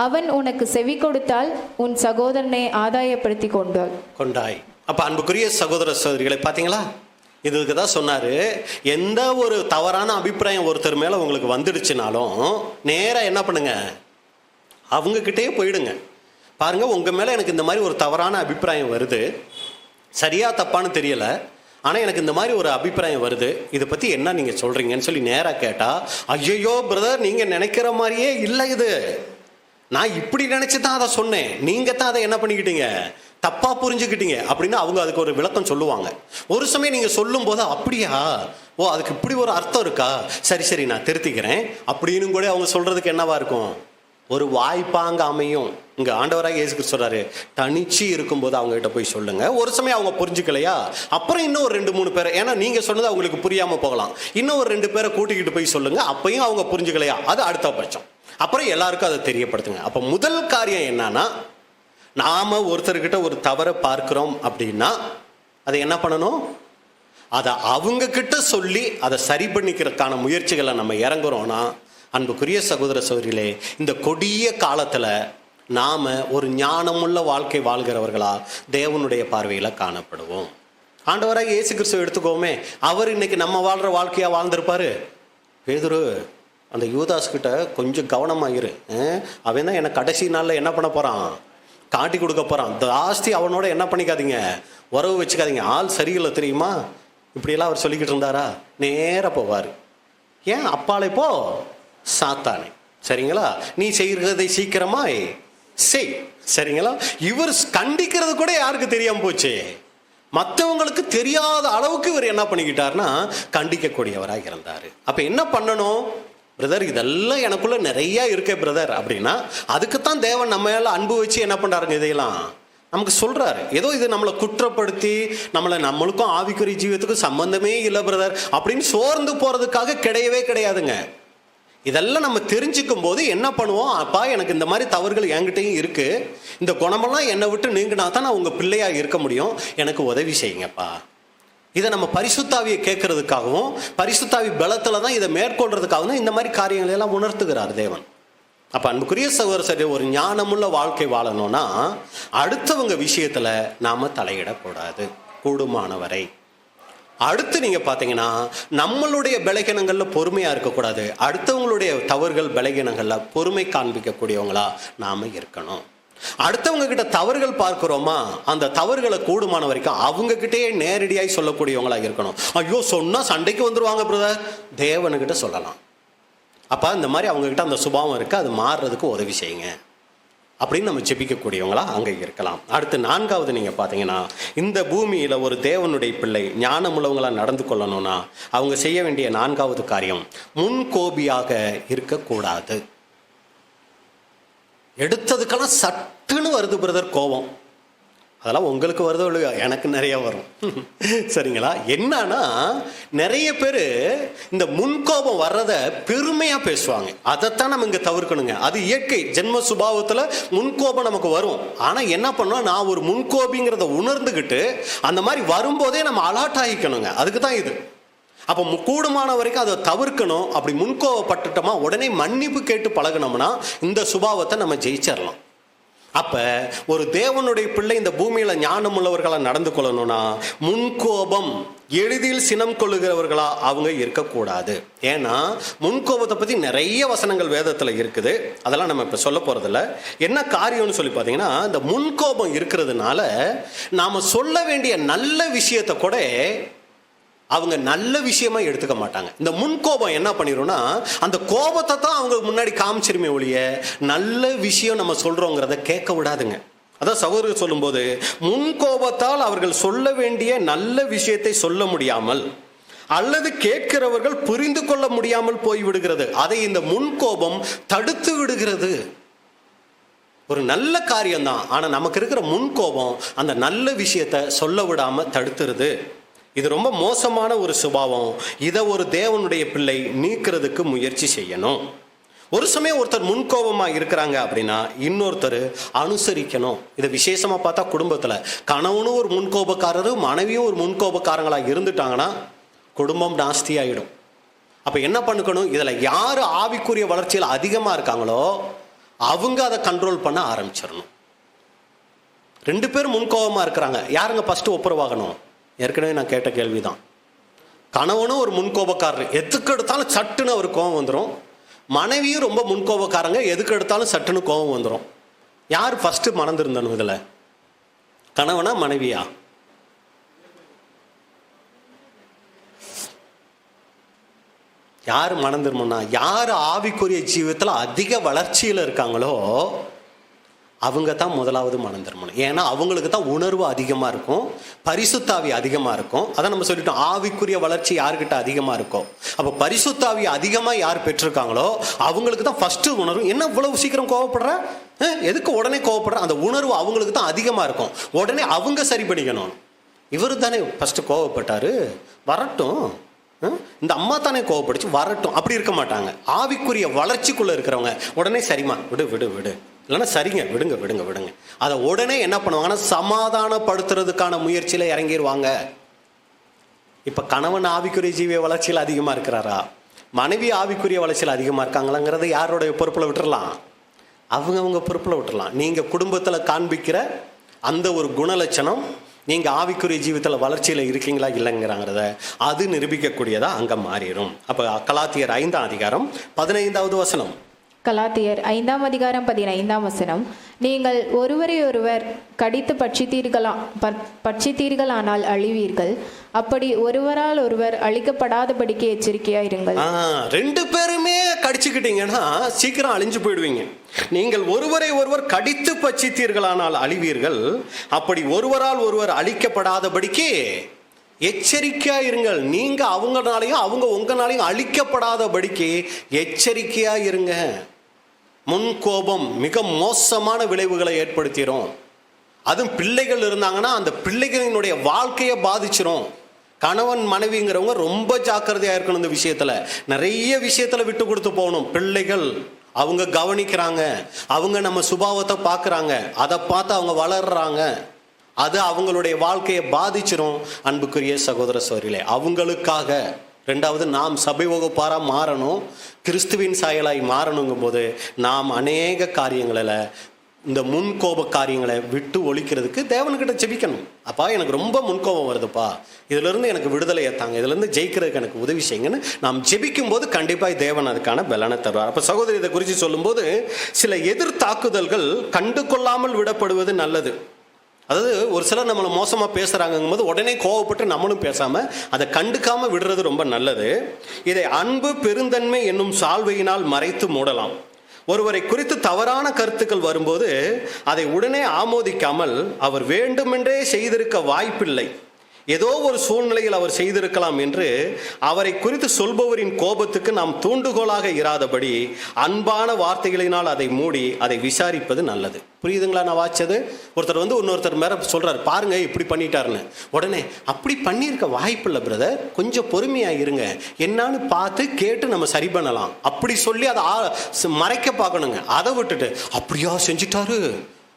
அவன் உனக்கு செவி கொடுத்தால் உன் சகோதரனை ஆதாயப்படுத்தி கொண்டாய். அப்ப அன்புக்குரிய சகோதர சகோதரிகளை பார்த்தீங்களா, இதுக்கு தான் சொன்னாரு, எந்த ஒரு தவறான அபிப்பிராயம் ஒருத்தர் மேல உங்களுக்கு வந்துடுச்சுனாலும் நேரா என்ன பண்ணுங்க, அவங்கக்கிட்டே போயிடுங்க. பாருங்க, உங்க மேல எனக்கு இந்த மாதிரி ஒரு தவறான அபிப்பிராயம் வருது, சரியா தப்பான்னு தெரியல, ஆனால் எனக்கு இந்த மாதிரி ஒரு அபிப்பிராயம் வருது, இதை பற்றி என்ன நீங்கள் சொல்கிறீங்கன்னு சொல்லி நேராக கேட்டால், ஐயோ பிரதர் நீங்கள் நினைக்கிற மாதிரியே இல்லை, இது நான் இப்படி நினைச்சு தான் அதை சொன்னேன், நீங்க தான் அதை என்ன பண்ணிக்கிட்டீங்க, தப்பா புரிஞ்சுக்கிட்டீங்க அப்படின்னு அவங்க அதுக்கு ஒரு விளக்கம் சொல்லுவாங்க. ஒரு சமயம் நீங்க சொல்லும் போது அப்படியா, ஓ அதுக்கு இப்படி ஒரு அர்த்தம் இருக்கா, சரி சரி நான் திருத்திக்கிறேன் அப்படின்னு கூட அவங்க சொல்றதுக்கு என்னவா இருக்கும், ஒரு வாய்ப்பாங்க அமையும். இங்க ஆண்டவராக இயேசு கிறிஸ்து சொல்றாரு, தனிச்சு இருக்கும்போது அவங்க கிட்ட போய் சொல்லுங்க. ஒரு சமயம் அவங்க புரிஞ்சுக்கலையா, அப்புறம் இன்னும் ஒரு 2-3 பேரை, ஏன்னா நீங்க சொன்னது அவங்களுக்கு புரியாம போகலாம், இன்னும் ஒரு 2 பேரை கூட்டிக்கிட்டு போய் சொல்லுங்க. அப்பயும் அவங்க புரிஞ்சுக்கலையா, அது அடுத்த பட்சம். அப்புறம் எல்லாருக்கும் அதை தெரியப்படுத்துங்க. அப்ப முதல் காரியம் என்னன்னா, நாம ஒருத்தர்கிட்ட ஒரு தவறை பார்க்கிறோம் அப்படின்னா அதை என்ன பண்ணணும், அதை அவங்க கிட்ட சொல்லி அதை சரி பண்ணிக்கிறதுக்கான முயற்சிகளை நம்ம இறங்குறோம்னா, அன்புக்குரிய சகோதர சகோதரிகளே, இந்த கொடிய காலத்துல நாம ஒரு ஞானமுள்ள வாழ்க்கை வாழ்கிறவர்களா தேவனுடைய பார்வையில காணப்படுவோம். ஆண்டவராக இயேசு கிறிஸ்துவை எடுத்துக்கோமே, அவர் இன்னைக்கு நம்ம வாழ்ற வாழ்க்கையா வாழ்ந்திருப்பாரு. பேதுரு, அந்த யூதாஸ் கிட்ட கொஞ்சம் கவனமாயிரு, அவன் தான் என்ன கடைசி நாள்ல என்ன பண்ண போறான், காட்டி கொடுக்க போறான், ஜாஸ்தி அவனோட என்ன பண்ணிக்காதீங்க, உறவு வச்சுக்காதீங்க, ஆள் சரியில்லை தெரியுமா, இப்படியெல்லாம் அவர் சொல்லிக்கிட்டு இருந்தாரா. நேராக போவார். ஏன் அப்பாலே போ சாத்தானே, சரிங்களா, நீ செய்கிறதை சீக்கிரமாய் செய், சரிங்களா. இவர் கண்டிக்கிறது கூட யாருக்கு தெரியாம போச்சு, மற்றவங்களுக்கு தெரியாத அளவுக்கு இவர் என்ன பண்ணிக்கிட்டார்னா கண்டிக்கக்கூடியவராக இருந்தார். அப்ப என்ன பண்ணணும் பிரதர், இதெல்லாம் எனக்குள்ள நிறைய இருக்கே பிரதர் அப்படின்னா, அதுக்குத்தான் தேவன் நம்ம எல்லாம் அன்பு வச்சு என்ன பண்றாருங்க, இதையெல்லாம் நமக்கு சொல்றாரு. ஏதோ இது நம்மளை குற்றப்படுத்தி நம்மளுக்கும் ஆவிக்குரிய ஜீவியத்துக்கும் சம்பந்தமே இல்லை பிரதர் அப்படின்னு சோர்ந்து போறதுக்காக கிடையவே கிடையாதுங்க. இதெல்லாம் நம்ம தெரிஞ்சுக்கும் போது என்ன பண்ணுவோம், அப்பா எனக்கு இந்த மாதிரி தவறுகள் என்கிட்டையும் இருக்கு, இந்த குணமெல்லாம் என்னை விட்டு நீங்கினா தான் நான் உங்க பிள்ளையா இருக்க முடியும், எனக்கு உதவி செய்யுங்கப்பா. இதை நம்ம பரிசுத்தாவியை கேட்கறதுக்காகவும் பரிசுத்தாவி பலத்துல தான் இதை மேற்கொள்றதுக்காகவும் தான் இந்த மாதிரி காரியங்களை எல்லாம் உணர்த்துகிறார் தேவன். அப்ப அன்புக்குரிய சகோதரரே, ஒரு ஞானமுள்ள வாழ்க்கை வாழணும்னா அடுத்தவங்க விஷயத்துல நாம தலையிடக்கூடாது கூடுமானவரை. அடுத்து நீங்க பாத்தீங்கன்னா, நம்மளுடைய பலகீனங்கள்ல பொறுமையா இருக்கக்கூடாது, அடுத்தவங்களுடைய தவறுகள் பலகீனங்கள்ல பொறுமை காண்பிக்கக்கூடியவங்களா நாம இருக்கணும். அடுத்தவங்க கிட்ட தவறுகள் பார்க்கிறோமா, அந்த தவறுகளை கூடுமான வரைக்கும் அவங்க கிட்டே நேரடியாய் சொல்லக்கூடியவங்களா இருக்கணும். ஐயோ சொன்னா சண்டைக்கு வந்துருவாங்க பிரதர், தேவனுக்கிட்ட சொல்லலாம், அப்ப இந்த மாதிரி அவங்க கிட்ட அந்த சுபாவம் இருக்கு, அது மாறுறதுக்கு உதவி செய்யுங்க அப்படின்னு நம்ம ஜெபிக்கக்கூடியவங்களா அங்கே இருக்கலாம். அடுத்து 4வது நீங்க பார்த்தீங்கன்னா, இந்த பூமியில ஒரு தேவனுடைய பிள்ளை ஞானமுள்ளவங்களா நடந்து கொள்ளணும்னா அவங்க செய்ய வேண்டிய 4வது காரியம், முன்கோபியாக இருக்கக்கூடாது. எடுத்ததுக்கெல்லாம் சட்டுன்னு வருது பிரதர் கோபம், அதெல்லாம் உங்களுக்கு வருதோ இல்லையா, எனக்கு நிறைய வரும் சரிங்களா. என்னன்னா நிறைய பேர் இந்த முன்கோபம் வர்றத பெருமையா பேசுவாங்க, அதைத்தான் நம்ம இங்க தவிர்க்கணுங்க. அது இயற்கை, ஜென்ம சுபாவத்துல முன்கோபம் நமக்கு வரும். ஆனா என்ன பண்ணோம், நான் ஒரு முன்கோபிங்கிறத உணர்ந்துகிட்டு அந்த மாதிரி வரும்போதே நம்ம அலர்ட் ஆகிக்கணுங்க, அதுக்கு தான் இது. அப்போ கூடுமான வரைக்கும் அதை தவிர்க்கணும். அப்படி முன்கோபப்பட்டுட்டோமா உடனே மன்னிப்பு கேட்டு பழகணும்னா இந்த சுபாவத்தை நம்ம ஜெயிச்சிடலாம். அப்ப ஒரு தேவனுடைய பிள்ளை இந்த பூமியில ஞானம் உள்ளவர்களா நடந்து கொள்ளணும்னா முன்கோபம் எளிதில் சினம் கொள்ளுகிறவர்களா அவங்க இருக்கக்கூடாது. ஏன்னா முன்கோபத்தை பத்தி நிறைய வசனங்கள் வேதத்துல இருக்குது, அதெல்லாம் நம்ம இப்ப சொல்ல போறதில்ல. என்ன காரியம்னு சொல்லி பாத்தீங்கன்னா, இந்த முன்கோபம் இருக்கிறதுனால நாம சொல்ல வேண்டிய நல்ல விஷயத்தை கூட அவங்க நல்ல விஷயமா எடுத்துக்க மாட்டாங்க. இந்த முன்கோபம் என்ன பண்ணிடும்னா, அந்த கோபத்தை தான் அவங்க முன்னாடி காமிச்சிருமே ஒழிய நல்ல விஷயம் நம்ம சொல்றோங்கிறத கேட்க விடாதுங்க. அதான் சகோதரர் சொல்லும்போது, முன்கோபத்தால் அவர்கள் சொல்ல வேண்டிய நல்ல விஷயத்தை சொல்ல முடியாமல் அல்லது கேட்கிறவர்கள் புரிந்து கொள்ள முடியாமல் போய்விடுகிறது. அதை இந்த முன்கோபம் தடுத்து விடுகிறது. ஒரு நல்ல காரியம்தான், ஆனா நமக்கு இருக்கிற முன்கோபம் அந்த நல்ல விஷயத்தை சொல்ல விடாம தடுத்துருது. இது ரொம்ப மோசமான ஒரு சுபாவம். இதை ஒரு தேவனுடைய பிள்ளை நீக்கிறதுக்கு முயற்சி செய்யணும். ஒரு சமயம் ஒருத்தர் முன்கோபமா இருக்கிறாங்க அப்படின்னா இன்னொருத்தர் அனுசரிக்கணும். இதை விசேஷமா பார்த்தா குடும்பத்துல கணவனும் ஒரு முன்கோபக்காரரு மனைவியும் ஒரு முன்கோபக்காரங்களா இருந்துட்டாங்கன்னா குடும்பம் நாஸ்தி ஆயிடும். அப்ப என்ன பண்ணிக்கணும், இதுல யாரு ஆவிக்குரிய வளர்ச்சியில் அதிகமா இருக்காங்களோ அவங்க அதை கண்ட்ரோல் பண்ண ஆரம்பிச்சிடணும். 2 பேரும் முன்கோபமா இருக்கிறாங்க, யாருங்க ஃபர்ஸ்ட் ஒப்புரவாகணும்? ஏற்கனவே நான் கேட்ட கேள்விதான். கணவனும் ஒரு முன்கோபக்காரர், எதுக்கு எடுத்தாலும் சட்டுன்னு அவர் கோபம் வந்துடும். மனைவியும் ரொம்ப முன்கோபக்காரங்க, எதுக்கு எடுத்தாலும் சட்டுன்னு கோபம் வந்துடும். யார் ஃபர்ஸ்ட் மறந்துருந்தனும் இதுல, கணவனா மனைவியா? யார் மனம் திரும்பணும்னா, யார் ஆவிக்குரிய ஜீவிதத்தில் அதிக வளர்ச்சியில் இருக்காங்களோ அவங்க தான் முதலாவது மனம் திரும்பணும். ஏன்னா அவங்களுக்கு தான் உணர்வு அதிகமாக இருக்கும், பரிசுத்தாவி அதிகமாக இருக்கும். அதான் நம்ம சொல்லிட்டோம், ஆவிக்குரிய வளர்ச்சி யார்கிட்ட அதிகமாக இருக்கும். அப்போ பரிசுத்தாவி அதிகமாக யார் பெற்றிருக்காங்களோ அவங்களுக்கு தான் ஃபஸ்ட்டு உணர்வு. என்ன இவ்வளவு சீக்கிரம் கோவப்படுற, எதுக்கு உடனே கோவப்படுற, அந்த உணர்வு அவங்களுக்கு தான் அதிகமாக இருக்கும். உடனே அவங்க சரி பண்ணிக்கணும். இவர் தானே ஃபஸ்ட்டு கோவப்பட்டார், வரட்டும், இந்த அம்மா தானே கோவப்படுச்சு, வரட்டும், அப்படி இருக்க மாட்டாங்க. ஆவிக்குரிய வளர்ச்சிக்குள்ளே இருக்கிறவங்க உடனே சரிம்மா விடு விடு விடு, இல்லைன்னா சரிங்க விடுங்க விடுங்க விடுங்க, அதை உடனே என்ன பண்ணுவாங்கன்னா சமாதானப்படுத்துறதுக்கான முயற்சியில் இறங்கிடுவாங்க. இப்போ கணவன் ஆவிக்குரிய ஜீவிய வளர்ச்சியில் அதிகமாக இருக்கிறாரா, மனைவி ஆவிக்குரிய வளர்ச்சியில் அதிகமாக இருக்காங்களாங்கிறத யாரோடைய பொறுப்பில் விட்டுறலாம், அவங்க பொறுப்பில் விட்டுறலாம். நீங்கள் குடும்பத்தில் காண்பிக்கிற அந்த ஒரு குணலட்சணம் நீங்கள் ஆவிக்குரிய ஜீவிதத்தில் வளர்ச்சியில் இருக்கீங்களா இல்லைங்கிறாங்கிறத அது நிரூபிக்கக்கூடியதா அங்கே மாறிடும். அப்போ கலாத்தியர் 5ஆம் அதிகாரம் 15வது வசனம். கலாத்தியர் 5ஆம் அதிகாரம் 15ஆம் வசனம். நீங்கள் ஒருவரை ஒருவர் கடித்து பட்சித்தீர்களானால் அழிவீர்கள். அப்படி ஒருவரால் ஒருவர் அழிக்கப்படாதபடிக்கு எச்சரிக்கையாயிருங்கள். 2 பேருமே கடிச்சுக்கிட்டீங்கன்னா சீக்கிரம் அழிஞ்சு போயிடுவீங்க. நீங்கள் ஒருவரை ஒருவர் கடித்து பட்சித்தீர்களானால் அழிவீர்கள். அப்படி ஒருவரால் ஒருவர் அழிக்கப்படாதபடிக்கு எச்சரிக்கையா இருங்கள். நீங்க அவங்கனாலையும் அவங்க உங்களாலையும் அழிக்கப்படாதபடிக்கு எச்சரிக்கையா இருங்க. முன்கோபம் மிக மோசமான விளைவுகளை ஏற்படுத்திடும். அதுவும் பிள்ளைகள் இருந்தாங்கன்னா அந்த பிள்ளைகளினுடைய வாழ்க்கையை பாதிச்சிடும். கணவன் மனைவிங்கிறவங்க ரொம்ப ஜாக்கிரதையா இருக்கணும். இந்த விஷயத்துல நிறைய விஷயத்துல விட்டு கொடுத்து போகணும். பிள்ளைகள் அவங்க கவனிக்கிறாங்க, அவங்க நம்ம சுபாவத்தை பார்க்குறாங்க, அதை பார்த்து அவங்க வளர்றாங்க, அது அவங்களுடைய வாழ்க்கையை பாதிச்சிடும். அன்புக்குரிய சகோதர சகோதரிகளே, அவங்களுக்காக 2வது நாம் சபை வகுப்பாராக மாறணும், கிறிஸ்துவின் சாயலாய் மாறணுங்கும் போது நாம் அநேக காரியங்களில் இந்த முன்கோப காரியங்களை விட்டு ஒழிக்கிறதுக்கு தேவனுக்கிட்ட ஜெபிக்கணும். அப்பா எனக்கு ரொம்ப முன்கோபம் வருதுப்பா, இதிலிருந்து எனக்கு விடுதலை ஏற்றாங்க, இதிலிருந்து ஜெயிக்கிறதுக்கு எனக்கு உதவி செய்யுங்கன்னு நாம் ஜெபிக்கும் போது கண்டிப்பாக தேவன் அதுக்கான பலனை தருவார். அப்போ சகோதரி இதை குறித்து சொல்லும்போது சில எதிர் தாக்குதல்கள் கண்டு கொள்ளாமல் விடப்படுவது நல்லது. அதாவது ஒரு சிலர் நம்மளை மோசமாக பேசுகிறாங்கும் போது உடனே கோவப்பட்டு நம்மளும் பேசாமல் அதை கண்டுக்காமல் விடுறது ரொம்ப நல்லது. இதை அன்பு பெருந்தன்மை என்னும் சால்வையினால் மறைத்து மூடலாம். ஒருவரை குறித்து தவறான கருத்துக்கள் வரும்போது அதை உடனே ஆமோதிக்காமல் அவர் வேண்டுமென்றே செய்திருக்க வாய்ப்பில்லை, ஏதோ ஒரு சூழ்நிலையில் அவர் செய்திருக்கலாம் என்று அவரை குறித்து சொல்பவரின் கோபத்துக்கு நாம் தூண்டுகோலாக இராதபடி அன்பான வார்த்தைகளினால் அதை மூடி அதை விசாரிப்பது நல்லது. புரியுதுங்களா? நான் வாச்சது ஒருத்தர் இன்னொருத்தர் மேலே சொல்கிறார், பாருங்க இப்படி பண்ணிட்டாருன்னு. உடனே அப்படி பண்ணியிருக்க வாய்ப்பில்லை பிரதர், கொஞ்சம் பொறுமையாக இருங்க, என்னான்னு பார்த்து கேட்டு நம்ம சரி பண்ணலாம் அப்படி சொல்லி அதை மறைக்க பார்க்கணுங்க. அதை விட்டுட்டு அப்படியா செஞ்சுட்டாரு,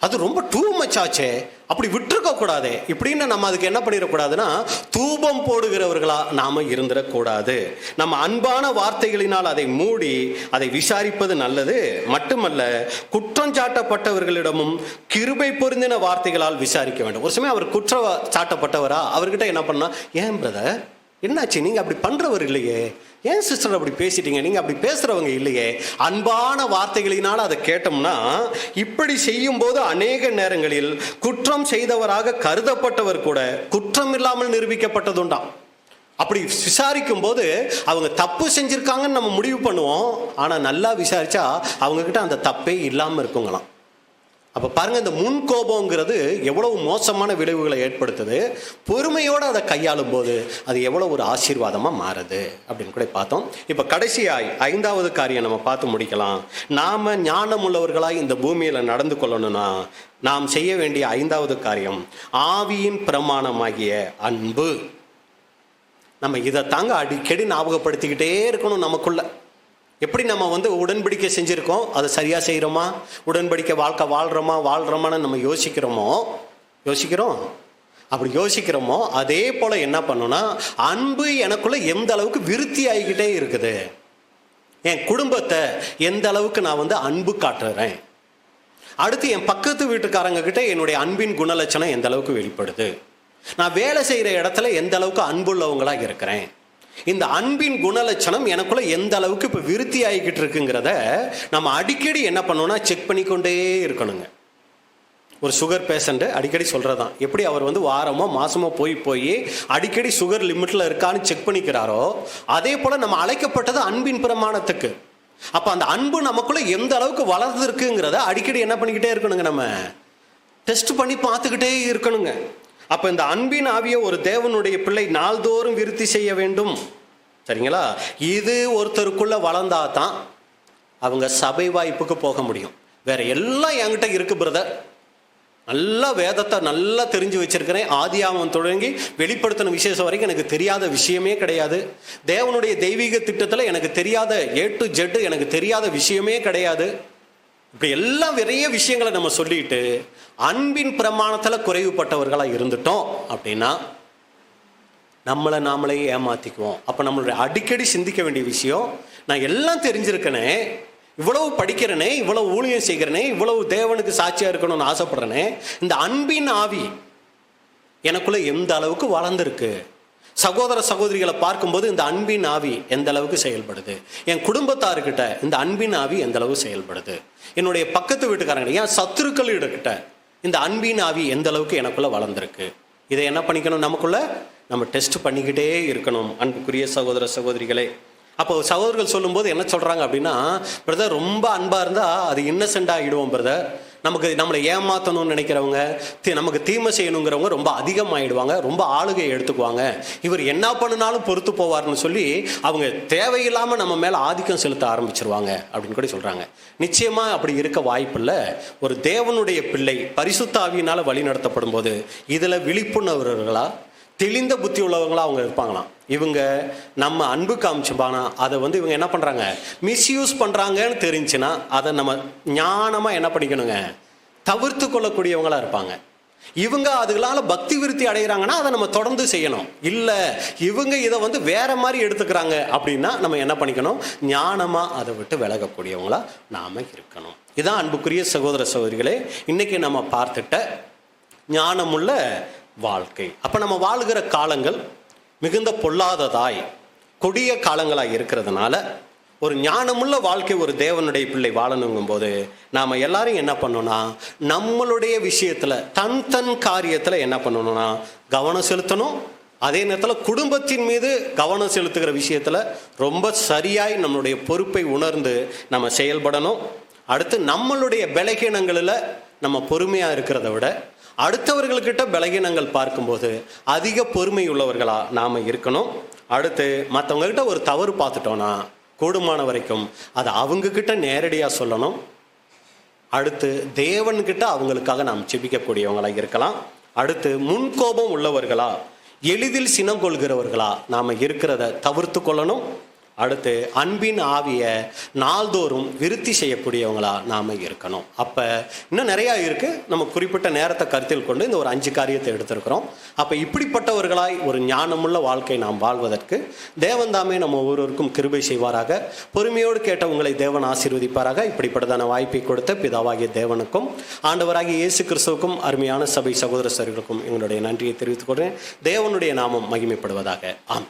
அது ரொம்ப டூ மச் ஆச்சே, அப்படி விட்டுருக்க கூடாது இப்படின்னு நம்ம அதுக்கு என்ன பண்ணிடக்கூடாதுன்னா தூபம் போடுகிறவர்களா நாம இருந்துடக்கூடாது. நம்ம அன்பான வார்த்தைகளினால் அதை மூடி அதை விசாரிப்பது நல்லது. மட்டுமல்ல, குற்றம் சாட்டப்பட்டவர்களிடமும் கிருபை பொருந்தின வார்த்தைகளால் விசாரிக்க வேண்டும். ஒரு சமயம் அவர் குற்றம் சாட்டப்பட்டவரா, அவர்கிட்ட என்ன பண்ணா, ஏன் பிரதர் என்னாச்சு, நீங்கள் அப்படி பண்ணுறவர் இல்லையே, ஏன் சிஸ்டர் அப்படி பேசிட்டீங்க, நீங்கள் அப்படி பேசுகிறவங்க இல்லையே, அன்பான வார்த்தைகளினால் அதை கேட்டோம்னா இப்படி செய்யும்போது அநேக நேரங்களில் குற்றம் செய்தவராக கருதப்பட்டவர் கூட குற்றம் இல்லாமல் நிரூபிக்கப்பட்டதுண்டாம். அப்படி விசாரிக்கும் போது அவங்க தப்பு செஞ்சுருக்காங்கன்னு நம்ம முடிவு பண்ணுவோம், ஆனால் நல்லா விசாரித்தா அவங்கக்கிட்ட அந்த தப்பே இல்லாமல் இருக்குங்களாம். அப்போ பாருங்கள், இந்த முன்கோபங்கிறது எவ்வளவு மோசமான விளைவுகளை ஏற்படுத்துது. பொறுமையோடு அதை கையாளும் போது அது எவ்வளோ ஒரு ஆசீர்வாதமாக மாறுது அப்படின்னு கூட பார்த்தோம். இப்போ கடைசியாய் 5வது காரியம் நம்ம பார்த்து முடிக்கலாம். நாம் ஞானம் உள்ளவர்களாய் இந்த பூமியில் நடந்து கொள்ளணும்னா நாம் செய்ய வேண்டிய 5வது காரியம் ஆவியின் பிரமாணமாகிய அன்பு. நம்ம இதை தாங்க அடிக்கடி ஞாபகப்படுத்திக்கிட்டே இருக்கணும். நமக்குள்ள எப்படி நம்ம உடன்படிக்கை செஞ்சுருக்கோம், அதை சரியாக செய்கிறோமா, உடன்படிக்கை வாழ்க்கை வாழ்கிறோமான்னு நம்ம யோசிக்கிறோம். அப்படி யோசிக்கிறோமோ அதே போல் என்ன பண்ணோன்னா அன்பு எனக்குள்ளே எந்த அளவுக்கு விருத்தி ஆகிக்கிட்டே இருக்குது, என் குடும்பத்தை எந்த அளவுக்கு நான் அன்பு காட்டுறேன், அடுத்து என் பக்கத்து வீட்டுக்காரங்க கிட்ட என்னுடைய அன்பின் குணலட்சணம் எந்த அளவுக்கு வெளிப்படுது, நான் வேலை செய்கிற இடத்துல எந்த அளவுக்கு அன்புள்ளவங்களாக இருக்கிறேன், இந்த அன்பின் குணலட்சணம் எனக்குள்ள எந்த அளவுக்கு இப்போ விருத்தி ஆகிக்கிட்டு இருக்குங்கிறத நம்ம அடிக்கடி என்ன பண்ணோம்னா செக் பண்ணிக்கொண்டே இருக்கணுங்க. ஒரு சுகர் பேஷண்ட்டு அடிக்கடி சொல்கிறதான், எப்படி அவர் வந்து வாரமோ மாதமோ போய் அடிக்கடி சுகர் லிமிட்டில் இருக்கான்னு செக் பண்ணிக்கிறாரோ, அதே போல் நம்ம அழைக்கப்பட்டது அன்பின் பிரமாணத்துக்கு. அப்போ அந்த அன்பு நமக்குள்ளே எந்த அளவுக்கு வளர்ந்துருக்குங்கிறத அடிக்கடி என்ன பண்ணிக்கிட்டே இருக்கணுங்க, நம்ம டெஸ்ட் பண்ணி பார்த்துக்கிட்டே இருக்கணுங்க. அப்போ இந்த அன்பின் ஆவியை ஒரு தேவனுடைய பிள்ளை நாள்தோறும் விருத்தி செய்ய வேண்டும். சரிங்களா? இது ஒருத்தருக்குள்ளே வளர்ந்தா தான் அவங்க சபை வாய்ப்புக்கு போக முடியும். வேற எல்லாம் என்கிட்ட இருக்கு பிரதர், நல்லா வேதத்தை நல்லா தெரிஞ்சு வச்சிருக்கிறேன், ஆதியாகமம் தொடங்கி வெளிப்படுத்தின விசேஷம் வரைக்கும் எனக்கு தெரியாத விஷயமே கிடையாது, தேவனுடைய தெய்வீக திட்டத்தில் எனக்கு தெரியாத A to Z எனக்கு தெரியாத விஷயமே கிடையாது, இப்படி எல்லாம் நிறைய விஷயங்களை நம்ம சொல்லிட்டு அன்பின் பிரமாணத்தில் குறைவுபட்டவர்களாக இருந்துட்டோம் அப்படின்னா நம்மளை நாமளே ஏமாத்திக்குவோம். அப்போ நம்மளுடைய அடிக்கடி சிந்திக்க வேண்டிய விஷயம், நான் எல்லாம் தெரிஞ்சிருக்கேனே, இவ்வளவு படிக்கிறனே, இவ்வளவு ஊழியம் செய்கிறனே, இவ்வளவு தேவனுக்கு சாட்சியாக இருக்கணும்னு ஆசைப்படுறனே, இந்த அன்பின் ஆவி எனக்குள்ள எந்த அளவுக்கு வளர்ந்துருக்கு, சகோதர சகோதரிகளை பார்க்கும்போது இந்த அன்பின் ஆவி எந்த அளவுக்கு செயல்படுது, என் குடும்பத்தார்கிட்ட இந்த அன்பின் ஆவி எந்த அளவு செயல்படுது, என்னுடைய பக்கத்து வீட்டுக்காரங்க, என் சத்துருக்கள் கிட்ட இந்த அன்பின் ஆவி எந்த அளவுக்கு எனக்குள்ள வளர்ந்துருக்கு, இதை என்ன பண்ணிக்கணும், நமக்குள்ள நம்ம டெஸ்ட் பண்ணிக்கிட்டே இருக்கணும். அன்புக்குரிய சகோதர சகோதரிகளே, அப்போ சகோதரர்கள் சொல்லும்போது என்ன சொல்கிறாங்க அப்படின்னா, பிரதர் ரொம்ப அன்பாக இருந்தால் அது இன்னசென்ட் ஆகிடுவோம் பிரதர், நம்மளை ஏமாற்றணும்னு நினைக்கிறவங்க, நமக்கு தீமை செய்யணுங்கிறவங்க ரொம்ப அதிகமாகிடுவாங்க, ரொம்ப ஆளுகை எடுத்துக்குவாங்க, இவர் என்ன பண்ணினாலும் பொறுத்து போவார்னு சொல்லி அவங்க தேவையில்லாமல் நம்ம மேலே ஆதிக்கம் செலுத்த ஆரம்பிச்சிருவாங்க அப்படின்னு கூட சொல்கிறாங்க. நிச்சயமாக அப்படி இருக்க வாய்ப்பில்லை. ஒரு தேவனுடைய பிள்ளை பரிசுத்த ஆவியினால் வழி நடத்தப்படும் போது இதில் விழிப்புணர்வர்களாக தெளிந்த புத்தி உள்ளவங்களா அவங்க இருப்பாங்களாம். இவங்க நம்ம அன்பு காமிச்சுப்பானா அதை வந்து இவங்க என்ன பண்ணுறாங்க, மிஸ்யூஸ் பண்ணுறாங்கன்னு தெரிஞ்சுன்னா அதை நம்ம ஞானமாக என்ன பண்ணிக்கணுங்க, தவிர்த்து கொள்ளக்கூடியவங்களா இருப்பாங்க. இவங்க அதுகளால் பக்தி விருத்தி அடைகிறாங்கன்னா அதை நம்ம தொடர்ந்து செய்யணும். இல்லை இவங்க இதை வந்து வேற மாதிரி எடுத்துக்கிறாங்க அப்படின்னா நம்ம என்ன பண்ணிக்கணும், ஞானமாக அதை விட்டு விலகக்கூடியவங்களா நாம் இருக்கணும். இதுதான் அன்புக்குரிய சகோதர சகோதரிகளே இன்னைக்கு நம்ம பார்த்துட்ட ஞானமுள்ள வாழ்க்கை. அப்போ நம்ம வாழ்கிற காலங்கள் மிகுந்த பொல்லாததாய் கொடிய காலங்களாக இருக்கிறதுனால ஒரு ஞானமுள்ள வாழ்க்கை ஒரு தேவனுடைய பிள்ளை வாழணுங்கும் போது நாம் எல்லாரும் என்ன பண்ணணும்னா, நம்மளுடைய விஷயத்தில் தன் காரியத்தில் என்ன பண்ணணும்னா கவனம் செலுத்தணும். அதே நேரத்தில் குடும்பத்தின் மீது கவனம் செலுத்துகிற விஷயத்தில் ரொம்ப சரியாய் நம்மளுடைய பொறுப்பை உணர்ந்து நம்ம செயல்படணும். அடுத்து நம்மளுடைய பலகீனங்களில் நம்ம பொறுமையாக இருக்கிறத விட அடுத்தவர்கள்கிட்ட பலகீனங்கள் பார்க்கும்போது அதிக பொறுமை உள்ளவர்களாக நாம் இருக்கணும். அடுத்து மற்றவங்ககிட்ட ஒரு தவறு பார்த்துட்டோன்னா கூடுமான வரைக்கும் அதை அவங்கக்கிட்ட நேரடியாக சொல்லணும். அடுத்து தேவன்கிட்ட அவங்களுக்காக நாம் செபிக்கக்கூடியவங்களாக இருக்கலாம். அடுத்து முன்கோபம் உள்ளவர்களா, எளிதில் சினம் கொள்கிறவர்களா நாம் இருக்கிறத தவிர்த்து கொள்ளணும். அடுத்து அன்பின் ஆவியை நாள்தோறும் விருத்தி செய்யக்கூடியவங்களா நாம் இருக்கணும். அப்போ இன்னும் நிறையா இருக்குது, நம்ம குறிப்பிட்ட நேரத்தை கருத்தில் கொண்டு இந்த ஒரு 5 காரியத்தை எடுத்திருக்கிறோம். அப்போ இப்படிப்பட்டவர்களாய் ஒரு ஞானமுள்ள வாழ்க்கை நாம் வாழ்வதற்கு தேவன் தாமே நம்ம ஒவ்வொருவருக்கும் கிருபை செய்வாராக. பொறுமையோடு கேட்ட உங்களை தேவன் ஆசீர்வதிப்பாராக. இப்படிப்பட்டதான வாய்ப்பை கொடுத்த பிதாவாகிய தேவனுக்கும் ஆண்டவராகிய இயேசு கிறிஸ்துவுக்கும் அருமையான சபை சகோதர சகோதரிகளுக்கும் எங்களுடைய நன்றியை தெரிவித்துக் கொள்கிறேன். தேவனுடைய நாமம் மகிமைப்படுவதாக. ஆம்.